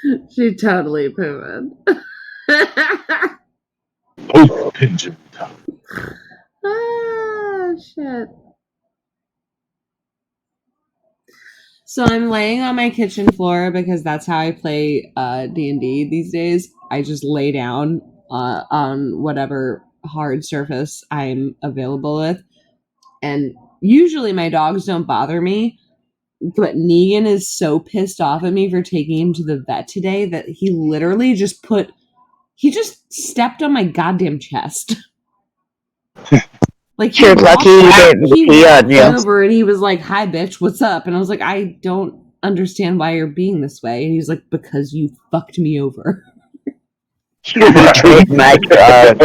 it's She totally pooping. Poop pigeon. Ah, shit. So I'm laying on my kitchen floor because that's how I play D&D these days. I just lay down on whatever hard surface I'm available with. And usually my dogs don't bother me, but Negan is so pissed off at me for taking him to the vet today that he literally just stepped on my goddamn chest. Like You're lucky he didn't pee on you. Over and he was like, "Hi, bitch, what's up?" And I was like, "I don't understand why you're being this way." And he's like, "Because you fucked me over." My God.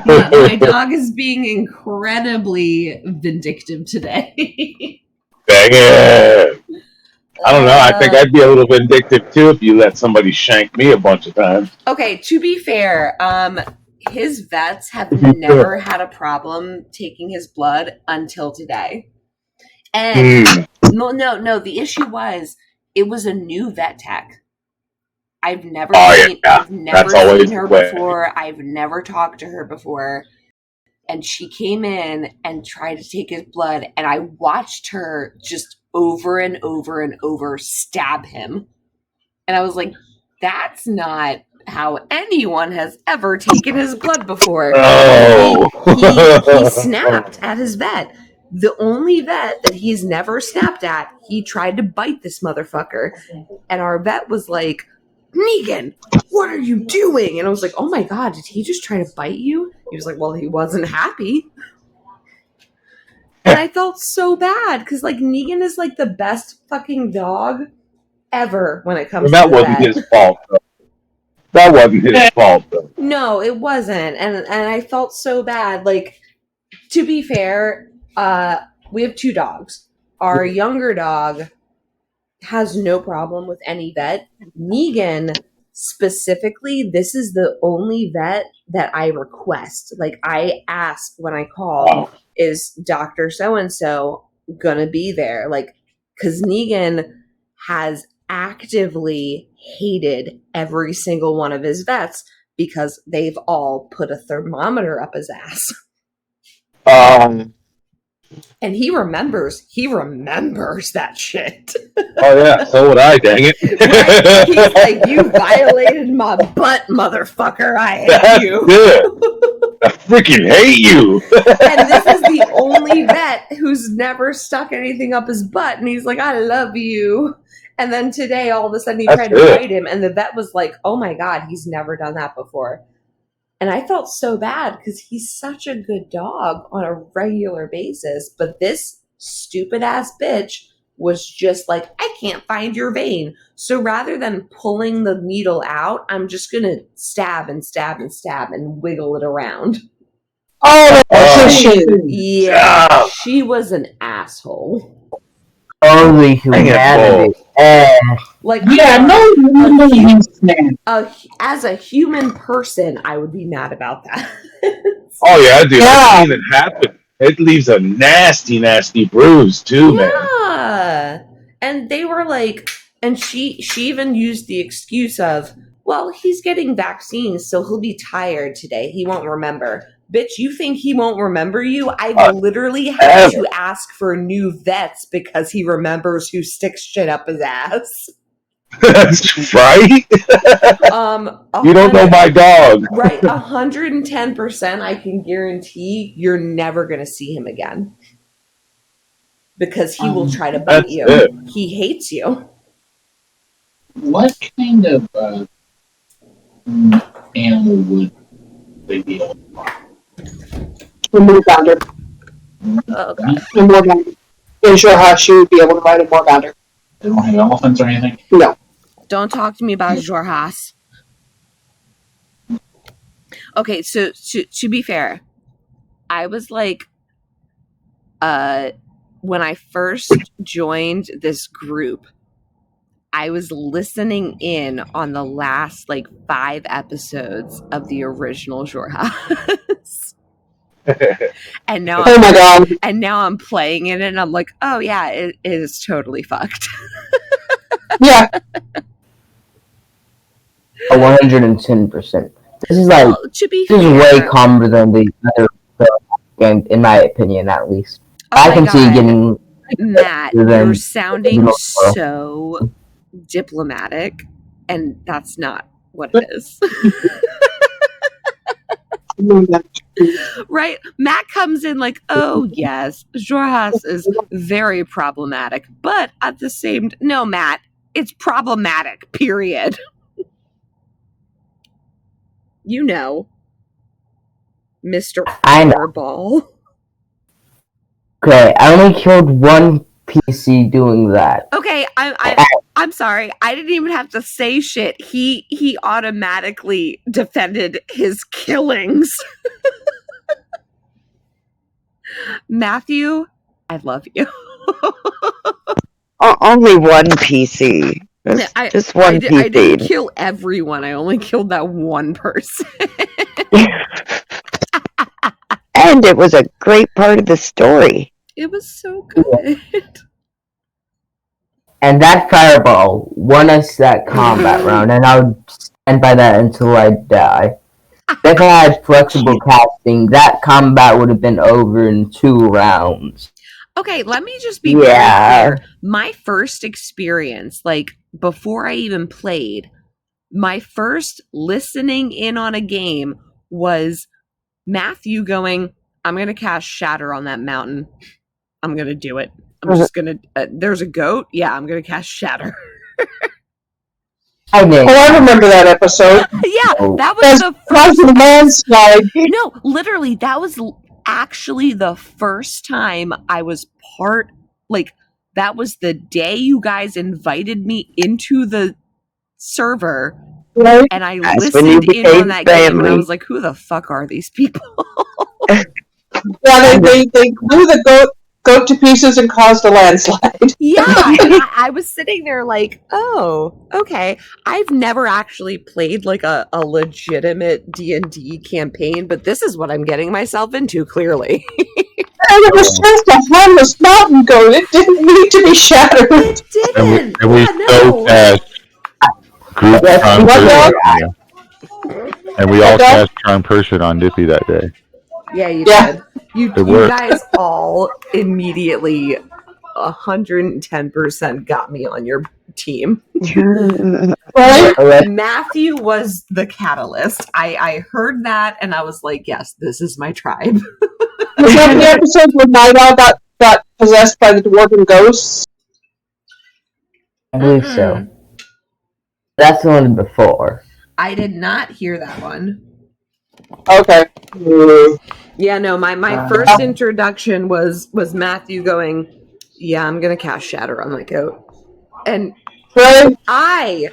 My dog is being incredibly vindictive today. Dang it. I don't know. I think I'd be a little vindictive too if you let somebody shank me a bunch of times. Okay, to be fair, his vets have never had a problem taking his blood until today. And no, the issue was it was a new vet tech. I've never seen her before. I've never talked to her before. And she came in and tried to take his blood, and I watched her just over and over and over stab him. And I was like, that's not how anyone has ever taken his blood before. Oh. He snapped at his vet. The only vet that he's never snapped at, he tried to bite this motherfucker. And our vet was like, Negan, what are you doing? And I was like, oh my God, did he just try to bite you? He was like, well, he wasn't happy. And I felt so bad because like Negan is like the best fucking dog ever when it comes to that. Wasn't his fault, though. That wasn't his fault, though. No, it wasn't. And I felt so bad. Like, to be fair, we have two dogs. Our younger dog has no problem with any vet. Negan, specifically, this is the only vet that I request. Like, I ask when I call, is Dr. So-and-so gonna be there? Like, because Negan has actively hated every single one of his vets because they've all put a thermometer up his ass. And he remembers that shit. Oh yeah, so would I, dang it. Right? He's like, you violated my butt, motherfucker. I hate you. I freaking hate you. And this is the only vet who's never stuck anything up his butt. And he's like, I love you. And then today, all of a sudden, he tried to bite him. And the vet was like, oh my God, he's never done that before. And I felt so bad because he's such a good dog on a regular basis. But this stupid ass bitch was just like, I can't find your vein. So rather than pulling the needle out, I'm just going to stab and stab and stab and wiggle it around. Yeah, she was an asshole. Holy humanity. Like, yeah, no, a As a human person, I would be mad about that. Oh yeah, dude. Yeah. I've seen it happen. It leaves a nasty, nasty bruise too, man. Yeah. And they were like, and she even used the excuse of, well, he's getting vaccines, so he'll be tired today. He won't remember. Bitch, you think he won't remember you? I've literally had to ask for new vets because he remembers who sticks shit up his ass. That's right. You don't know my dog. Right, 110%. I can guarantee you're never going to see him again because he will try to bite you. it. He hates you. What kind of animal would they be able to find? A moorbounder. Oh, God. A moorbounder. In Jorhash, you would be able to ride a moorbounder. They don't have elephants or anything? No. Don't talk to me about Jorhaas. Okay, so to be fair, I was like, when I first joined this group, I was listening in on the last like 5 episodes of the original Jorhaas. And now, Oh my God. And now I'm playing it, and I'm like, oh yeah, it is totally fucked. Yeah. 110%. This is like, Well, to be this is fair, way calmer than the other games, in my opinion, at least. oh I my can see it God, getting Matt, better than you're sounding the so diplomatic, and that's not what it is. Right? Matt comes in like, oh yes, Jorhaas is very problematic, but at the same no, Matt, it's problematic, period. You know, Mr. I know. Fireball. Okay, I only killed one PC doing that. Okay, I'm sorry. I didn't even have to say shit. He automatically defended his killings. Matthew, I love you. Only one PC. Just one PC. I didn't kill everyone. I only killed that one person. And it was a great part of the story. It was so good. And that fireball won us that combat round, and I would stand by that until I die. If I had flexible casting, that combat would have been over in 2 rounds. Okay, let me just be very clear. My first experience, like before I even played, my first listening in on a game was Matthew going, I'm going to cast Shatter on that mountain. I'm going to do it. I'm just going to, there's a goat? Yeah, I'm going to cast Shatter. I did. Oh, I remember that episode. Yeah, that was the first. Landslide. No, literally, that was actually the first time I was part, like, that was the day you guys invited me into the server, Right. and I That's when you listened in became on that game, and I family. was like, who the fuck are these people? Yeah, they blew the goat to pieces and caused a landslide. Yeah, and I was sitting there like, oh, okay. I've never actually played like a legitimate D&D campaign, but this is what I'm getting myself into, clearly. And it was just a harmless mountain goat. It didn't need to be shattered. It didn't. And we Yeah, so cast group charm person. And we all cast charm person on Dippy that day. Yeah, you Yeah. did. You guys all immediately 110% got me on your team. Right? Matthew was the catalyst. I heard that and I was like, yes, this is my tribe. Was that the episode where Night Owl got possessed by the dwarven ghosts? I believe so. That's the one before. I did not hear that one. Okay. Yeah, no, my first introduction was Matthew going, yeah, I'm gonna cast Shatter on my goat. And I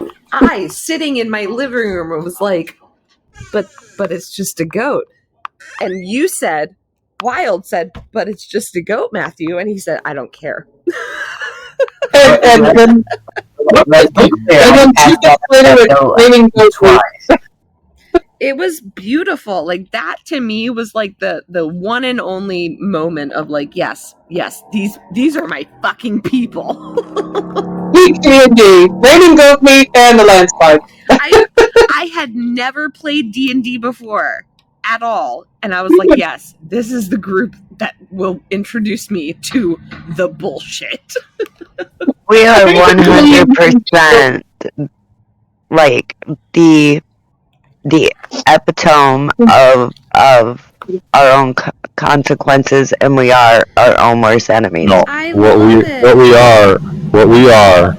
sitting in my living room was like, but it's just a goat. And you said, Wilde said, but it's just a goat, Matthew. And he said, I don't care. And then Let's be clear. And then I 2 days later, it's raining goat meat. It was beautiful. Like that to me was like the one and only moment of like, yes, these are my fucking people. D&D, raining goat meat, and the landslide. I had never played D&D before at all, and I was like, yes, this is the group that will introduce me to the bullshit. We are 100% like the epitome of our own consequences, and we are our own worst enemies. No, I what love we are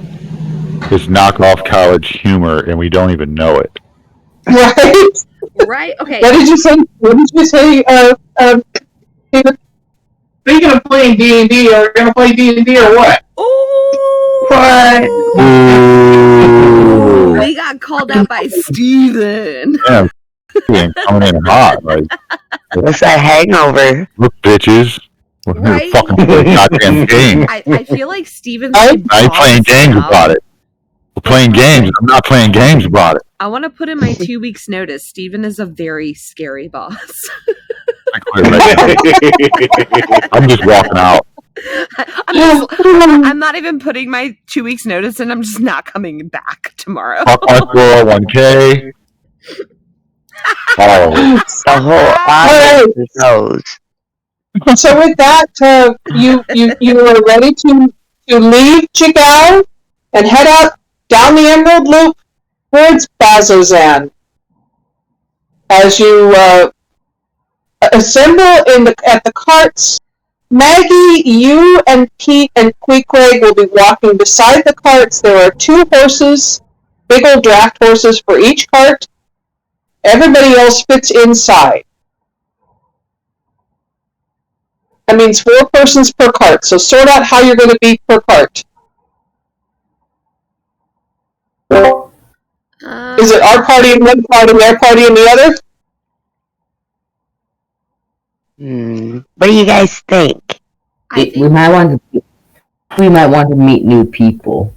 is knockoff college humor, and we don't even know it. Right? Right? Okay. What did you say? Peter? Speaking of playing D&D, are we going to play D&D or what? What? Ooh. We got called out by Steven. Yeah, coming in hot. Like, What's that hangover? look, bitches. We're Right? fucking playing goddamn game. I feel like Steven's I ain't playing games about it. We're playing games. I'm not playing games about it. I want to put in my 2 weeks notice. Steven is a very scary boss. I quit right now. I'm just walking out. I'm not even putting my 2 weeks notice in. I'm just not coming back tomorrow. Fuck my 401k. Oh, The whole audience knows. So with that, you are ready to leave Chigao and head out down the Emerald Loop towards Bazozan. As you assemble at the carts, Maggie, you and Pete and Queequeg will be walking beside the carts. There are 2 horses, big old draft horses for each cart. Everybody else fits inside. That means 4 persons per cart, so sort out how you're going to be per cart. Is it our party in one part and their party in the other? What do you guys think? We might want to meet new people.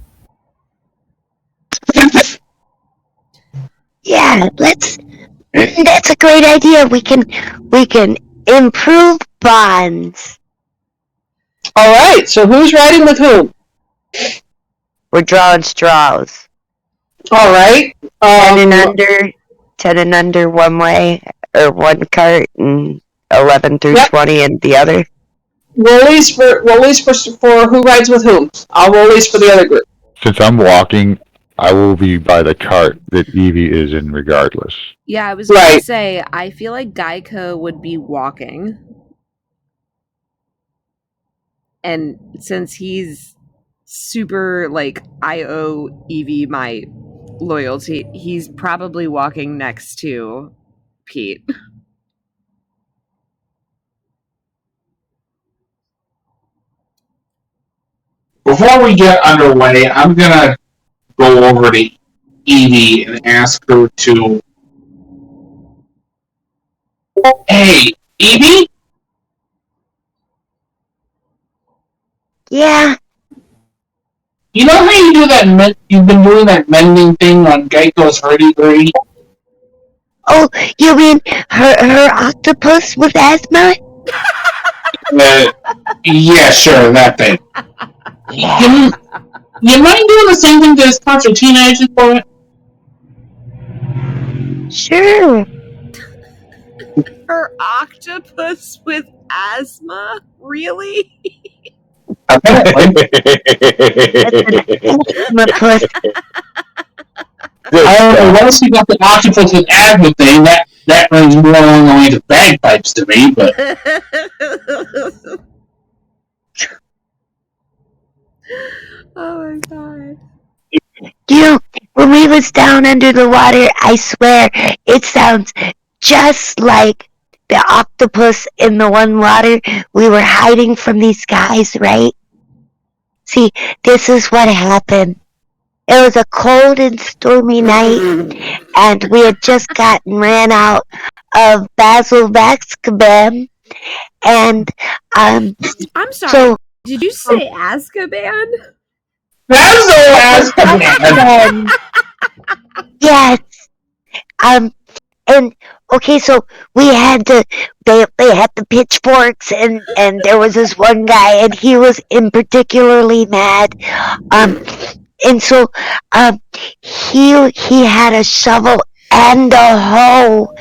Yeah, that's a great idea. We can improve bonds. All right, so who's riding with whom? We're drawing straws. All right. 10 and under one way, or one cart, and 11 through 20 in the other. Rollies for who rides with whom. I'll rollies for the other group. since I'm walking, I will be by the cart that Evie is in regardless. Yeah, I was going to say, I feel like Geico would be walking. And since he's super, like, I owe Evie my loyalty, he's probably walking next to Pete. Before we get underway, I'm going to go over to Evie and ask her to... Hey, Evie? Yeah. You know how you do that? You've been doing that mending thing on Geico's hurdy-gurdy? Oh, you mean her octopus with asthma? Yeah, sure, that thing. Yeah. You mind doing the same thing to this concertina agent for it? Sure. Her octopus with asthma? Really? Apparently. Octopus. I don't know, once you got the octopus with asthma thing, that rings more along the lines of bagpipes to me, but... Oh my god. You know, when we was down under the water, I swear, it sounds just like the octopus in the one water. We were hiding from these guys, right? See, this is what happened. It was a cold and stormy night, and we had just gotten ran out of Basil Vaxcaban, and I'm sorry. so did you say Azkaban? That's the last command. Yes. And okay, so we had they had the pitchforks, and there was this one guy, and he was in particularly mad. And so he had a shovel and a hoe.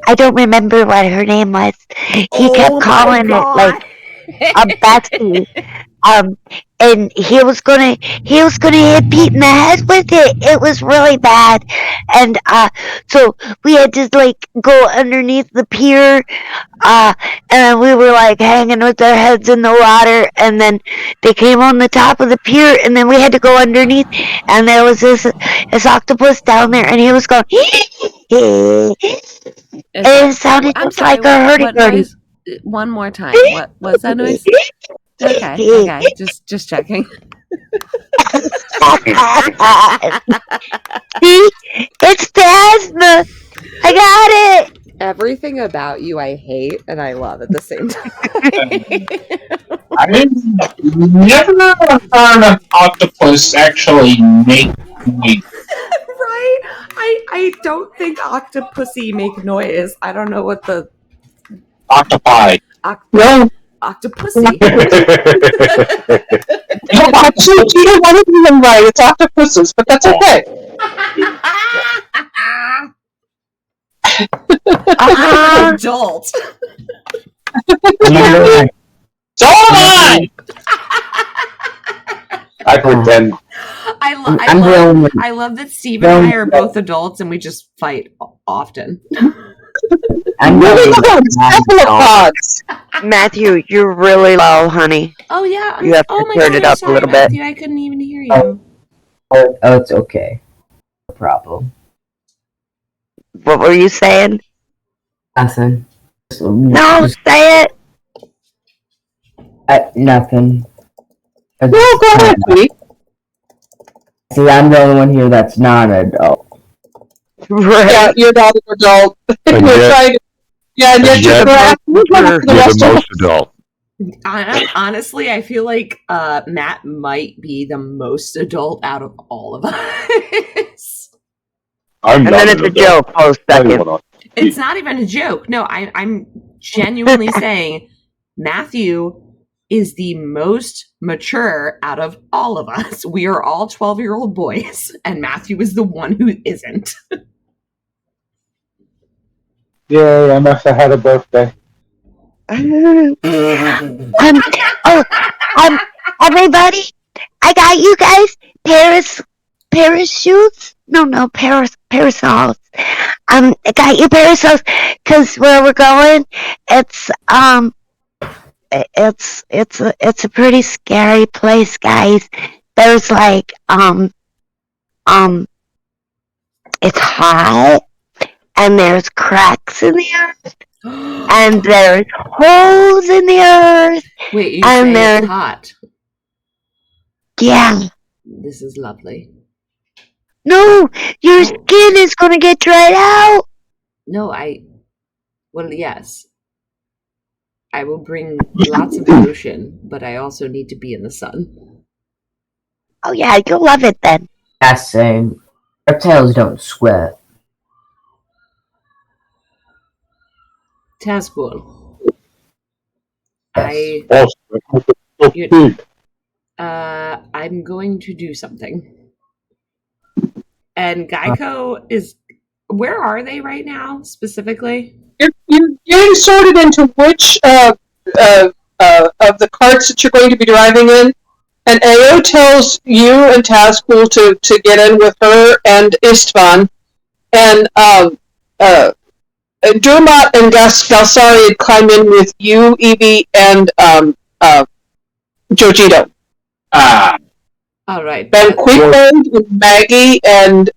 I don't remember what her name was. He kept calling it like a Betsy. And he was gonna hit Pete in the head with it. It was really bad. And so we had to like go underneath the pier, and we were like hanging with our heads in the water, and then they came on the top of the pier, and then we had to go underneath, and there was this octopus down there, and he was going and it sounded just like a hurdy-gurdy. One more time. What was that noise? Okay. Just checking. See? It's Phasma. I got it. Everything about you I hate and I love at the same time. I've never heard an octopus actually make noise. Right? I don't think octopussy make noise. I don't know what the Octopi. No. Octopussy. No, actually, you don't want to be them right. It's octopuses, but that's okay. Adult. So am I! I pretend. I love that Steve and I are both adults and we just fight often. I'm Cephalopods. Matthew, you're really low, honey. Oh yeah. You have to turn it up a little bit. Matthew, I couldn't even hear you. Oh, it's okay. No problem. What were you saying? Nothing. No, say it. Nothing. No, go ahead, Pete. See, I'm the only one here that's not an adult. Right. Yeah, you're not an adult. You're trying to, and yet you're correct. You're the most adult. Honestly, I feel like Matt might be the most adult out of all of us. And then it's a joke. Oh, second. It's not even a joke. No, I'm genuinely saying Matthew is the most mature out of all of us. We are all 12-year-old boys, and Matthew is the one who isn't. Yay, I must have had a birthday. Everybody, I got you guys parachutes. No, parasols. I got you parasols because where we're going, it's a pretty scary place, guys. There's like it's hot, and there's cracks in the earth, and there's holes in the earth. Wait, you say it's hot? Yeah. This is lovely. No, your skin is gonna get dried out. No, well, yes. I will bring lots of lotion, but I also need to be in the sun. Oh yeah, you'll love it then. That's same. Reptiles don't sweat. Tazgul. Yes. I'm going to do something. And Geico is... Where are they right now, specifically? You're getting sorted into which of the carts that you're going to be driving in, and AO tells you and Tazkul to get in with her and Istvan, and Dermot and Galsari climb in with you, Evie, and Jojito. All right. Then Quickbone with Maggie and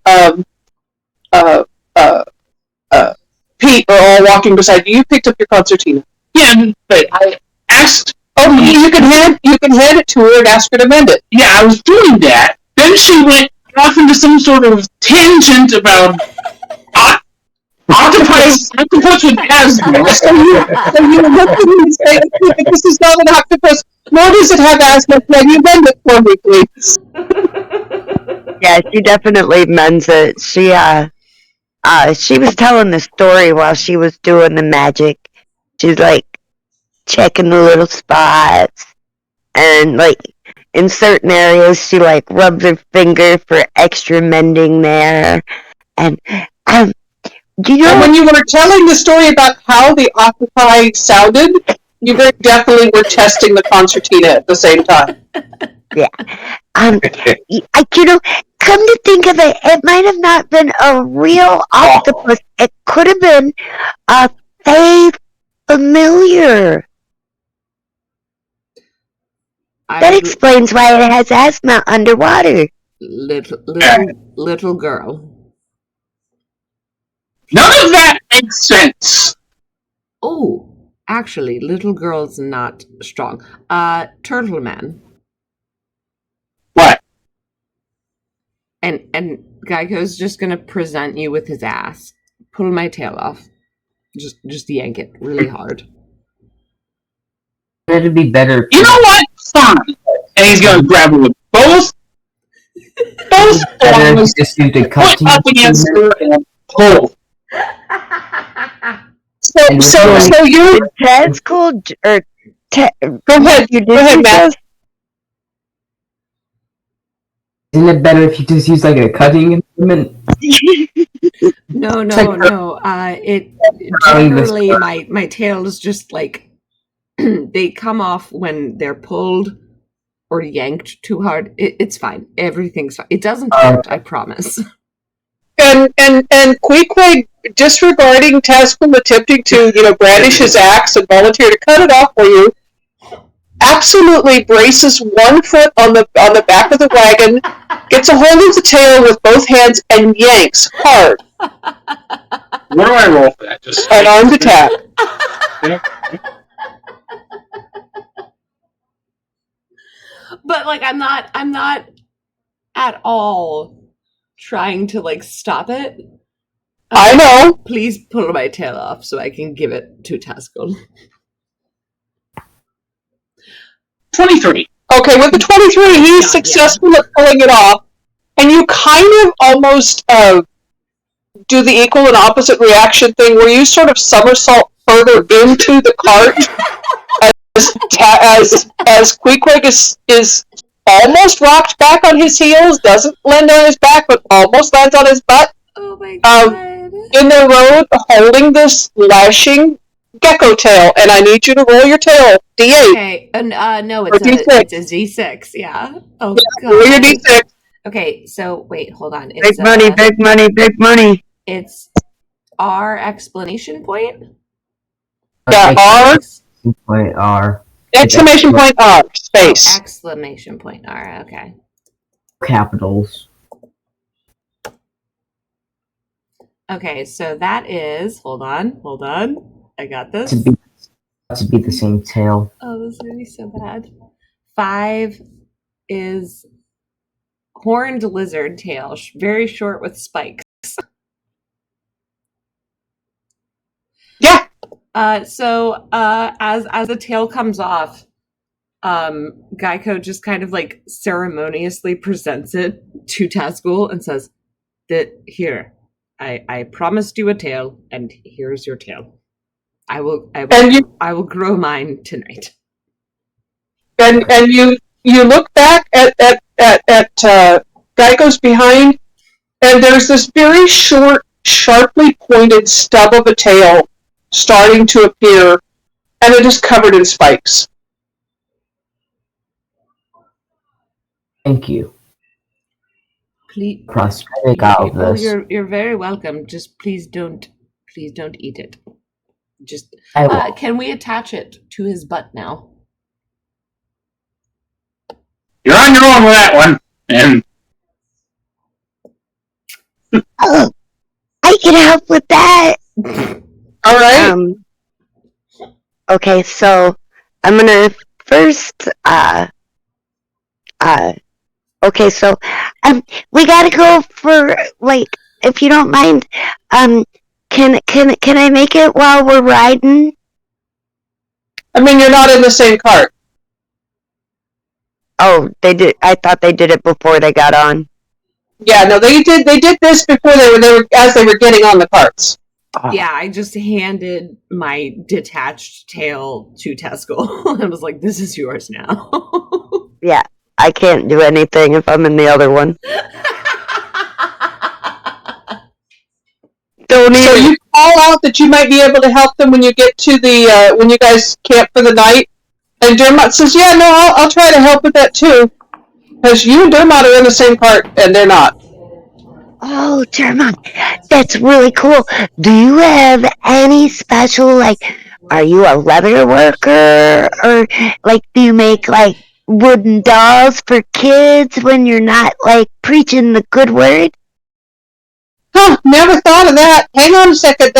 Pete are all walking beside you. You picked up your concertina. Yeah, but I asked. Oh, you can hand it to her and ask her to mend it. Yeah, I was doing that. Then she went off into some sort of tangent about octopus with asthma. So you look at me and say, "This is not an octopus. Nor does it have asthma. Can you bend it for me, please? Yeah, she definitely mends it. She was telling the story while she was doing the magic. She's like checking the little spots, and like in certain areas she like rubs her finger for extra mending there. And you know, And when you were telling the story about how the octopi sounded, you very definitely were testing the concertina at the same time. yeah. You know, come to think of it, it might have not been a real octopus. It could have been a fey familiar. That explains why it has asthma underwater. Little girl. None of that makes sense. Oh, actually, little girl's not strong. Turtle man. What? And Geico's just gonna present you with his ass. Pull my tail off. Just yank it really hard. It'd be better. You know what? Fine. And he's gonna grab it with both arms, just use the put cutting up against her, and pull. So you Ted's cool or go ahead, Matt. Isn't it better if you just use like a cutting instrument? No. It generally my tails just like they come off when they're pulled or yanked too hard. It's fine. Everything's fine. It doesn't hurt. I promise. And Queequeg, disregarding Tazquil attempting to, brandish his axe and volunteer to cut it off for you, absolutely braces one foot on the back of the wagon, gets a hold of the tail with both hands, and yanks hard. What do I roll for that? Just an armed attack. But like I'm not at all trying to like stop it. I know. Please pull my tail off so I can give it to Tazquil. 23. Okay, with the 23, he's successful at pulling it off, and you kind of almost do the equal and opposite reaction thing where you sort of somersault further into the cart as Queequeg is almost rocked back on his heels, doesn't land on his back, but almost lands on his butt. Oh my god. In the road, holding this lashing gecko tail, and I need you to roll your tail. D8. Okay, no, it's a Z6, yeah. Oh god. Roll your D6. Okay, so wait, hold on. It's, big money. It's R explanation point? Yeah, R. Point R. Exclamation point R. Space. Oh, exclamation point R, okay. Capitals. Okay, so that is, hold on, I got this. To be the same tail. Oh, this is gonna be so bad. 5 is horned lizard tail, very short with spikes. Yeah. So as the tail comes off, Geico just kind of like ceremoniously presents it to Tazquil and says, "That here, I promised you a tail, and here's your tail. I will grow mine tonight." And you look back at Geico's behind, and there's this very short, sharply pointed stub of a tail starting to appear, and it is covered in spikes. Thank you. Please, prosthetic out of this. You're very welcome. Just please don't eat it. Just can we attach it to his butt now? You're on your own with that one. And oh, I can help with that. All right. Okay, so I'm gonna first okay, so we gotta go for like, if you don't mind, can I make it while we're riding? I mean, you're not in the same cart. Oh, they did. I thought they did it before they got on. Yeah, no, they did this before as they were getting on the carts. Yeah, I just handed my detached tail to Teskel and was like, "This is yours now." Yeah, I can't do anything if I'm in the other one. Don't So even. you call out that you might be able to help them when you get to the when you guys camp for the night, and Dermot says, "Yeah, no, I'll try to help with that too, because you and Dermot are in the same cart and they're not." Oh, Dermot, that's really cool. Do you have any special, like, are you a leather worker? Or, like, do you make, like, wooden dolls for kids when you're not, like, preaching the good word? Huh, never thought of that. Hang on a second.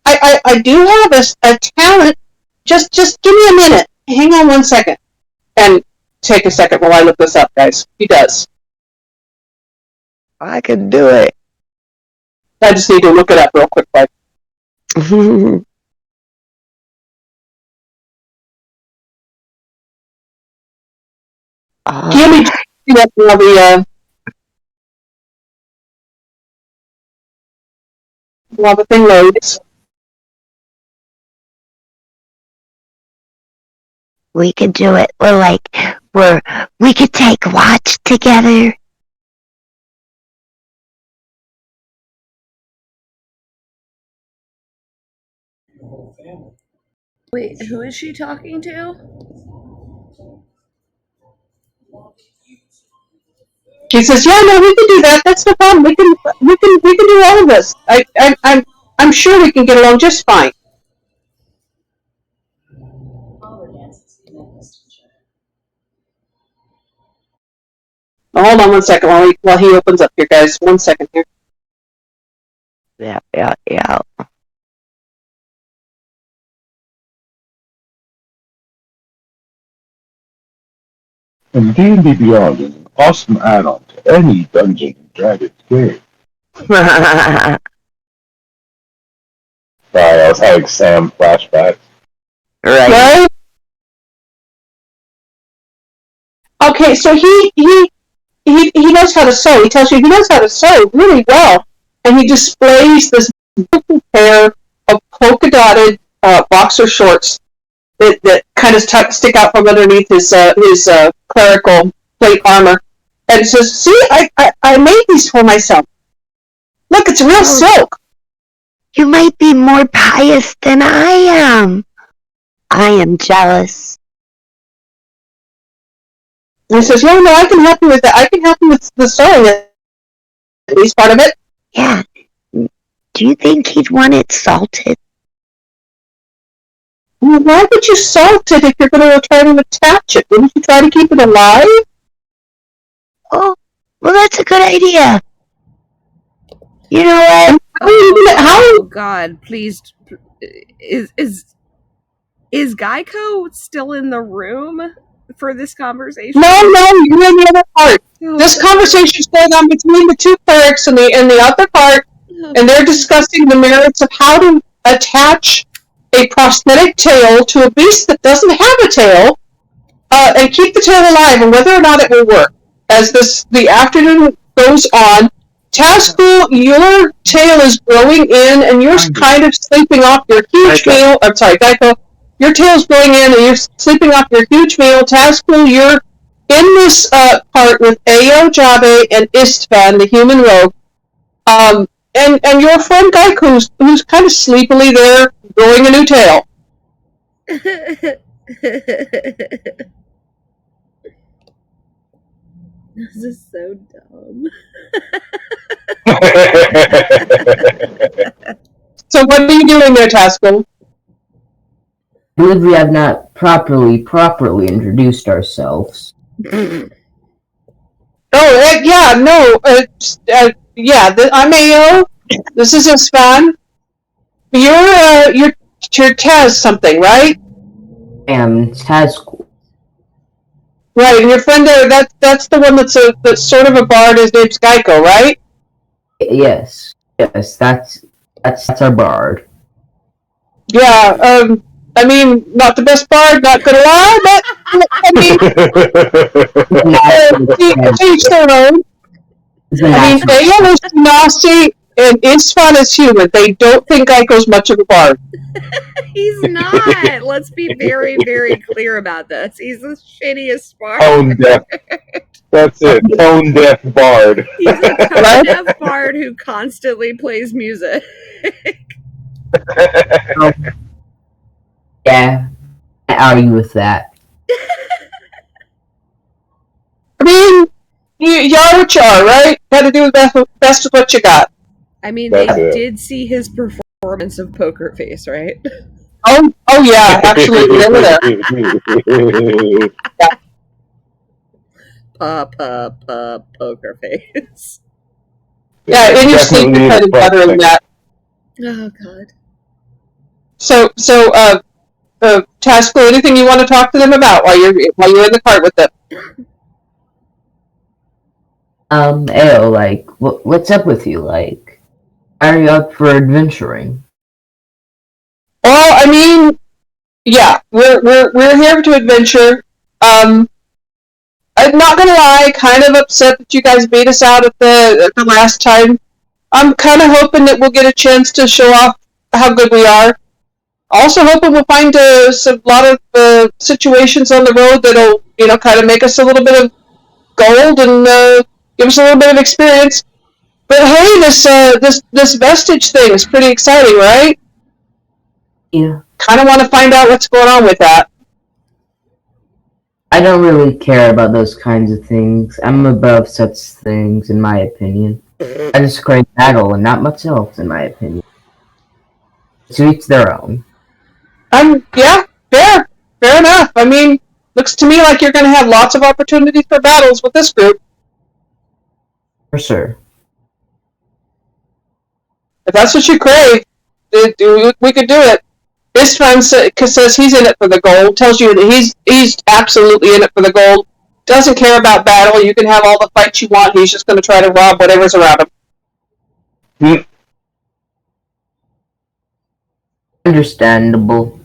I do have a talent. Just give me a minute. Hang on 1 second. And take a second while I look this up, guys. He does. I can do it. I just need to look it up real quick. Give me while the thing loads. We could do it. We could take watch together. Wait, who is she talking to? He says, "Yeah, no, we can do that. That's no problem. We can do all of this. I'm sure we can get along just fine." Now, hold on 1 second while he opens up here, guys. 1 second here. Yeah. And D&D Beyond is an awesome add-on to any Dungeons and Dragons game. Sorry, I was having Sam flashbacks. Right. Okay, so he knows how to sew. He tells you he knows how to sew really well, and he displays this beautiful pair of polka dotted boxer shorts that kind of stick out from underneath his clerical plate armor, and says, "See, I made these for myself. Look, it's real silk." You might be more pious than I am. I am jealous. And he says, "Yeah, no, I can help you with that. I can help you with the sewing, at least part of it." Yeah. Do you think he'd want it salted? Well, why would you salt it if you're going to try to attach it? Wouldn't you try to keep it alive? Oh, well, that's a good idea. You know what? Oh God, please. Is Geico still in the room for this conversation? No, you're in the other part. This conversation's going on between the two clerics in the other part, and they're discussing the merits of how to attach a prosthetic tail to a beast that doesn't have a tail, and keep the tail alive, and whether or not it will work. As the afternoon goes on, Tazcool, your tail is growing in, and you're kind of sleeping off your huge meal. I'm sorry, Geico. Your tail's growing in, and you're sleeping off your huge meal. Tazcool, you're in this part with Ao, Jabe, and Istvan, the human rogue. And your friend Geico, who's kind of sleepily there, growing a new tail. This is so dumb. So what are you doing there, Tazcool? I believe we have not properly introduced ourselves. Oh, yeah, no, I'm Ao. This is Istvan. You're Taz something, right? I am Tazcool. Right, and your friend there, that's the one that's sort of a bard. His name's Geico, right? Yes, that's our bard. Yeah. I mean, not the best bard, not gonna lie, but I mean, teach their own. I mean, Ayo is nasty and Isfan is human. They don't think Aiko's much of a bard. He's not. Let's be very, very clear about this. He's the shittiest bard. Tone deaf. That's it. Tone deaf bard. He's a tone deaf bard who constantly plays music. Yeah, I argue with that. I mean, you are what you are, right? Gotta do the best with what you got. I mean, That's they it. did see his performance of Poker Face, right? Oh yeah, absolutely. They were there. Poker Face. Yeah, and your sleep Definitely depended a better than that. Oh, God. So, Tasco, anything you want to talk to them about while you're in the cart with them? Ayo, like, what's up with you? Like, are you up for adventuring? Well, I mean, yeah, we're here to adventure. I'm not gonna lie, kind of upset that you guys beat us out at the last time. I'm kind of hoping that we'll get a chance to show off how good we are. Also hoping we'll find a lot of situations on the road that'll, kind of make us a little bit of gold and give us a little bit of experience. But hey, this vestige thing is pretty exciting, right? Yeah. Kind of want to find out what's going on with that. I don't really care about those kinds of things. I'm above such things, in my opinion. I just crave battle and not much else, in my opinion. To each their own. Yeah, fair enough. I mean, looks to me like you're going to have lots of opportunities for battles with this group. For sure. If that's what you crave, we could do it. This friend says he's in it for the gold, tells you that he's absolutely in it for the gold, doesn't care about battle, you can have all the fights you want, he's just going to try to rob whatever's around him. Understandable.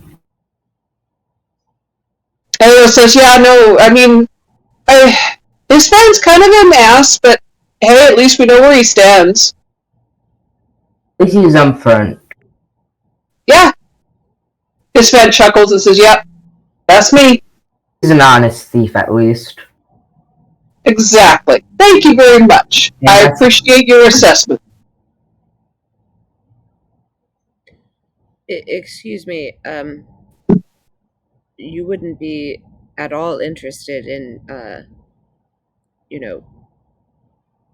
Ayo says, yeah, no, I mean, this friend's kind of an ass, but hey, at least we know where he stands. At least he's upfront. Yeah. His friend chuckles and says, yep, that's me. He's an honest thief, at least. Exactly. Thank you very much. Yeah, I appreciate your assessment. Excuse me, you wouldn't be at all interested in,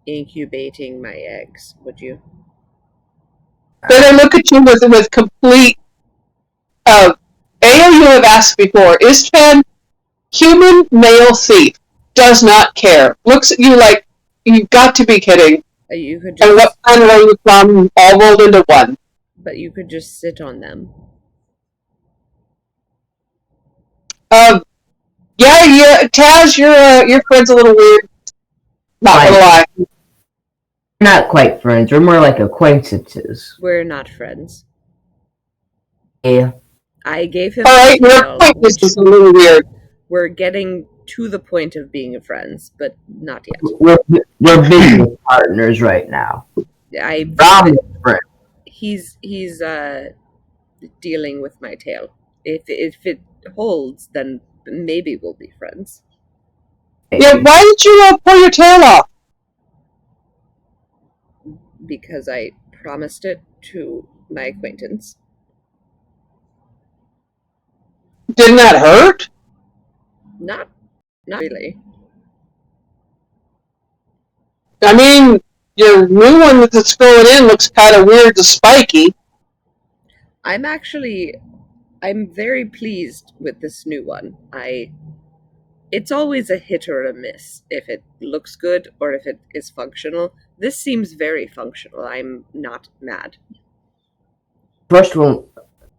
incubating my eggs, would you? Then I look at you with complete. Ayo, you have asked before. Istvan, human male thief, does not care. Looks at you like you've got to be kidding. You could just, and what planet are you from? All rolled into one. But you could just sit on them. Yeah, Taz, your friend's a little weird. Not gonna lie. Not quite friends. We're more like acquaintances. We're not friends. Yeah. I gave him. Alright, your acquaintance is a little weird. We're getting to the point of being friends, but not yet. We're business partners right now. He's dealing with my tail. If it holds, then maybe we'll be friends. Yeah, why did you pull your tail off? Because I promised it to my acquaintance. Didn't that hurt? Not really. I mean, your new one that's going in looks kind of weird and spiky. I'm very pleased with this new one. It's always a hit or a miss if it looks good or if it is functional. This seems very functional. I'm not mad.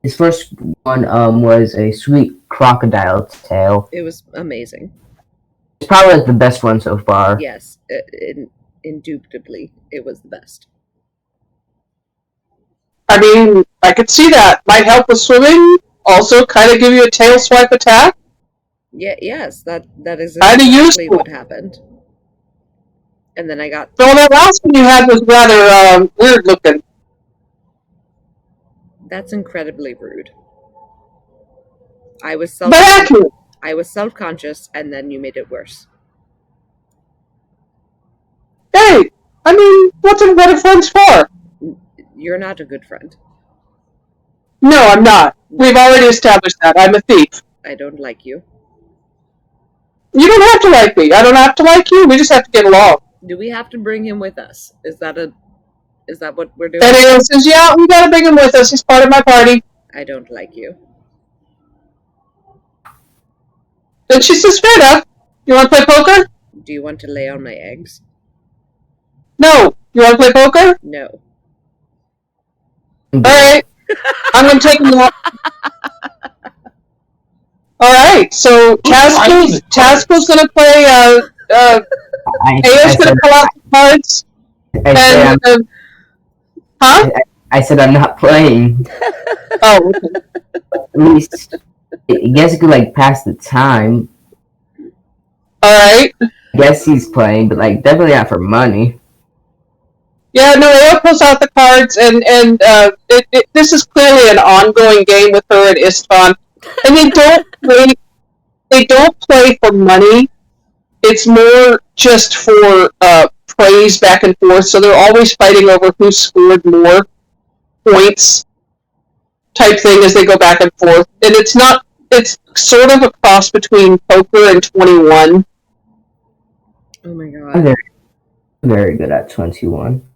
His first one was a sweet crocodile tail. It was amazing. It's probably like the best one so far. Yes, indubitably, it was the best. I mean, I could see that. Might help with swimming. also kind of give you a tail swipe attack? Yeah, yes, that is Kinda exactly useful. what happened. And then I got So that last one you had was rather weird looking. that's incredibly rude. I was But accurate. self-conscious, and then you made it worse. Hey, I mean, what are friends for? You're not a good friend. No, I'm not. We've already established that. I'm a thief. I don't like you. You don't have to like me. I don't have to like you. We just have to get along. Do we have to bring him with us? Is that what we're doing? And Ayo says, yeah, we gotta bring him with us. He's part of my party. I don't like you. Then she says, fair enough. You want to play poker? Do you want to lay on my eggs? No. You want to play poker? No. Alright. I'm going to take him out. Alright, so Tazco's going to play, Ayo's going to pull out the cards. I said I'm not playing. Oh, okay. At least, I guess you could, like, pass the time. Alright. I guess he's playing, but, like, definitely not for money. Yeah, no, Ayo pulls out the cards, and this is clearly an ongoing game with her and Istvan. And they don't play for money. It's more just for praise back and forth, so they're always fighting over who scored more points type thing as they go back and forth. And it's sort of a cross between poker and 21. Oh my god. I'm very good at 21.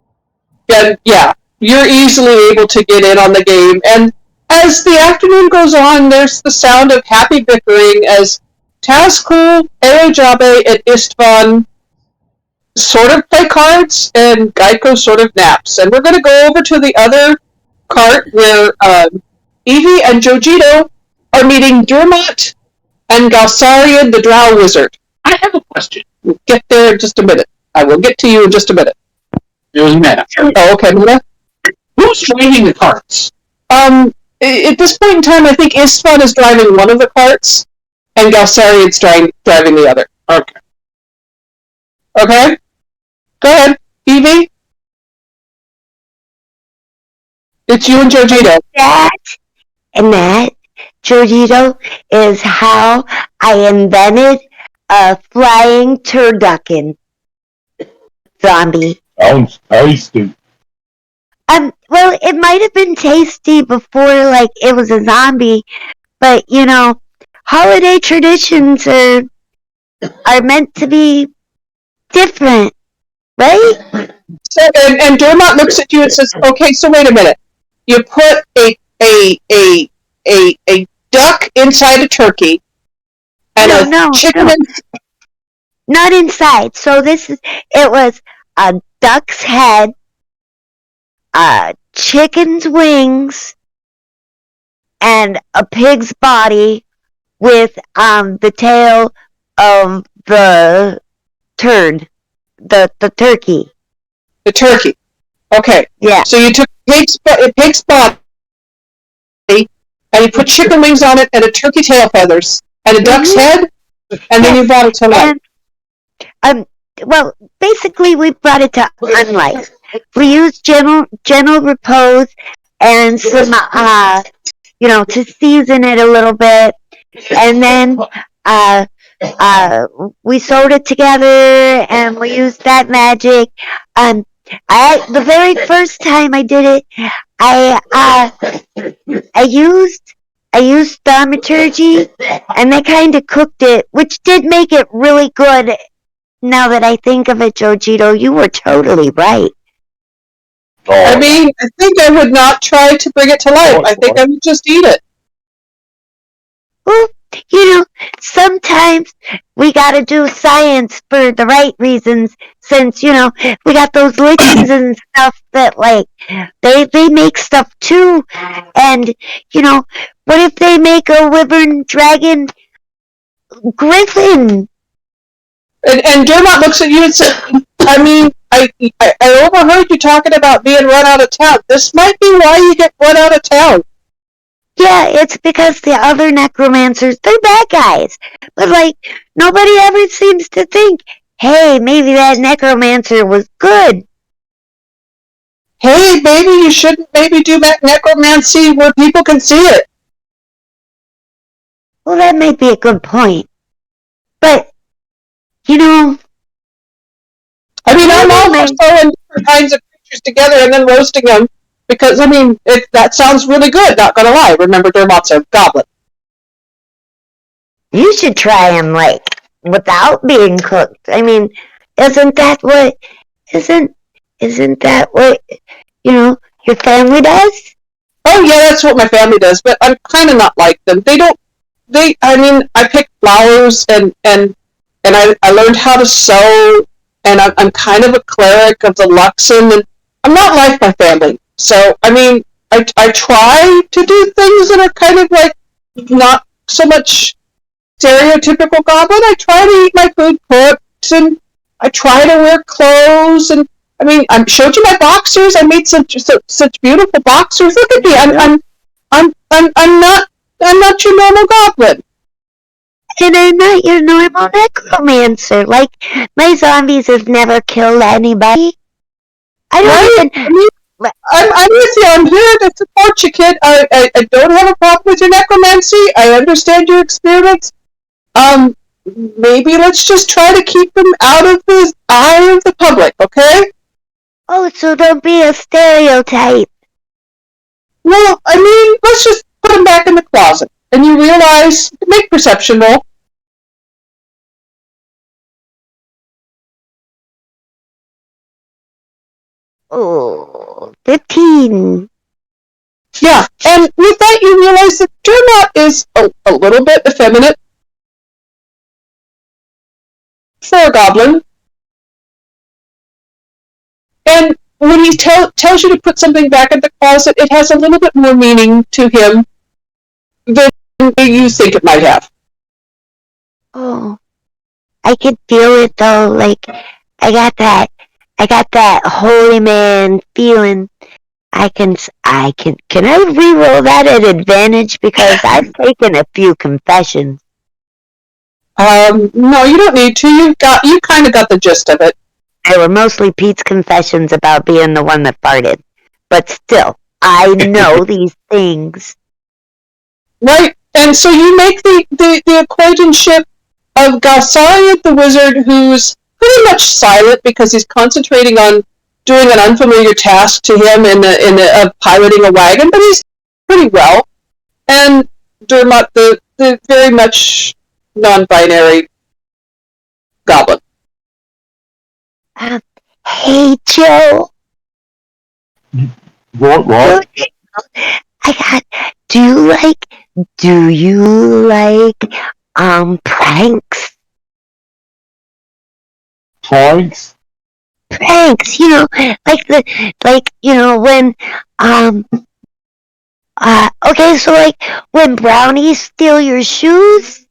Yeah, you're easily able to get in on the game. And as the afternoon goes on, there's the sound of happy bickering as Tazcool, Aojabe, and Istvan sort of play cards, and Geico sort of naps. And we're going to go over to the other cart where Evie and Jojito are meeting Dermot and Galsarian, the Drow Wizard. I have a question. We'll get there in just a minute. I will get to you in just a minute. It was Meta. Oh, okay, Meta? Who's driving the carts? At this point in time, I think Istvan is driving one of the carts, and Galsarian's driving the other. Okay. Okay? Go ahead, Evie. It's you and Jojito. That, Jojito, is how I invented a flying turducken zombie. Sounds tasty. Well, it might have been tasty before, like, it was a zombie, but, you know, holiday traditions are meant to be different, right? So, and Dermot looks at you and says, okay, so wait a minute. You put a duck inside a turkey, and chicken. Not inside. So it was a duck's head, chicken's wings, and a pig's body with the tail of the turd, the turkey. The turkey. Okay. Yeah. So you took a pig's body, and you put chicken wings on it, and a turkey tail feathers, and a duck's head, and then you brought it to life. Well, basically, we brought it to unlife. We used gentle repose and some, to season it a little bit, and then we sewed it together, and we used that magic. The very first time I did it, I used thaumaturgy, and they kind of cooked it, which did make it really good. Now that I think of it, Jojito, you were totally right. I mean, I think I would not try to bring it to life. I think I would just eat it. Well, sometimes we gotta do science for the right reasons, since, we got those lichens and stuff that, like, they make stuff too, and, what if they make a wyvern dragon griffin? And Dermot looks at you and says, I mean, I overheard you talking about being run out of town. This might be why you get run out of town. Yeah, it's because the other necromancers, they're bad guys. But, like, nobody ever seems to think, hey, maybe that necromancer was good. Hey, maybe you shouldn't maybe do necromancy where people can see it. Well, that might be a good point. But, you know... I mean, I'm all for throwing different kinds of creatures together and then roasting them. Because, I mean, that sounds really good, not gonna lie. Remember, Dermot's a goblin. You should try them, like, without being cooked. I mean, isn't that what, you know, your family does? Oh, yeah, that's what my family does, but I'm kind of not like them. I mean, I pick flowers and I learned how to sew, and I'm kind of a cleric of the Luxon, and I'm not like my family. So, I mean, I try to do things that are kind of like not so much stereotypical goblin. I try to eat my food cooked, and I try to wear clothes, and I mean, I showed you my boxers. I made such beautiful boxers. Look at me. I'm not your normal goblin. And I'm not your normal necromancer. Like, my zombies have never killed anybody. I don't even... I'm with you. I'm here to support you, kid. I don't have a problem with your necromancy. I understand your experiments. Maybe let's just try to keep them out of the eye of the public, okay? Oh, so don't be a stereotype. Well, I mean, let's just put them back in the closet. And you realize, make perception roll. Oh, 15. Yeah, and with that you realize that Dermot is a little bit effeminate for a goblin. And when he tells you to put something back in the closet, it has a little bit more meaning to him than you think it might have. Oh, I could feel it though. Like, I got that holy man feeling. Can I re-roll that at advantage? Because I've taken a few confessions. No, you don't need to. You kind of got the gist of it. They were mostly Pete's confessions about being the one that farted. But still, I know these things. Right, and so you make the acquaintanceship of Galsariad the wizard, who's pretty much silent because he's concentrating on doing an unfamiliar task to him in piloting a wagon, but he's pretty well. And Dermot, the very much non-binary goblin. Hey, Joe. What? Do you like pranks? Pranks? Pranks, you know, when okay, so like when brownies steal your shoes.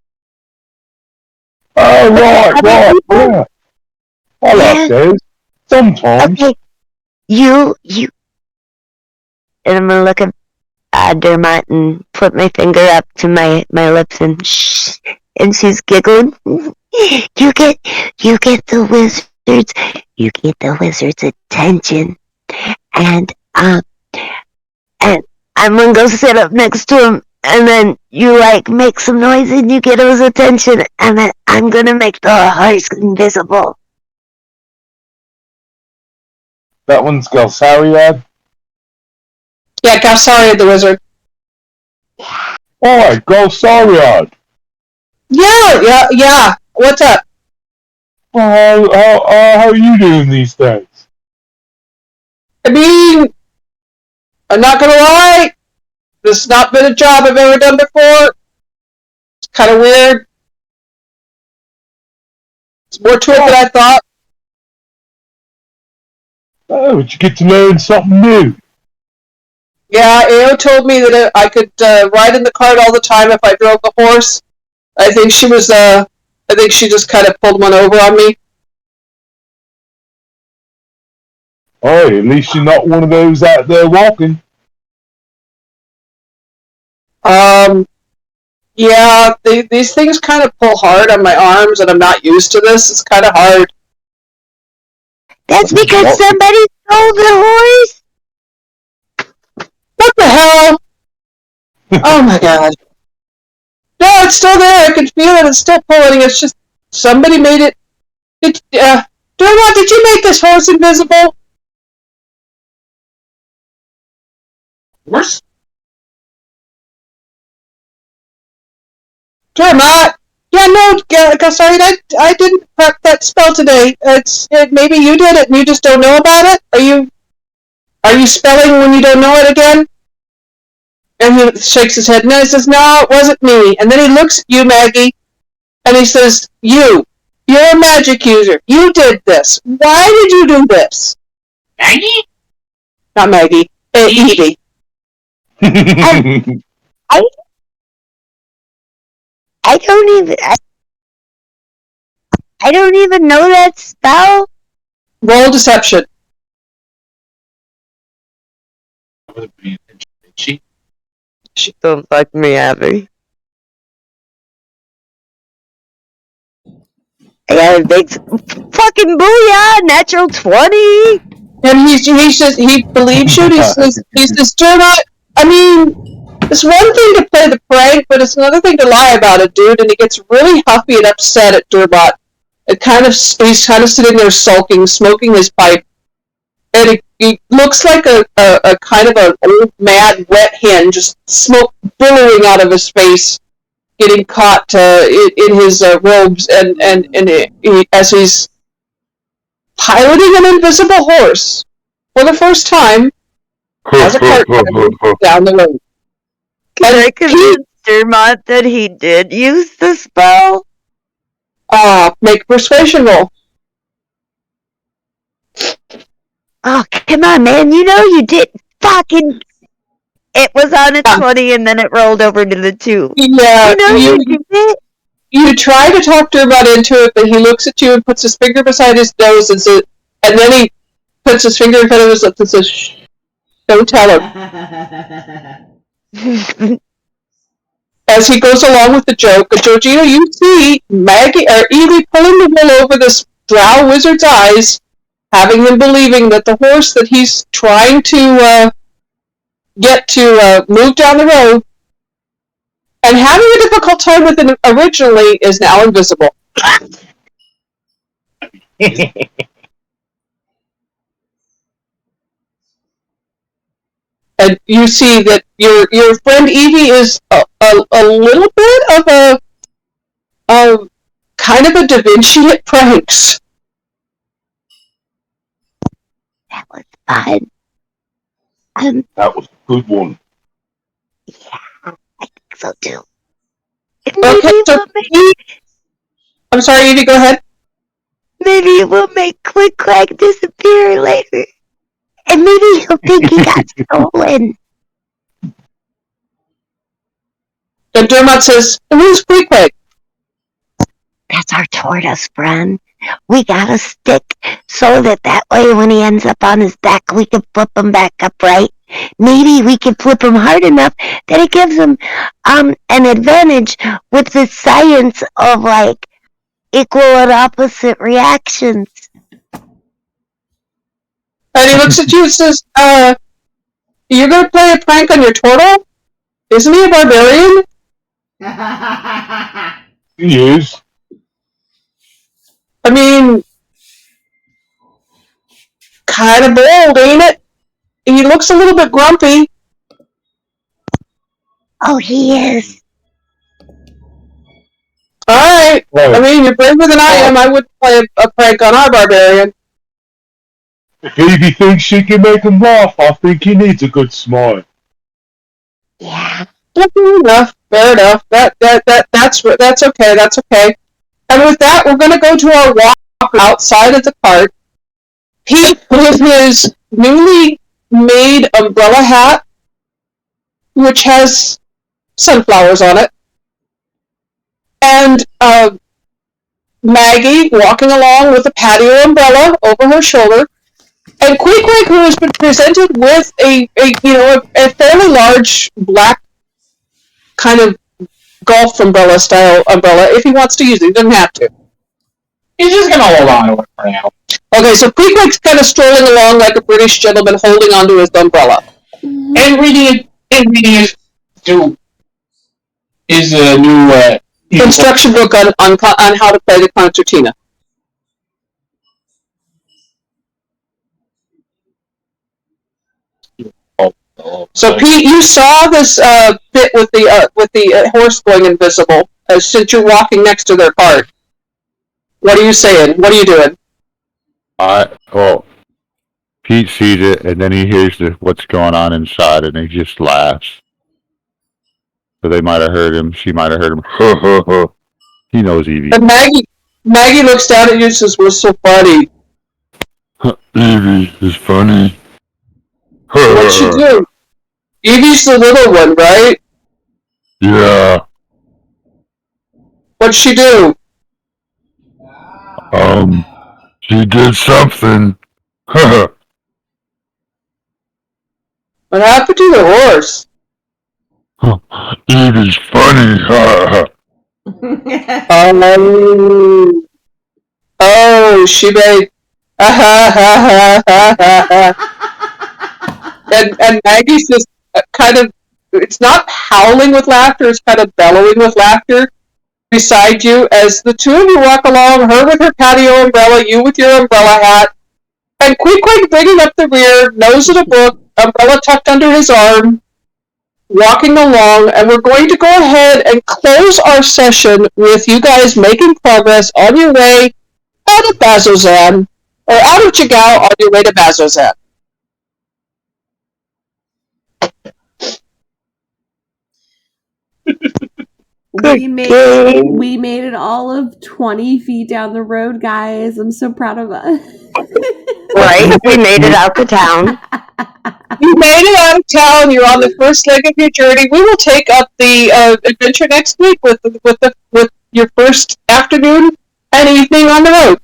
Oh, right, yeah. I like those. Sometimes. Okay, you, and I'm gonna look at Dermot and put my finger up to my lips and shh, and she's giggling. You get the wizard's attention, and I'm gonna go sit up next to him, and then you like make some noise and you get his attention, and then I'm gonna make the horse invisible. That one's Galsariad? Yeah, Galsariad the wizard. Alright, Galsariad. Yeah. What's up? How are you doing these days? I mean, I'm not gonna lie, this has not been a job I've ever done before. It's kind of weird. It's more to it than I thought. Oh, did you get to learn something new? Yeah, Ao told me that I could ride in the cart all the time if I drove the horse. I think she just kind of pulled one over on me. Oh, at least you're not one of those out there walking. Yeah, these things kind of pull hard on my arms, and I'm not used to this. It's kind of hard. That's because somebody stole the horse? What the hell? Oh my god. No, it's still there. I can feel it. It's still pulling. It's just somebody made it. Dorma, did you make this horse invisible? Horse? Dorma! Yeah, no, sorry, I didn't prep that spell today. Maybe you did it and you just don't know about it? Are you spelling when you don't know it again? And he shakes his head. No, he says, no, it wasn't me. And then he looks at you, Maggie, and he says, you're a magic user. You did this. Why did you do this? Maggie? Not Maggie. Evie. I don't even know that spell. Roll deception. She Don't fuck me, Abby. I got a big fucking booyah, natural 20. And he believes you. He says, Dermot, I mean, it's one thing to play the prank, but it's another thing to lie about it, dude. And he gets really huffy and upset at Dermot. He's kind of sitting there sulking, smoking his pipe. And he looks like a kind of an old, mad, wet hen, just smoke billowing out of his face, getting caught in his robes, and as he's piloting an invisible horse for the first time as a cart driver down the road. Can I convince Dermot that he did use the spell? Make a persuasion roll. Oh, come on, man. You know you did fucking... It was on a 20 and then it rolled over to the 2. Yeah, you know you did it. You try to talk Dermot into it, but he looks at you and puts his finger beside his nose and says, and then he puts his finger in front of his lips and says, shh, don't tell him. As he goes along with the joke, Georgina, you see Maggie or Evie pulling the wool over this drow wizard's eyes, having him believing that the horse that he's trying to get to move down the road and having a difficult time with it originally is now invisible. And you see that your friend Evie is a little bit of a kind of a Da Vinci at pranks. That was fun. That was a good one. Yeah, I think so too. Okay, so I'm sorry, Evie, go ahead. Maybe it will make Click Clack disappear later. And maybe he'll think he got stolen. And Dermot says, who's Click Clack? That's our tortoise friend. We got a stick so that way when he ends up on his back, we can flip him back upright. Maybe we can flip him hard enough that it gives him an advantage with the science of like equal and opposite reactions. And he looks at you and says, you're going to play a prank on your turtle? Isn't he a barbarian? He is. I mean, kind of bold, ain't it? He looks a little bit grumpy. Oh, he is. Alright. I mean, you're braver than I am. I wouldn't play a prank on our barbarian. If Evie thinks she can make him laugh, I think he needs a good smile. Yeah. Fair enough. Fair enough. That's okay. That's okay. And with that, we're going to go to our walk outside of the cart. Pete, with his newly made umbrella hat, which has sunflowers on it, and Maggie walking along with a patio umbrella over her shoulder, and Queequeg, who has been presented with a fairly large black kind of golf umbrella style umbrella if he wants to use it. He doesn't have to. He's just gonna hold on to it for now. Okay, so Queequeg's kind of strolling along like a British gentleman holding onto his umbrella. And reading it is a new instruction book on how to play the concertina. So Pete, you saw this bit with the horse going invisible since you're walking next to their cart. What are you saying? What are you doing? Pete sees it, and then he hears what's going on inside, and he just laughs. So they might have heard him. She might have heard him. He knows Evie. And Maggie looks down at you and says, "We're so funny." Evie is funny. What'd she do? Evie's the little one, right? Yeah. What'd she do? She did something. What happened to the horse? Evie's funny. She made and Maggie's just kind of, it's not howling with laughter, it's kind of bellowing with laughter beside you as the two of you walk along, her with her patio umbrella, you with your umbrella hat, and Queequeg bringing up the rear, nose in a book, umbrella tucked under his arm, walking along, and we're going to go ahead and close our session with you guys making progress on your way out of Bazzoxan, or out of Chagao on your way to Bazzoxan. We made it all of 20 feet down the road, guys. I'm so proud of us. Right? We made it out to town. You made it out of town. You're on the first leg of your journey. We will take up the adventure next week with your first afternoon and evening on the road.